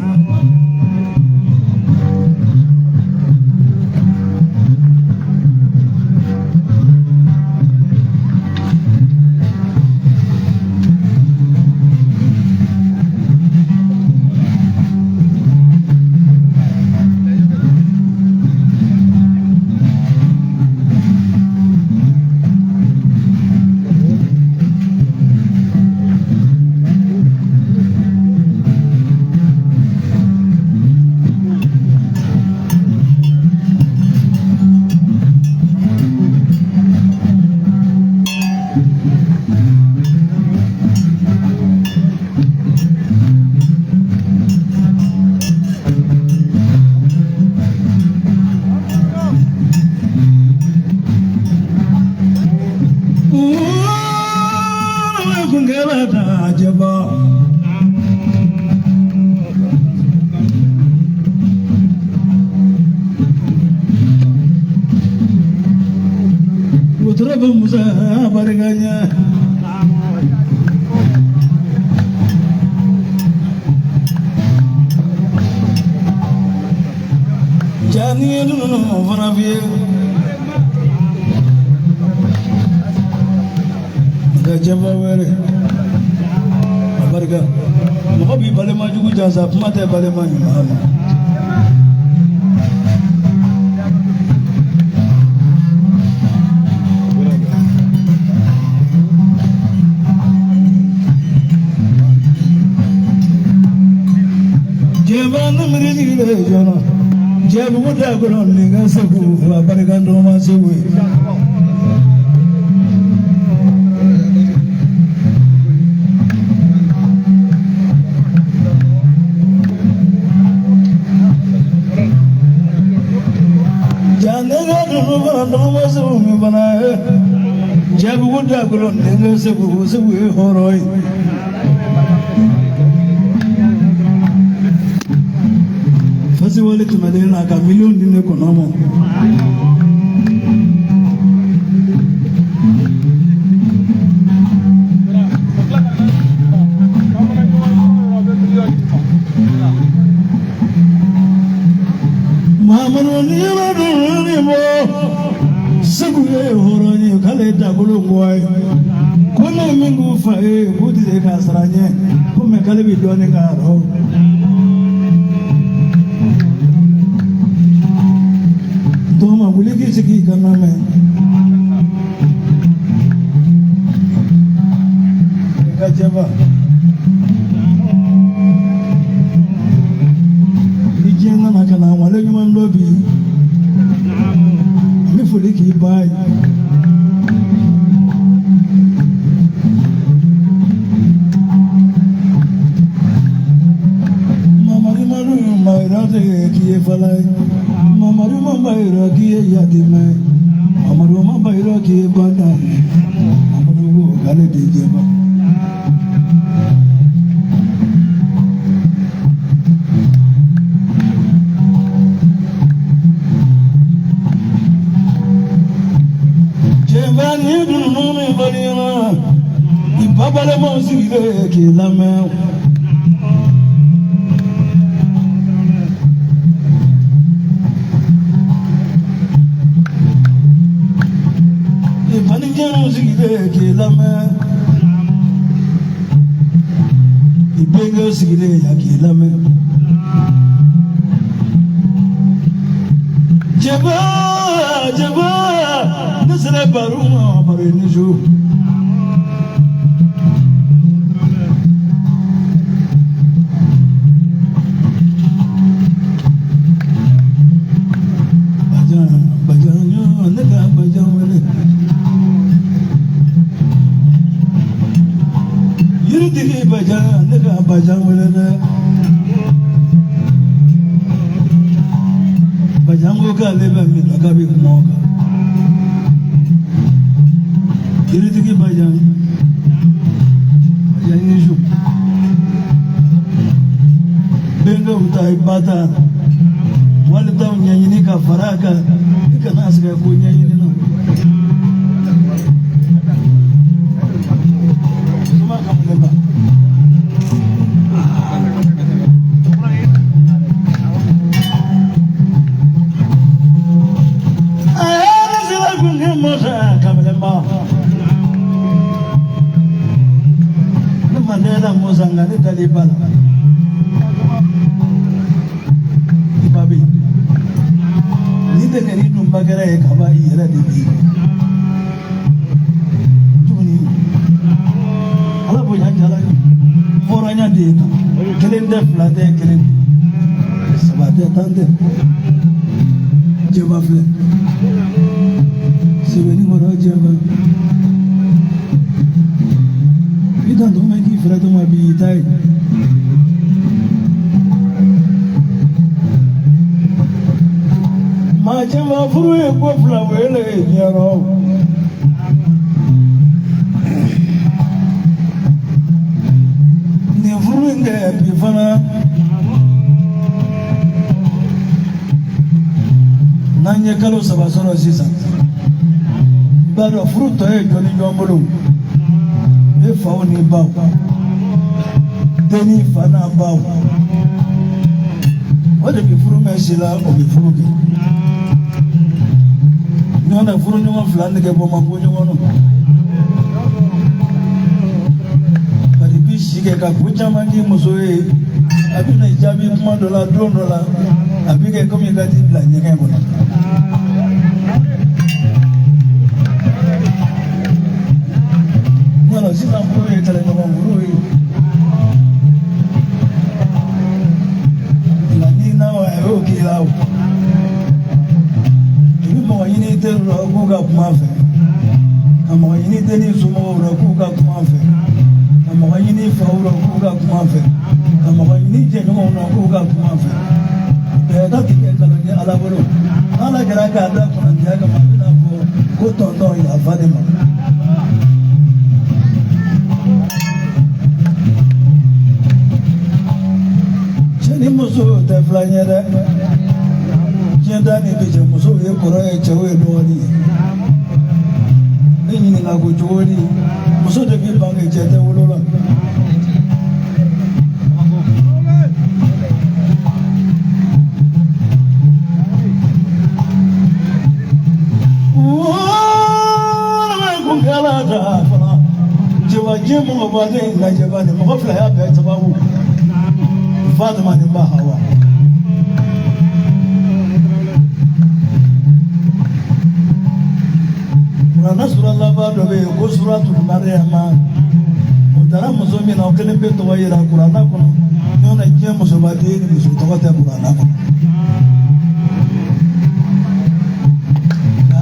Jasa mata baleman Muhammad Jeban meri le jona jebu muda kolon ninga sebu barikan roma sebu Jabu muda kolon ninga sebu horoi fasi wale tumadena ka milioni nne konomo Mahamani ni mo sebu horoni kale dabulu ngwai kono mingu fa budi de kasranye ko me kale bi doni karo Toma boleh ke segi karena मैं Kacaba Dijangan akan awalnya cuma lobby Ini boleh kibai Mama di mana yang bayar kiye falai Mamaru mabayra kiye yadime Mamaru mabayra kiye bada Mamaru gale dijeba Jebani dunumi bariya abale mo sigile ke lame e paninge mo sigile ke lame e bengo sigile ya ke lame jaba nasre baruma barenijo Bajango ka leba mi daga bi kumoka Kiritiki bajan nishu Benga utai bata wale tau nyanyini ka faraka ika nasika ku nyanyini no Suma kamleba Mandela mozanga ni talibala ibabi ni de ni dumbagara e kaba ira de di tuni ala boya jala foranya de kelende flate kelen sabate tande jeba fle sebeni moro jeba Tanto me di frate uma bitai ma chama frue ko flavele nyaro ne fruende bifana nanye kalo sabasoro sisa bado fruto e joni jombolo e fa ni bawo deni fa na bawo o de bi furu me sila o bi furu ke no na furu ni won flan ke bo ma ko ni wono bari bi shige ka buja mangi muso e abi na jabi kuma dola abi ke komi ka ti bla nyeke bo no si na furu e tele no furu e la ni na wa e o ki la o ibi mo yini te ro ko ga kuma fe amo yini te ni sumo ro ko ga kuma fe amo yini fa ro ko ga kuma fe amo yini je no no ko ga kuma fe be da ti ke kala ni ala boro ala gara ka da ko na ga ma na ko to to ya fa de ma ni muso te flanyere jenda ni bije muso ye koro e chewe doni ni ni na go jori muso de bi bange jete wolola kungala da fala jewa jemu ba de na jeba ni mo fla ya be tabawu Fatima ni Bahawa Qur'an sura Allah ba do be ko suratul Maryam udara muso mi na kelen be to wayira Qur'an ko no na je muso ba de ni muso to ta Qur'an ko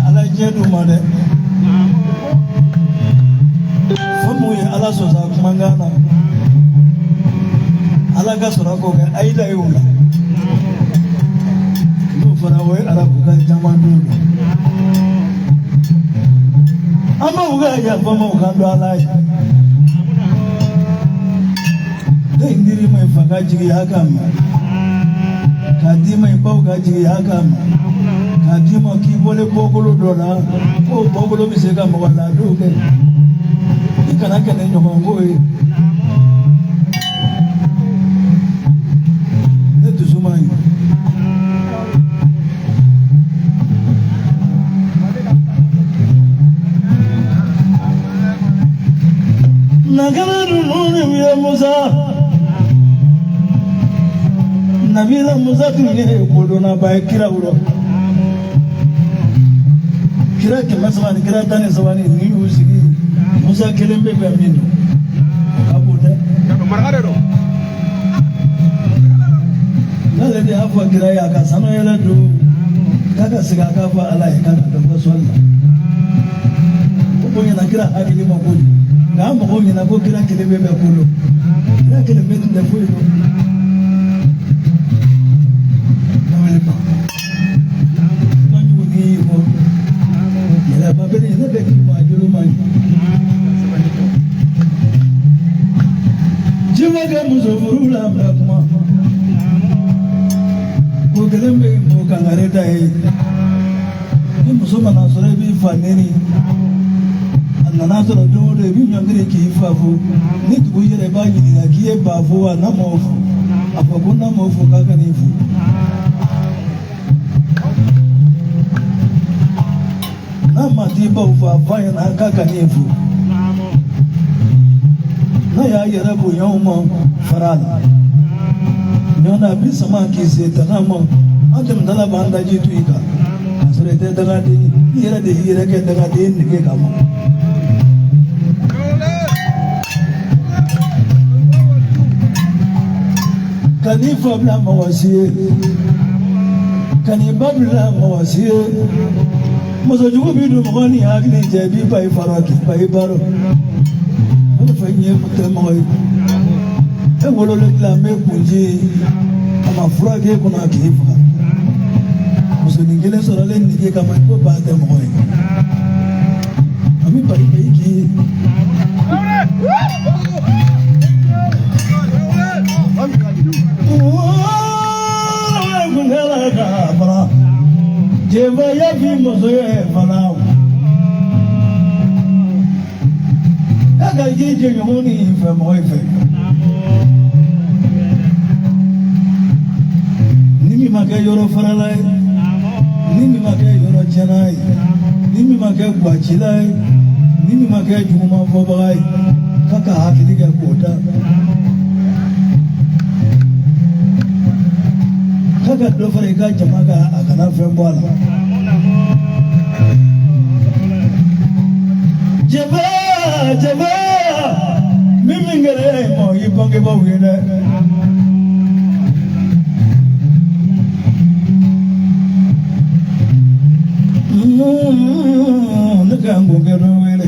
ala je do ma de famu ya ala so sa kuma ngana ala ga sura ko ga aida yuna no fara wai arabu ga jaman do ama uga ya fama uga do ala de indiri mai faga jigi haka ma kadi mai bau ga jigi haka ma kadi ma ki bole bogolo do la ko bogolo bi se ga ma wala do ke kana kana ɲɔgɔnko ye ne dusu man ɲi nagana ninnu ni mu ye Musa Nabila Musa tun ye kodɔnnaba ye kira wolo kira 300 ni kira 13 ni y'u sigi Musa kelen bɛ bɛn min don ka bon dɛ n'ale de y'a fɔ kira ye a ka sanu yɛlɛ don k'a ka segin a k'a fɔ Ala ye k'a ka dɔ fɔ sɔli la ko ɲɛna kira hakili ma kojugu nka an mɔgɔw ɲɛna ko kira kelen bɛ bɛn ko don kira kelen bɛ tun tɛ foyi don kojugu n'i y'i fɔ yɛlɛba bɛ ne bɛ k'i ma jolo man ɲi jimakɛ muso furu la bila kuma ko kelen bɛ yen ko kangare da ye ni muso mana sɔrɔ i b'i fa neni a nana sɔrɔ don o don i b'i ɲɔngiri k'i fa fo ni dugu yɛrɛ b'a ɲininka k'i ye ba fo wa n'a m'o fo a fɔ ko n'a m'o fo k'a ka n'i fo n'a ma t'i baw fo a fa ɲɛna k'a ka n'i fo n'a y'a yɛrɛ bonyaw ma fara a la ɲɔna a bi sama k'i se daga ma an tɛmɛtɔla b'an daji to i kan k'a sɔrɔ i tɛ dagaden i yɛrɛ de y'i yɛrɛ kɛ dagaden nege kama ka n'i fa bila mɔgɔ si ye ka n'i ba bila mɔgɔ si ye muso jugu bi don mɔgɔ ni hakili cɛ i b'i ba i fara k'i ba i baro o de fɛ ɲɛ tɛ mɔgɔ ye e wololen dilan bɛ kunji a ma furakɛ e kɔnɔ k'i faga musonin kelen sɔrɔlen nege kama i ko ba tɛ mɔgɔ ye a bɛ bari bɛ i k'i ye kundela ka fara jɛbaya bi muso ye fana k'a ka ji jɛɲɔgɔn ni fɛ mɔgɔ ye fɛ ni min ma kɛ yɔrɔ farala ye ni min ma kɛ yɔrɔ tiɲɛna ye ni min ma kɛ guwacila ye ni min ma kɛ jugumafɔbaga ye k'a ka hakili kɛ k'o da k'a ka dɔ fara i ka jama kan a kana fɛn bɔ a la jɛba min kɛra e ma i bangebaaw ye dɛ ne ka n ko kɛ dɔ wele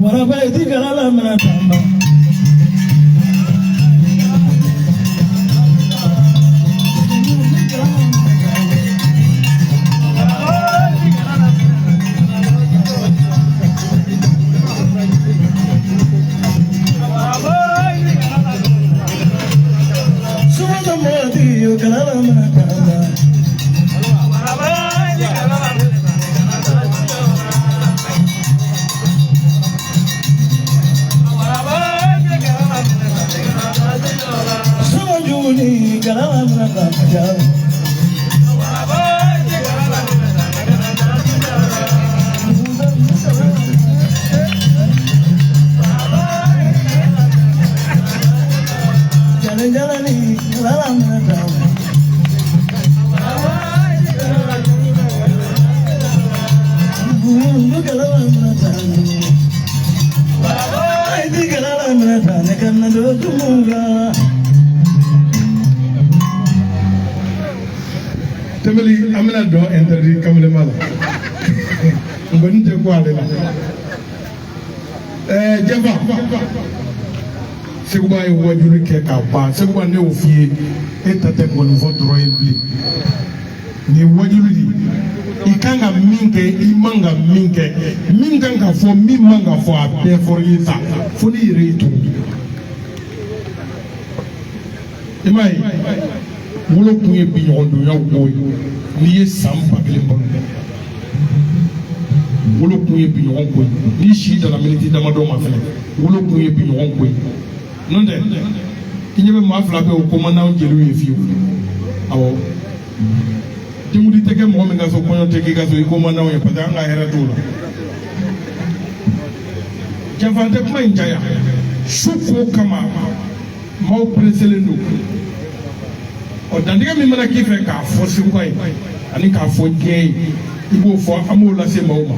waraba i ti kana lamɛnɛ tan ba tɛmɛli an bɛna dɔn interdit kamalen la nkɔni tɛ ko ale la jɛfa seguba ye wajuli kɛ k'a ban seguba ne y'o f'i ye e ta tɛ nkɔnifɔ dɔrɔn ye bilen nin wajuli de i kan ka min kɛ i man ka min kɛ min kan ka fɔ min man ka fɔ a bɛɛ fɔra i ye sa fo n'i yɛrɛ y'i tugu i m'a ye wolo kun ye biɲɔgɔndonyaw ko ye n'i ye san 1000 balo wolo kun ye biɲɔgɔn ko ye ni si dala miniti damadɔ ma fɛnɛ wolo kun ye biɲɔgɔn ko ye n'o tɛ i ɲɛ bɛ maa fila bɛ o komandanw jeliw ye fiyewu awɔ denkundi tɛ kɛ mɔgɔ min ka so kɔɲɔ tɛ k'i ka so i komandanw ye parce que an ka hɛrɛ t'o la janfan tɛ kuma in caya su ko kama maaw pereselen don ɔ dantigɛ min mana k'i fɛ k'a fɔ seguka ye ani k'a fɔ diɲɛ ye i b'o fɔ an b'o lase maaw ma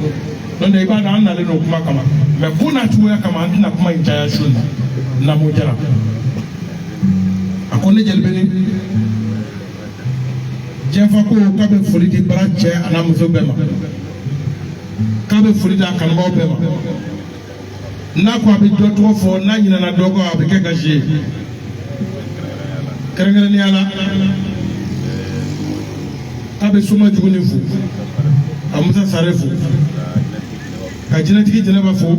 n'o tɛ i b'a dɔn an nalen don kuma kama mɛ ko n'a cogoya kama an tɛna kuma in caya su in na n'o jara a ko ne jeli bɛ ni jɛnfa ko k'a bɛ foli di bara cɛ a n'a muso bɛɛ ma k'a bɛ foli di a kanubaaw bɛɛ ma n'a ko a bɛ dɔ tɔgɔ fɔ n'a ɲinɛna dɔ kɔ a bɛ kɛ gasi ye kɛrɛnkɛrɛnnenya la k'a bɛ soma juguni fo ka musa sare fo ka jinɛtigi jɛnɛba fo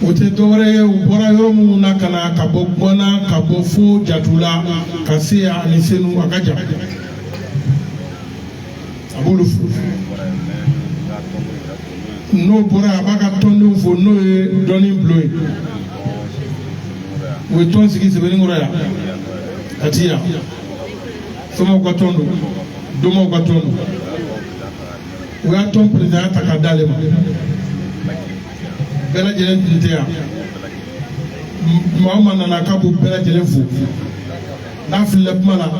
o tɛ dɔwɛrɛ ye u bɔra yɔrɔ minnu na ka na ka bɔ gbɔna ka bɔ fo jatula ka se yan ani senu a ka jan a b'olu fo n'o bɔra a b'a ka tɔndenw fo n'o ye dɔnni bulon ye u ye tɔn sigi sɛbɛnnikɔrɔ yan ka ti yan somaw ka tɔn don domaw ka tɔn don u y'a tɔn perezidanya ta k'a d'ale ma bɛɛ lajɛlen tun tɛ yan maa o maa nana k'a b'u bɛɛ lajɛlen fo n'a filila kuma la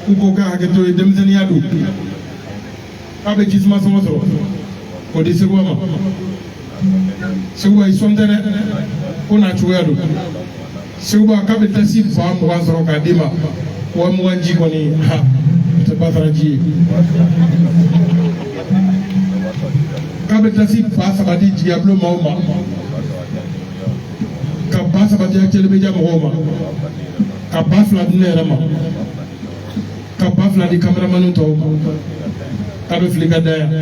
k'u ko k'a hakɛ to ye denmisɛnninya don k'a bɛ jisuma sɔngɔ sɔrɔ k'o di Seguba ma Seguba i sɔn tɛ dɛ ko n'a cogoya don Seguba k'a bɛ tasi ba 20 sɔrɔ k'a d'i ma wa 20 ji kɔni ha o tɛ batara ji ye k'a bɛ tasi ba 3 di jigiyabulon maaw ma ka ba 3 di Acɛlibeja mɔgɔw ma ka ba 2 di ne yɛrɛ ma ka ba 2 di kameramani tɔw ma k'a bɛ fili ka da yan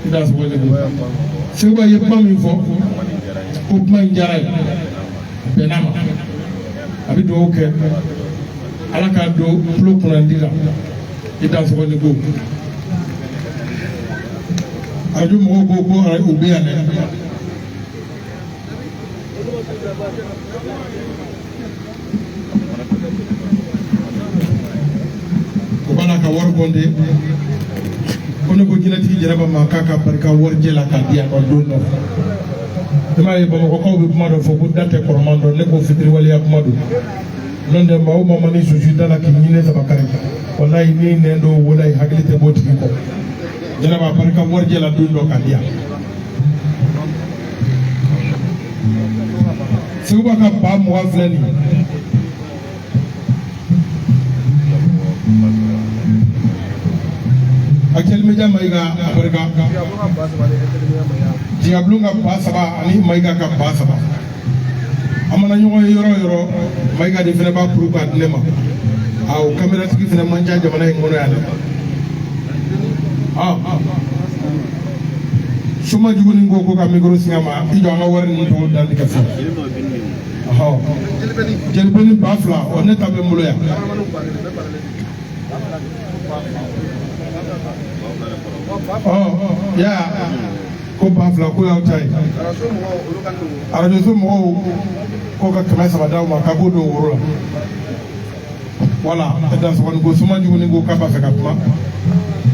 i da sɔgɔ ne bolo Seguba ye kuma min fɔ ko kuma in diyara ye bɛnna ma a bɛ dugawu kɛ Ala k'a don tulo kunnandi la i da sɔgɔ ne bolo arajo mɔgɔw ko ko u bɛ yan dɛ o b'a la ka wari bɔnde ko ne ko jinɛtigi Jɛnɛba ma k'a ka barika warijɛ la k'a di yan nɔ don dɔ i m'a ye Bamakɔkaw bɛ kuma dɔ fɔ ko da tɛ kɔrɔman dɔn ne ko fitiriwaleya kuma don n'o tɛ maa o maa ma ni susu da la k'i ɲinɛ saba kari walayi n'i nɛn dɔw wolo ye hakili tɛ bɔ tigi kɔ Jɛnɛba barika warijɛ la don dɔ k'a di yan Seguba ka ba 20 filɛ nin ye Acɛlibeja Mayiga a barika jigabulon ka ba 3 ani Mayiga ka ba 3 a mana ɲɔgɔn ye yɔrɔ o yɔrɔ Mayiga de fɛnɛ b'a kuru k'a di ne ma o kameratigi fɛnɛ man ca jamana in kɔnɔ yan dɛ soma juguni ko ka micro singa ma i jɔ an ka wari ninnu tɔgɔ dali ka fɔ Jelibeli ba 2 ne ta bɛ n bolo yan ya ko ba 2 ko y'aw ta ye arajoso mɔgɔw ko ka 300 d'aw ma k'a b'o don woro la wala da sɔgɔni ko soma juguni ko k'a b'a fɛ ka kuma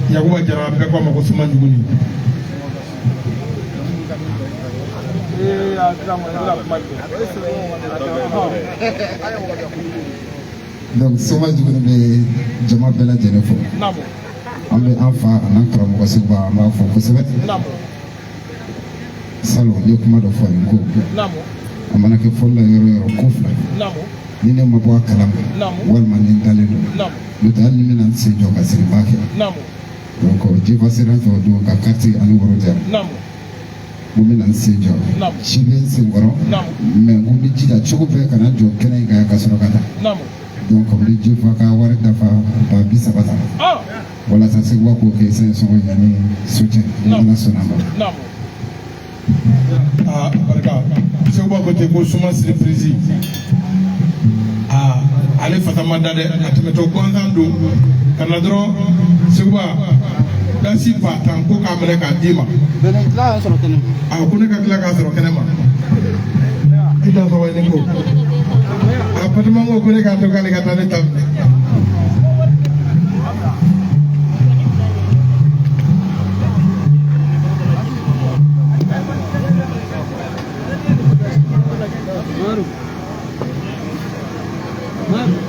Yakuba Jara bɛɛ k'a ma ko soma juguni donc soma juguni bɛ jama bɛɛ lajɛlen fo an bɛ an fa an'an karamɔgɔ Seguba an b'a fɔ kosɛbɛ salon n ye kuma dɔ fɔ nin ko a mana kɛ fɔli la yɔrɔ yɔrɔ ko 2 ni ne ma bɔ a kalama walima ni n dalen don n'o tɛ hali ni n bɛna n sen jɔ ka siriba kɛ donc jifa sera fɛ o don ka carte ani woro jara n ko n bɛna n sen jɔ si bɛ n sen kɔrɔ mais n ko n bɛ jija cogo bɛɛ ka na jɔ kɛnɛ in kan ka sɔrɔ ka taa donc n bɛ jifa ka wari dafa ba 30 walasa Seguba k'o kɛ sɛn sɔngɔ yanni soutien ni Ala sɔnna ma barika Seguba ko ten ko suma surprise ale fata ma da dɛ a tɛmɛtɔ gansan don ka na dɔrɔn Seguba dasi ba tan ko k'a minɛ k'a d'i ma Bɛnɛ tila y'a sɔrɔ kɛnɛ ma. a ko ne ka tila k'a sɔrɔ kɛnɛ ma i t'a sɔrɔ ni ko a Batɔma ko ne k'a to k'ale ka taa ne ta minɛ Maru.